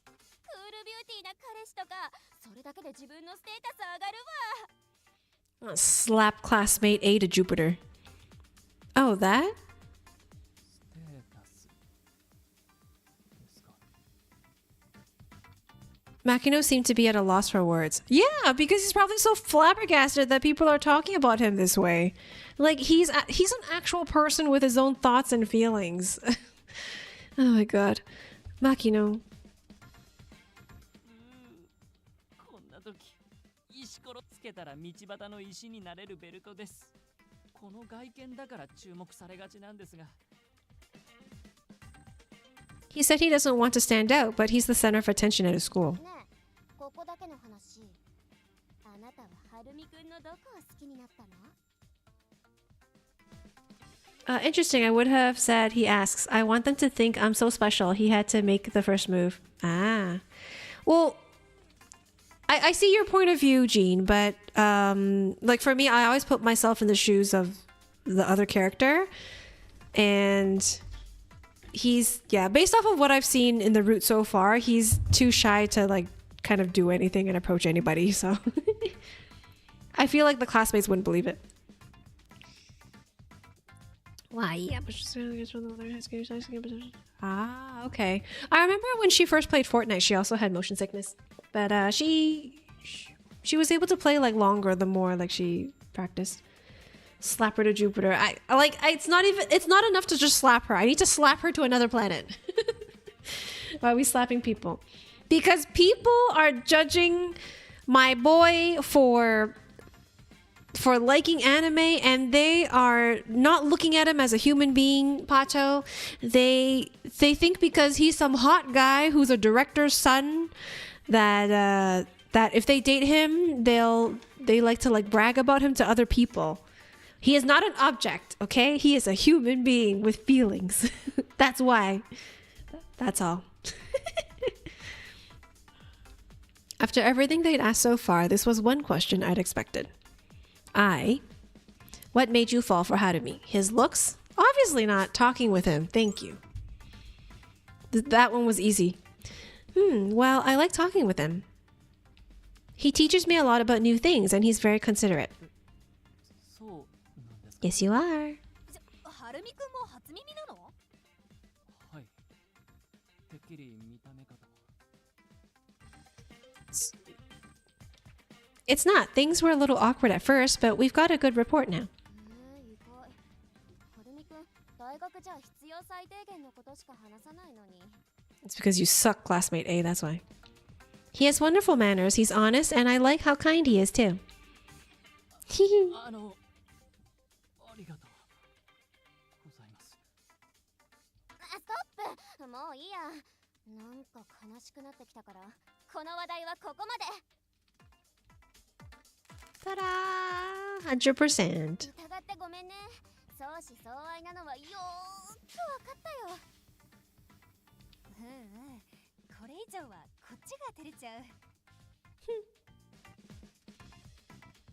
[SPEAKER 3] クールビューティーな彼氏とか、それだけで自分のステータス上がるわ。
[SPEAKER 2] Slap classmate A to Jupiter. Oh, that?
[SPEAKER 4] ステータスですか。
[SPEAKER 2] Makino seemed to be at a loss for words. Yeah, because he's probably so flabbergasted that people are talking about him this way. Like he's an actual person with his own thoughts and feelings. Oh my god. Makino.
[SPEAKER 4] こんな時、石ころつけたら道端の石になれるベルトです。この外見だから注目されがちなんですが。
[SPEAKER 2] He said he doesn't want to stand out, but he's the center of attention at his school.
[SPEAKER 3] ねえ、ここだけの話。あなたははるみくんのどこを好きになったの？
[SPEAKER 2] Interesting. I would have said he asks, I want them to think I'm so special. He had to make the first move. Ah. Well, I see your point of view, Jean, but like for me, I always put myself in the shoes of the other character. And he's, yeah, based off of what I've seen in the route so far, he's too shy to like kind of do anything and approach anybody. So I feel like the classmates wouldn't believe it. Why? Ah, okay. I remember when she first played Fortnite, she also had motion sickness, but she was able to play like longer the more like she practiced. Slap her to Jupiter. It's not enough to just slap her. I need to slap her to another planet. Why are we slapping people? Because people are judging my boy for liking anime, and they are not looking at him as a human being, Pacho. They think because he's some hot guy who's a director's son that if they date him, they like to like brag about him to other people. He is not an object, okay? He is a human being with feelings. That's why. That's all. After everything they'd asked so far, this was one question I'd expected. What made you fall for Harumi? His looks? Obviously not. Talking with him. Thank you. That one was easy. Well, I like talking with him. He teaches me a lot about new things, and he's very considerate.
[SPEAKER 4] そうなんですか。
[SPEAKER 2] Yes, you are.
[SPEAKER 6] はるみくんも初耳なの？
[SPEAKER 4] はい。てっきり見た目かと。
[SPEAKER 2] It's not. Things were a little awkward at first, but we've got a good report now.
[SPEAKER 3] 意外。はるみくん、大学じゃ必要最低限のことしか話さないのに。
[SPEAKER 2] It's because you suck, classmate A, that's why. He has wonderful manners, he's honest, and I like how kind he is too.
[SPEAKER 4] ありがとうございます。
[SPEAKER 3] ストップ、もういいや。なんか悲しくなってきたから、この話題はここまで。
[SPEAKER 2] Ta-da! 100%.
[SPEAKER 3] 疑ってごめんね。相思相愛なのはよーくわかったよ。
[SPEAKER 6] これ以上はこっちが照れちゃう。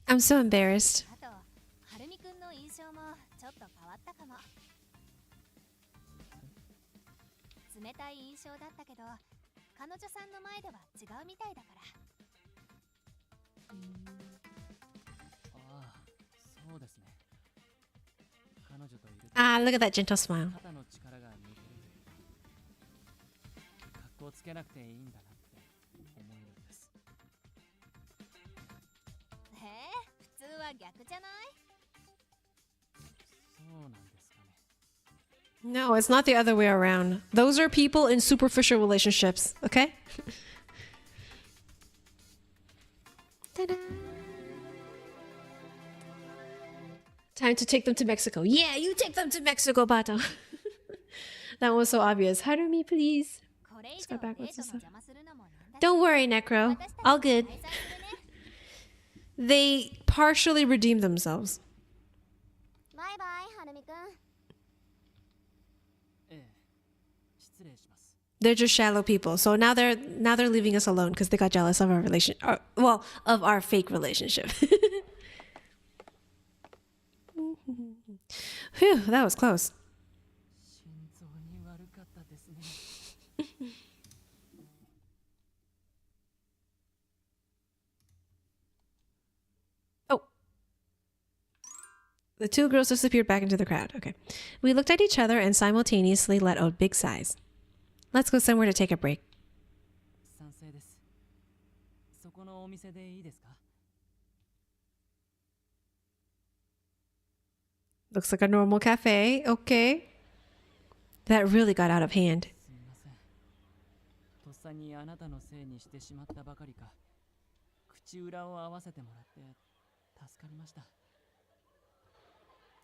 [SPEAKER 2] I'm so embarrassed.
[SPEAKER 6] あと、はるみくんの印象もちょっと変わったかも。冷たい印象だったけど、彼女さんの前では違うみたいだから。
[SPEAKER 4] ああ、そうですね。彼女といると
[SPEAKER 2] Ah, look at that gentle smile.
[SPEAKER 4] 肩の力が抜けるというか、格好つけなくていいんだなって思えるんです。
[SPEAKER 6] へえ、普通は逆じゃない？
[SPEAKER 4] そうなんですかね。
[SPEAKER 2] No, it's not the other way around. Those are people in superficial relationships, okay? Ta-da! Time to take them to Mexico. Yeah, you take them to Mexico, Bato. That was so obvious. Harumi, please.
[SPEAKER 6] これ以
[SPEAKER 2] Let's
[SPEAKER 6] 上
[SPEAKER 2] go back
[SPEAKER 6] デ
[SPEAKER 2] with
[SPEAKER 6] ート
[SPEAKER 2] this
[SPEAKER 6] の
[SPEAKER 2] stuff.
[SPEAKER 6] 邪魔するのもなんだし。
[SPEAKER 2] Don't worry, Necro.
[SPEAKER 6] 私たち
[SPEAKER 2] All good.
[SPEAKER 6] 解散するね。
[SPEAKER 2] They partially redeemed themselves.
[SPEAKER 3] バイバイ、はるみくん。
[SPEAKER 4] ええ、失礼します。
[SPEAKER 2] They're just shallow people. So now they're leaving us alone because they got jealous of our relation. Well, of our fake relationship. Phew, that was close.
[SPEAKER 4] 心臓に悪かったですね。
[SPEAKER 2] Oh. The two girls disappeared back into the crowd. Okay. We looked at each other and simultaneously let out big sighs. Let's go somewhere to take a break.
[SPEAKER 4] 賛成です。そこのお店でいいですか？
[SPEAKER 2] Looks like a normal cafe. Okay. That really got out of hand.
[SPEAKER 4] すみません。とっさにあなたのせいにしてしまったばかりか、口裏を合わせてもらって助かりました。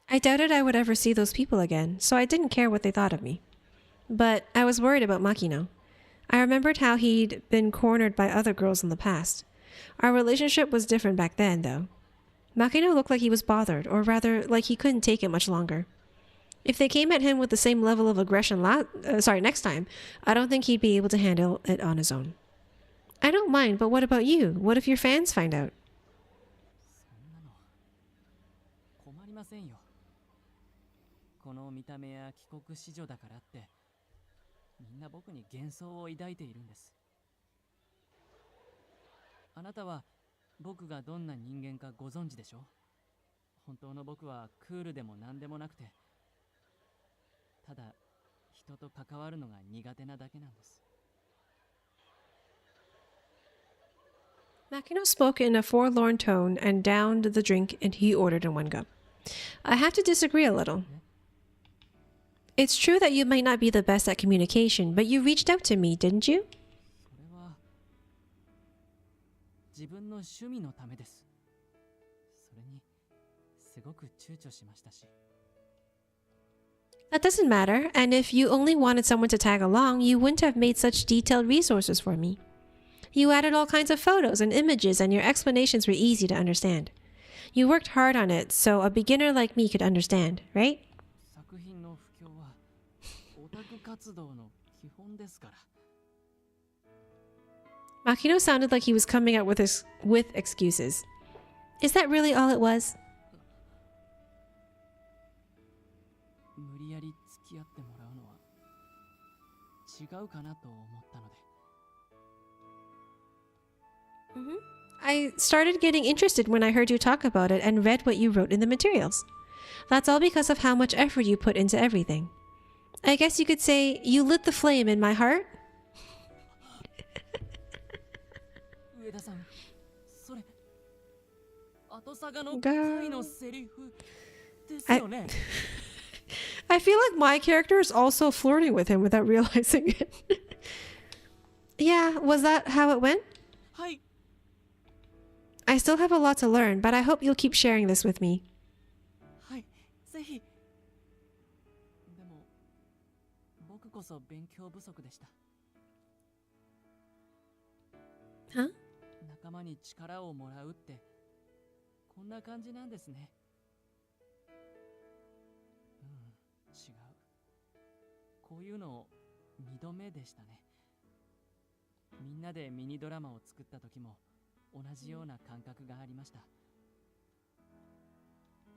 [SPEAKER 2] I doubted I would ever see those people again, so I didn't care what they thought of me. But I was worried about Makino. I remembered how he'd been cornered by other girls in the past. Our relationship was different back then, though. Makino looked like he was bothered, or rather, like he couldn't take it much longer. If they came at him with the same level of aggression next time, I don't think he'd be able to handle it on his own. I don't mind, but what about you? What if your fans find out?
[SPEAKER 4] そんなの困りませんよ。この見た目や帰国子女だからってみんな僕に幻想を抱いているんです。あなたは僕がどんな人間かご存知でしょ？本当の僕はクールでも何でもなくて、ただ人と関わるのが苦手なだけなんです。
[SPEAKER 2] Makino spoke in a forlorn tone and downed the drink and he ordered in one go. I have to disagree a little. It's true that you might not be the best at communication, but you reached out to me, didn't you?
[SPEAKER 4] それは自分の趣味のためです。それにすごく躊躇しましたし。
[SPEAKER 2] That doesn't matter, and if you only wanted someone to tag along, you wouldn't have made such detailed resources for me. You added all kinds of photos and images, and your explanations were easy to understand. You worked hard on it, so a beginner like me could understand, right?
[SPEAKER 4] 作品の布教はオタク活動の基本ですから。
[SPEAKER 2] Makino sounded like he was coming out with excuses. Is that really all it was?
[SPEAKER 4] 無理やり付き合ってもらうのは違うかなと思ったので。
[SPEAKER 2] I started getting interested when I heard you talk about it and read what you wrote in the materials. That's all because of how much effort you put into everything. I guess you could say you lit the flame in my heart.
[SPEAKER 4] 上田さん、それ後サガの回のセリフですよね。
[SPEAKER 2] I feel like my character is also flirting with him without realizing it. Yeah, was that how it went?
[SPEAKER 4] はい。
[SPEAKER 2] I still have a lot to learn, but I hope you'll keep sharing this with me.
[SPEAKER 4] はい、ぜひ。でも、僕こそ勉強不足でした。
[SPEAKER 2] Huh?
[SPEAKER 4] 仲間に力をもらうって、こんな感じなんですね。うん、違う。こういうの2度目でしたね。みんなでミニドラマを作った時も同じような感覚がありました。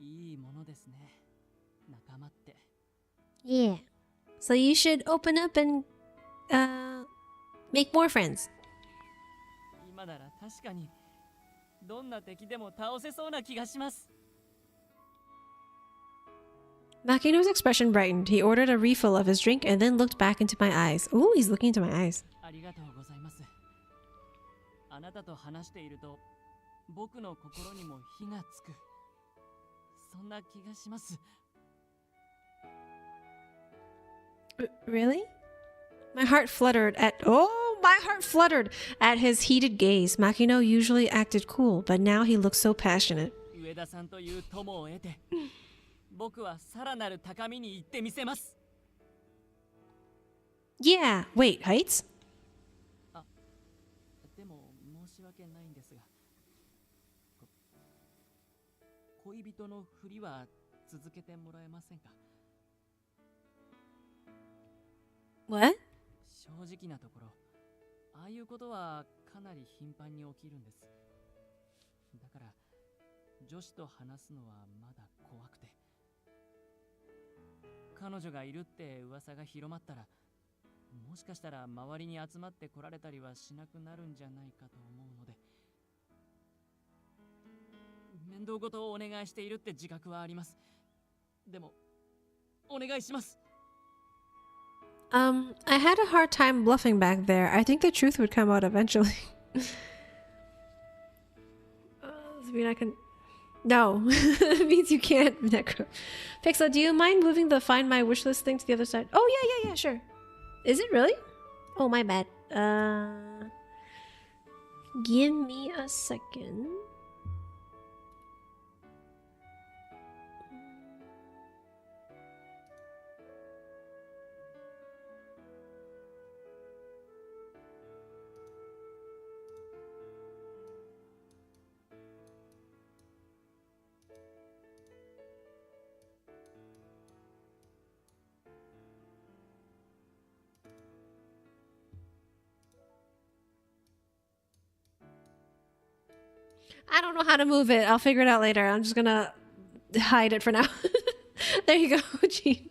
[SPEAKER 4] いいものですね、仲間って。
[SPEAKER 2] Yeah. So you should open up and make more friends.
[SPEAKER 4] 今なら確かにどんな敵でも倒せそうな気がします。
[SPEAKER 2] Makino's expression brightened. He ordered a refill of his drink and then looked back into my eyes. Ooh, he's looking into my eyes.
[SPEAKER 4] ありがとうございます。あなたと話していると僕の心にも火がつく。そんな気がします。
[SPEAKER 2] Really? My heart fluttered at his heated gaze. Makino usually acted cool, but now he looked so passionate.
[SPEAKER 4] 上田さんという友を得て、僕はさらなる高みに行ってみせます。
[SPEAKER 2] Yeah, wait, heights?
[SPEAKER 4] でも申し訳ないんですが、恋人のふりは続けてもらえませんか？
[SPEAKER 2] What?
[SPEAKER 4] 正直なところ、ああいうことはかなり頻繁に起きるんです。だから女子と話すのはまだ怖くて。彼女がいるって噂が広まったら、もしかしたら周りに集まって来られたりはしなくなるんじゃないかと思うので、面倒ごとをお願いしているって自覚はあります。でもお願いします。
[SPEAKER 2] I had a hard time bluffing back there. I think the truth would come out eventually. Does it mean I can... No. It means you can't, Necro. Pixel, do you mind moving the Find My Wishlist thing to the other side? Oh, yeah, sure. Is it really? Oh, my bad. Give me a second. I don't know how to move it. I'll figure it out later. I'm just gonna hide it for now. There you go, Gene.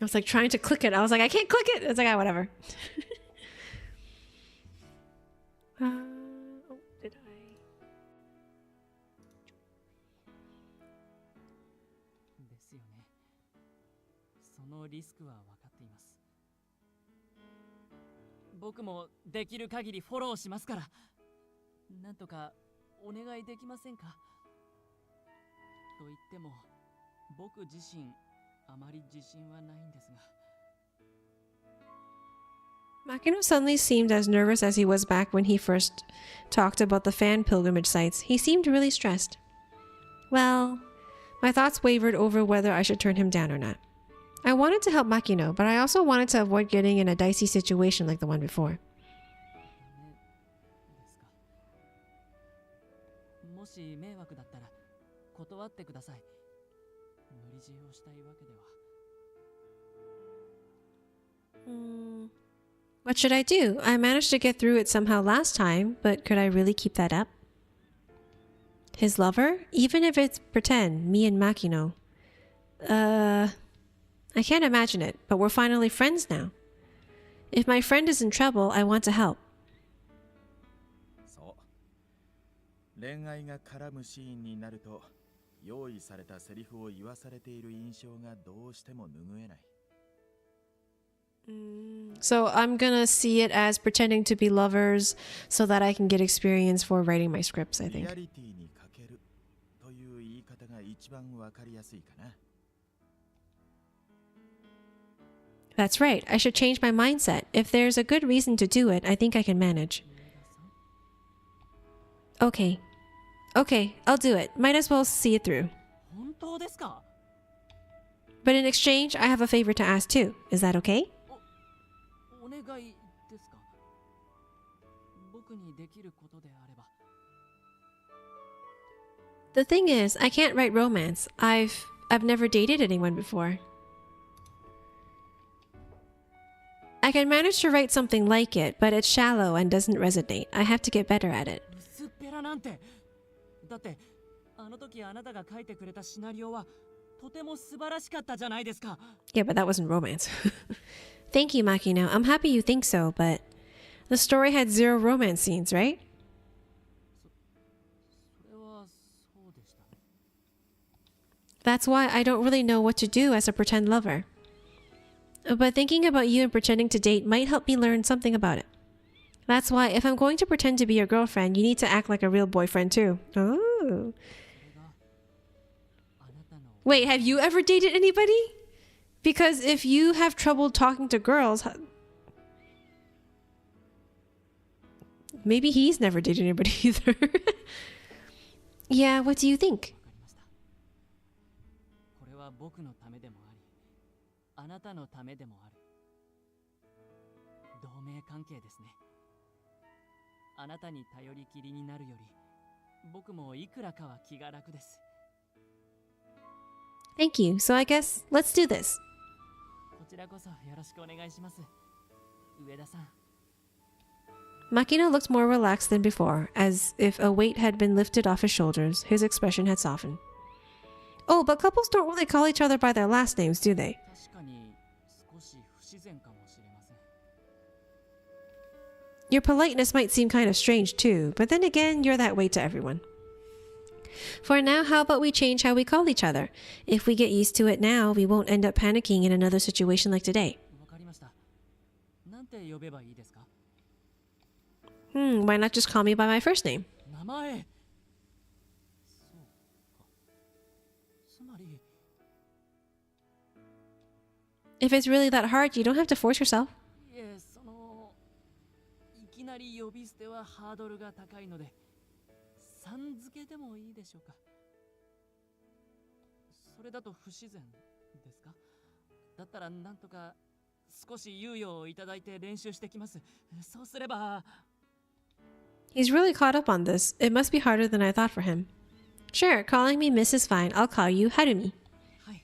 [SPEAKER 2] I was like trying to click it. I was like, I can't click it. It's like, ah, whatever. Oh, did I?
[SPEAKER 4] ですよね。そのリスクは分かっています。僕もできる限りフォローしますから、なんとかお願いできませんか？と言っても、僕自身あまり自信はないんですが。
[SPEAKER 2] Makino suddenly seemed as nervous as he was back when he first talked about the fan pilgrimage sites. He seemed really stressed. Well, my thoughts wavered over whether I should turn him down or not. I wanted to help Makino, but I also wanted to avoid getting in a dicey situation like the one before.
[SPEAKER 4] もし迷惑だったら断ってください。無理強いをしたいわけでは。
[SPEAKER 2] What should I do? I managed to get through it somehow last time, but could I really keep that up? His lover? Even if it's pretend, me and Makino. I can't imagine it, but we're finally friends now. If my friend is in trouble, I want to help.
[SPEAKER 7] そう。恋愛が絡むシーンになると、用意されたセリフを言わされている印象がどうしても拭えない。
[SPEAKER 2] So I'm gonna see it as pretending to be lovers so that I can get experience for writing my scripts, I
[SPEAKER 7] リ
[SPEAKER 2] think.
[SPEAKER 7] アリティに欠けるという言い方が一番わかりやすいかな。
[SPEAKER 2] That's right. I should change my mindset. If there's a good reason to do it, I think I can manage. Okay. Okay, I'll do it. Might as well see it through.
[SPEAKER 4] 本当ですか？
[SPEAKER 2] But in exchange, I have a favor to ask too. Is that okay?
[SPEAKER 4] お願いですか？僕にできることであれば。
[SPEAKER 2] The thing is, I can't write romance. I've never dated anyone before. I can manage to write something like it, but it's shallow and doesn't resonate. I have to get better at it.
[SPEAKER 4] 薄っぺらなんて。だってあの時あなたが書いてくれたシナリオはとても素晴らしかったじゃないですか。
[SPEAKER 2] Yeah, but that wasn't romance. Thank you, Makino. I'm happy you think so, but the story had 0 romance scenes, right?
[SPEAKER 4] それはそうでした。
[SPEAKER 2] That's why I don't really know what to do as a pretend lover. But thinking about you and pretending to date might help me learn something about it. That's why if I'm going to pretend to be your girlfriend, you need to act like a real boyfriend too. Oh. Wait, have you ever dated anybody? Because if you have trouble talking to girls, maybe he's never dated anybody either. Yeah, what do you think?
[SPEAKER 4] これは僕のためでもあり、あなたのためでもある。同盟関係ですね。あなたに頼りきりになるより、僕もいくらかは気が楽です。
[SPEAKER 2] Thank you. So I guess let's do this.
[SPEAKER 4] こちらこそよろしくお願いします。上田さん。
[SPEAKER 2] Makino looked more relaxed than before, as if a weight had been lifted off his shoulders. His expression had softened. Oh, but couples don't really call each other by their last names, do they?
[SPEAKER 4] 確かに少し不自然かもしれません。
[SPEAKER 2] Your politeness might seem kind of strange too, but then again, you're that way to everyone. For now, how about we change how we call each other? If we get used to it now, we won't end up panicking in another situation like today.
[SPEAKER 4] わかりました。なんて呼べばいいですか？
[SPEAKER 2] Why not just call me by my first name?
[SPEAKER 4] 名前。そうか。つまり。
[SPEAKER 2] If it's really that hard, you don't have to force yourself.
[SPEAKER 4] いえ、いきなり呼び捨てはハードルが高いので、さん付けでもいいでしょうか。それだと不自然ですか？だったらなんとか少し猶予をいただいて練習してきます。そうすれば。
[SPEAKER 2] He's really caught up on this. It must be harder than I thought for him. Sure, calling me Miss is fine. I'll call you Harumi.
[SPEAKER 4] はい。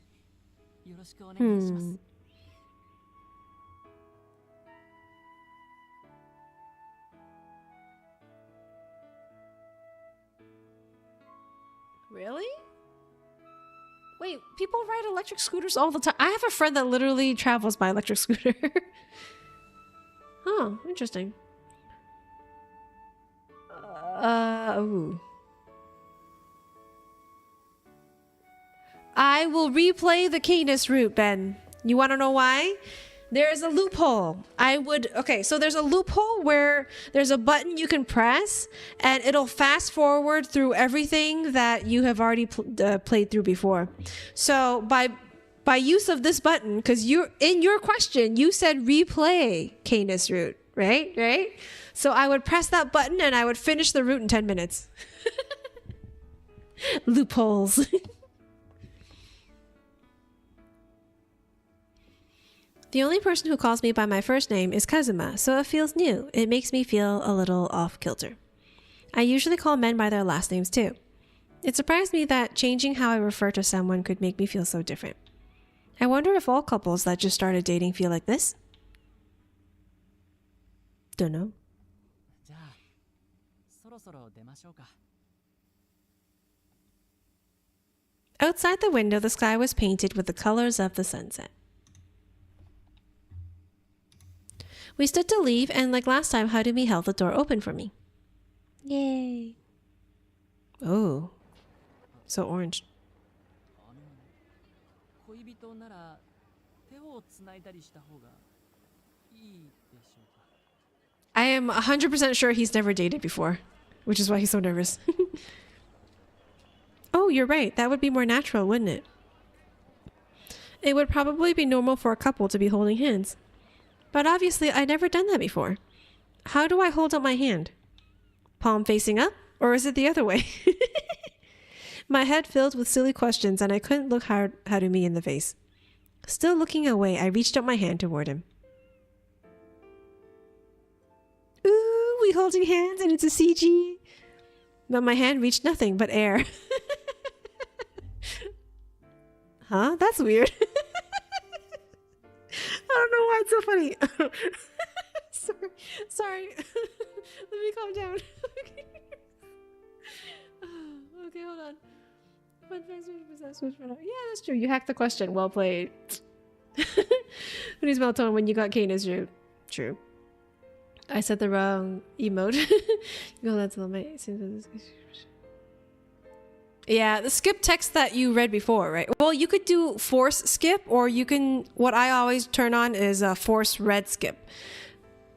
[SPEAKER 4] よろしくお願いします。
[SPEAKER 2] Really? Wait, people ride electric scooters all the time. I have a friend that literally travels by electric scooter. Oh, interesting. Ooh. I will replay the Canis route, Ben. You want to know why? There's a loophole. Okay, so there's a loophole where there's a button you can press and it'll fast forward through everything that you have already played through before. So by use of this button, because in your question, you said replay Canis route, right? So I would press that button and I would finish the route in 10 minutes. Loopholes. The only person who calls me by my first name is Kazuma, so it feels new. It makes me feel a little off-kilter. I usually call men by their last names too. It surprised me that changing how I refer to someone could make me feel so different. I wonder if all couples that just started dating feel like this? Don't know.
[SPEAKER 4] じゃあ、そろそろ出ましょうか。
[SPEAKER 2] Outside the window, the sky was painted with the colors of the sunset. We stood to leave, and like last time, Harumi held the door open for me. Yay. Oh. So orange.
[SPEAKER 4] 恋人なら手をつないだりした方がいいでしょうか。
[SPEAKER 2] I am 100% sure he's never dated before, which is why he's so nervous. Oh, you're right. That would be more natural, wouldn't it? It would probably be normal for a couple to be holding hands. But obviously, I'd never done that before. How do I hold up my hand? Palm facing up? Or is it the other way? My head filled with silly questions, and I couldn't look Harumi in the face. Still looking away, I reached up my hand toward him. Ooh, we holding hands and it's a CG. But my hand reached nothing but air. Huh? That's weird. I don't know why it's so funny. Sorry. Let me calm down. Okay, hold on. Fun facts, yeah, that's true. You hacked the question. Well played. When he's well-toned when you got Kane is true. True. I said the wrong emote. Go, that's the mate. Yeah, the skip text that you read before, right? Well, you could do force skip, or you can. What I always turn on is a force red skip.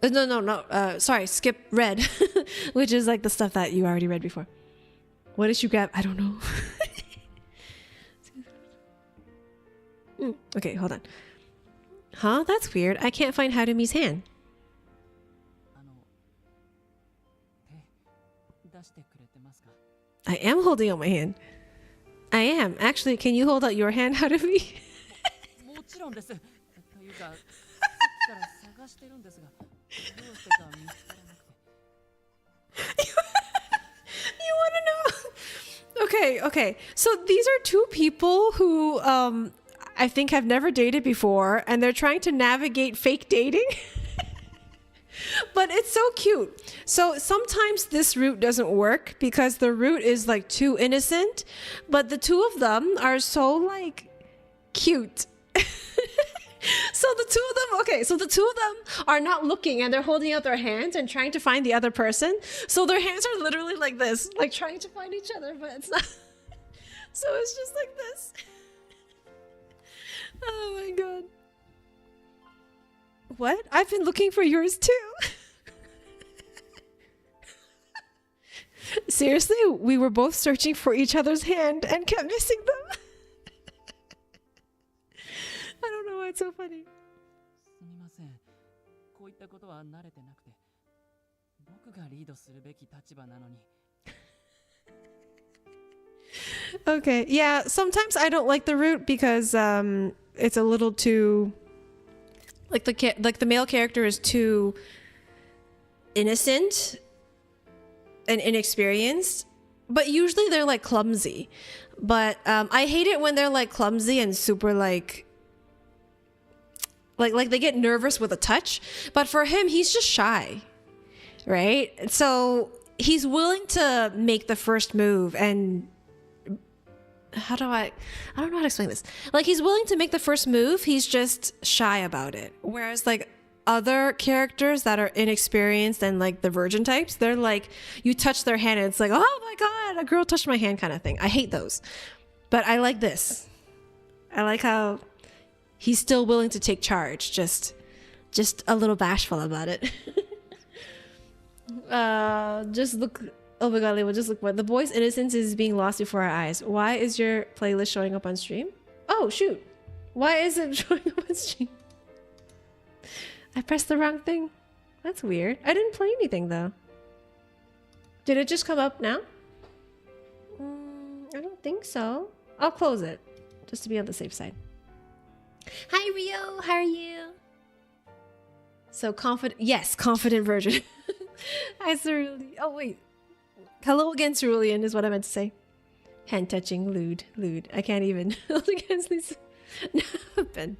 [SPEAKER 2] No. Sorry, skip red, which is like the stuff that you already read before. What did you grab? I don't know. Okay, hold on. Huh? That's weird. I can't find Harumi's hand. I am holding out my hand. I am. Actually, can you hold out your hand, Harumi? You want to know? Okay. So these are two people who I think have never dated before, and they're trying to navigate fake dating. But it's so cute. So sometimes this route doesn't work because the route is like too innocent, but the two of them are so like cute. So the two of them are not looking, and they're holding out their hands and trying to find the other person. So their hands are literally like this, like trying to find each other, but it's not. So it's just like this. Oh my god. What? I've been looking for yours too. Seriously, we were both searching for each other's hand and kept missing them. I don't know why it's so funny. Okay, yeah, sometimes I don't like the route because it's a little too like the male character is too innocent and inexperienced, but usually they're like clumsy. But I hate it when they're like clumsy and super like they get nervous with a touch. But for him, he's just shy, right? So he's willing to make the first move, and I don't know how to explain this. Like, he's willing to make the first move, he's just shy about it. Whereas like other characters that are inexperienced and like the virgin types, they're like, you touch their hand and it's like, oh my god, a girl touched my hand kind of thing. I hate those. But I like this. I like how he's still willing to take charge, just a little bashful about it. Just look. Oh my god, Lewa, just look what the boy's innocence is being lost before our eyes. Why is your playlist showing up on stream? Oh shoot, why is it showing up on stream? I pressed the wrong thing. That's weird. I didn't play anything though. Did it just come up now? I don't think so. I'll close it just to be on the safe side. Hi Rio, how are you? So confident. Yes, confident virgin. Hi Cerulean. Oh wait. Hello again, Cerulean is what I meant to say. Hand touching, lewd. I can't even hold against these. Ben.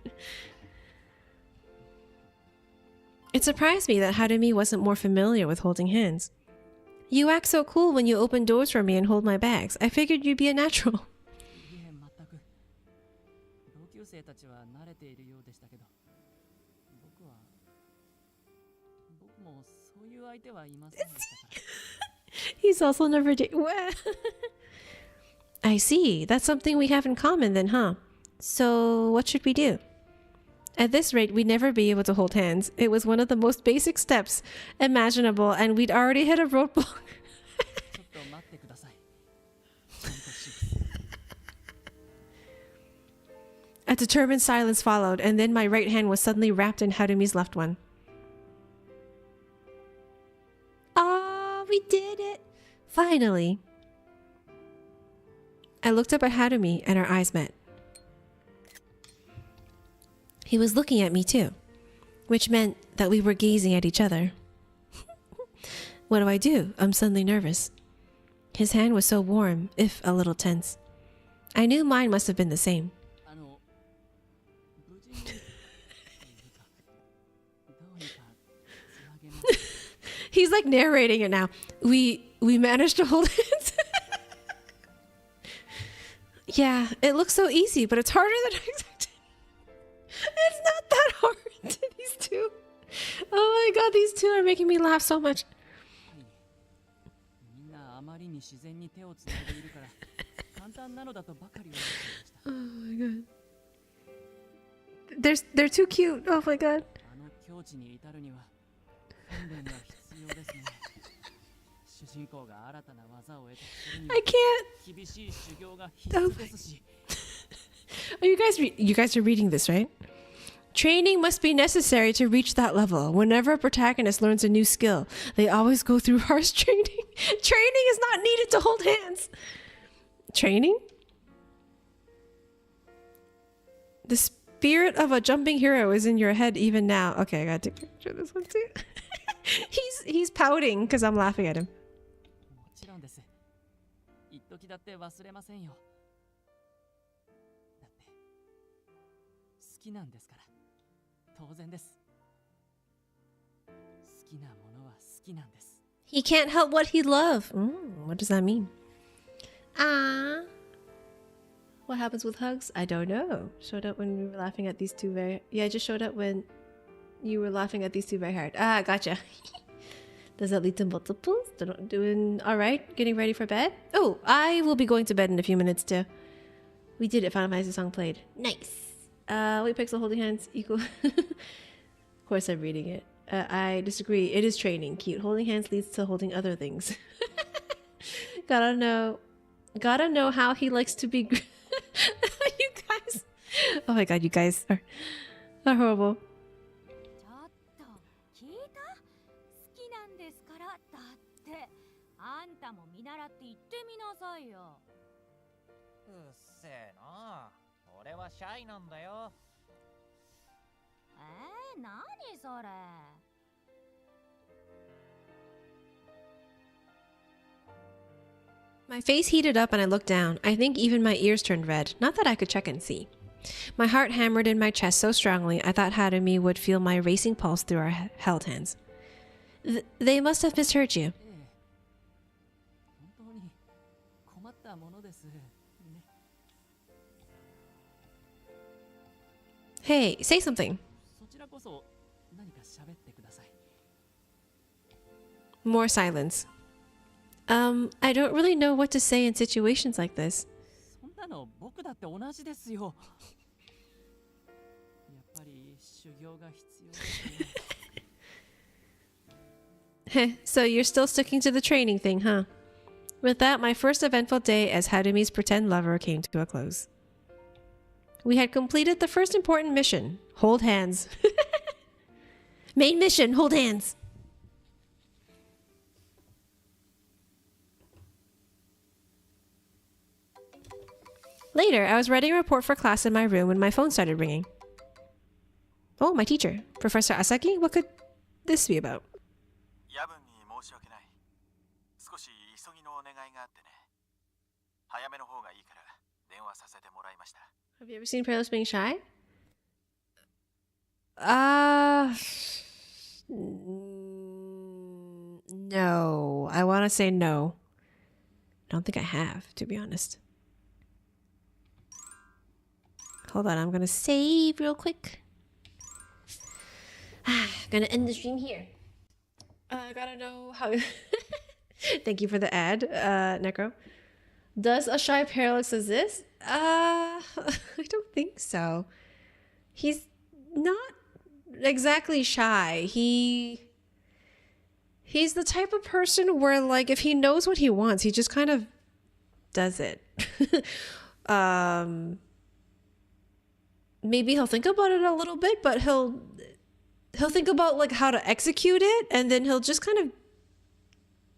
[SPEAKER 2] It surprised me that Harumi wasn't more familiar with holding hands. You act so cool when you open doors for me and hold my bags. I figured you'd be a natural.
[SPEAKER 4] もそういう相手はいませんでしたから。
[SPEAKER 2] He's also never I see. That's something we have in common then, huh? So, what should we do? At this rate, we'd never be able to hold hands. It was one of the most basic steps imaginable, and we'd already hit a roadblock.
[SPEAKER 4] ちょっと待ってください。ちゃんとします。
[SPEAKER 2] A determined silence followed, and then my right hand was suddenly wrapped in Harumi's left one. Ah, we did it! Finally. I looked up at Harumi, and our eyes met. He was looking at me too, which meant that we were gazing at each other. What do? I'm suddenly nervous. His hand was so warm, if a little tense. I knew mine must have been the same.
[SPEAKER 4] 無事にというかどうにかつなげます。
[SPEAKER 2] He's like narrating it now. We managed to hold hands. Yeah, it looks so easy, but it's harder than I expected. It's not that hard to these two. Oh my god, these two are making me laugh so much.
[SPEAKER 4] みんなあまりに自然に手をつないでいるから簡単なのだとばかり思っていました。
[SPEAKER 2] Oh my god. They're too cute. Oh my god.
[SPEAKER 4] あの境地に至るには訓練が必要ですね。主人公が新たな技を得たするには
[SPEAKER 2] I can't.
[SPEAKER 4] 厳しい修行が必須ですし。
[SPEAKER 2] Oh, you guys are reading this, right? Training must be necessary to reach that level. Whenever a protagonist learns a new skill, they always go through harsh training. Training is not needed to hold hands. Training? The spirit of a jumping hero is in your head even now. Okay, I gotta take a picture of this one too. he's pouting because I'm laughing at him.
[SPEAKER 4] もちろんです。一時だって忘れませんよ。だって好きなんですから。当然です。好きなものは好きなんです。
[SPEAKER 2] He can't help what he loves. What does that mean? Ah. What happens with hugs? I don't know. Showed up when we were laughing at these two very... Yeah, it just showed up when you were laughing at these two very hard. Ah, gotcha. Does that lead to multiples? Doing all right? Getting ready for bed? Oh, I will be going to bed in a few minutes too. We did it. Final Fantasy song played. Nice. Wait, pixel holding hands equal. Of course, I'm reading it. I disagree. It is training. Cute. Holding hands leads to holding other things. Gotta know how he likes to be. You guys. Oh my god, you guys are horrible.
[SPEAKER 6] ちょっと聞いた？好きなんですからだって。あんたも見習って言ってみなさいよ。
[SPEAKER 8] うっせえな。俺はシャイなんだよ。
[SPEAKER 6] 何それ。
[SPEAKER 2] My face heated up and I looked down. I think even my ears turned red. Not that I could check and see. My heart hammered in my chest so strongly I thought Harumi would feel my racing pulse through our held hands. They must have misheard you.
[SPEAKER 4] 本当に困ったものですね。
[SPEAKER 2] Hey, say something.
[SPEAKER 4] そちらこそ何か喋ってください。
[SPEAKER 2] More silence. I don't really know what to say in situations like this.
[SPEAKER 4] そんなの僕だって同じですよ。やっぱり修行が必要ですね。
[SPEAKER 2] So you're still sticking to the training thing, huh? With that, my first eventful day as Harumi's pretend lover came to a close. We had completed the first important mission. Hold hands. Main mission, hold hands. Later, I was writing a report for class in my room when my phone started ringing. Oh, my teacher. Professor Asaki? What could this be about?
[SPEAKER 7] 夜分に申し訳ない。少し急ぎのお願いがあってね。早めの方がいいから電話させてもらいました。
[SPEAKER 2] Have you ever seen Peerless being shy? No. I want to say no. I don't think I have, to be honest. Hold on, I'm gonna save real quick. Gonna end the stream here. Gotta know how. Thank you for the ad, Necro. Does a shy parallax exist? I don't think so. He's not exactly shy. He's the type of person where, like, if he knows what he wants, he just kind of does it. Maybe he'll think about it a little bit, but he'll think about like how to execute it, and then he'll just kind of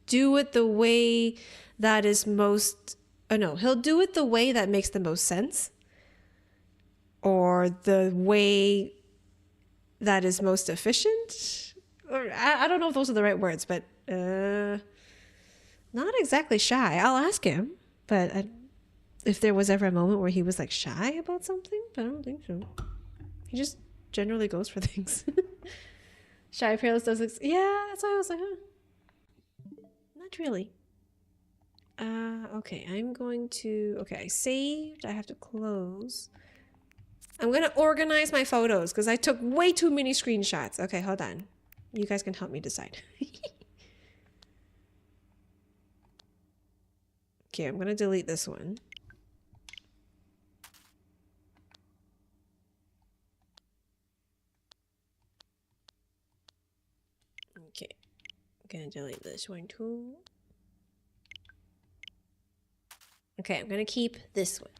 [SPEAKER 2] do it the way that is most he'll do it the way that makes the most sense, or the way that is most efficient, or I don't know if those are the right words, but not exactly shy. I'll ask him, but if there was ever a moment where he was like shy about something, but I don't think so. He just generally goes for things. Shy Peerless does yeah, that's why I was like, huh. Not really. Okay, I'm going to, okay, I saved, I have to close. I'm gonna organize my photos because I took way too many screenshots. Okay, hold on. You guys can help me decide. Okay, I'm gonna delete this one. Okay, I'm gonna delete this one too. Okay, I'm gonna keep this one.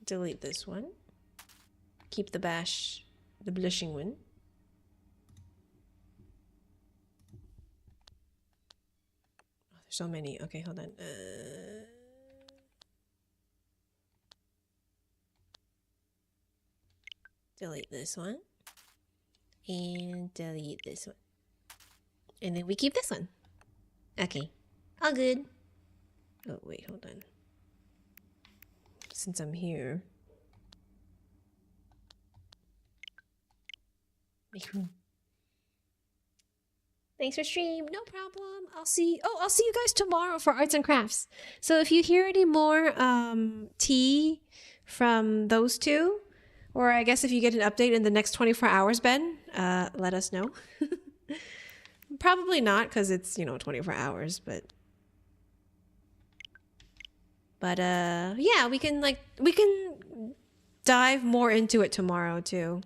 [SPEAKER 2] Delete this one. Keep the blushing one. Oh, there's so many. Okay, hold on. Delete this one. And delete this one. And then we keep this one. Okay. All good. Oh, wait, hold on. Since I'm here. Make room. Thanks for stream. No problem. I'll see you guys tomorrow for arts and crafts. So if you hear any more tea from those two, or I guess if you get an update in the next 24 hours, Ben, let us know. Probably not, because it's, 24 hours, but yeah, we can dive more into it tomorrow too,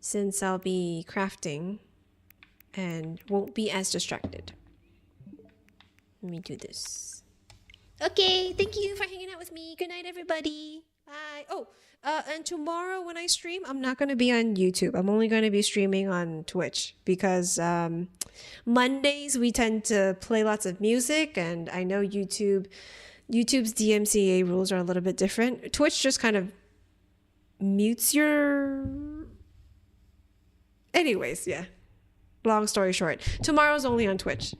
[SPEAKER 2] since I'll be crafting and won't be as distracted. Let me do this. Okay, thank you for hanging out with me. Good night, everybody. Bye. Oh, and tomorrow when I stream, I'm not going to be on YouTube. I'm only going to be streaming on Twitch because Mondays we tend to play lots of music, and I know YouTube's DMCA rules are a little bit different. Twitch just kind of mutes your... Anyways, yeah. Long story short, tomorrow's only on Twitch.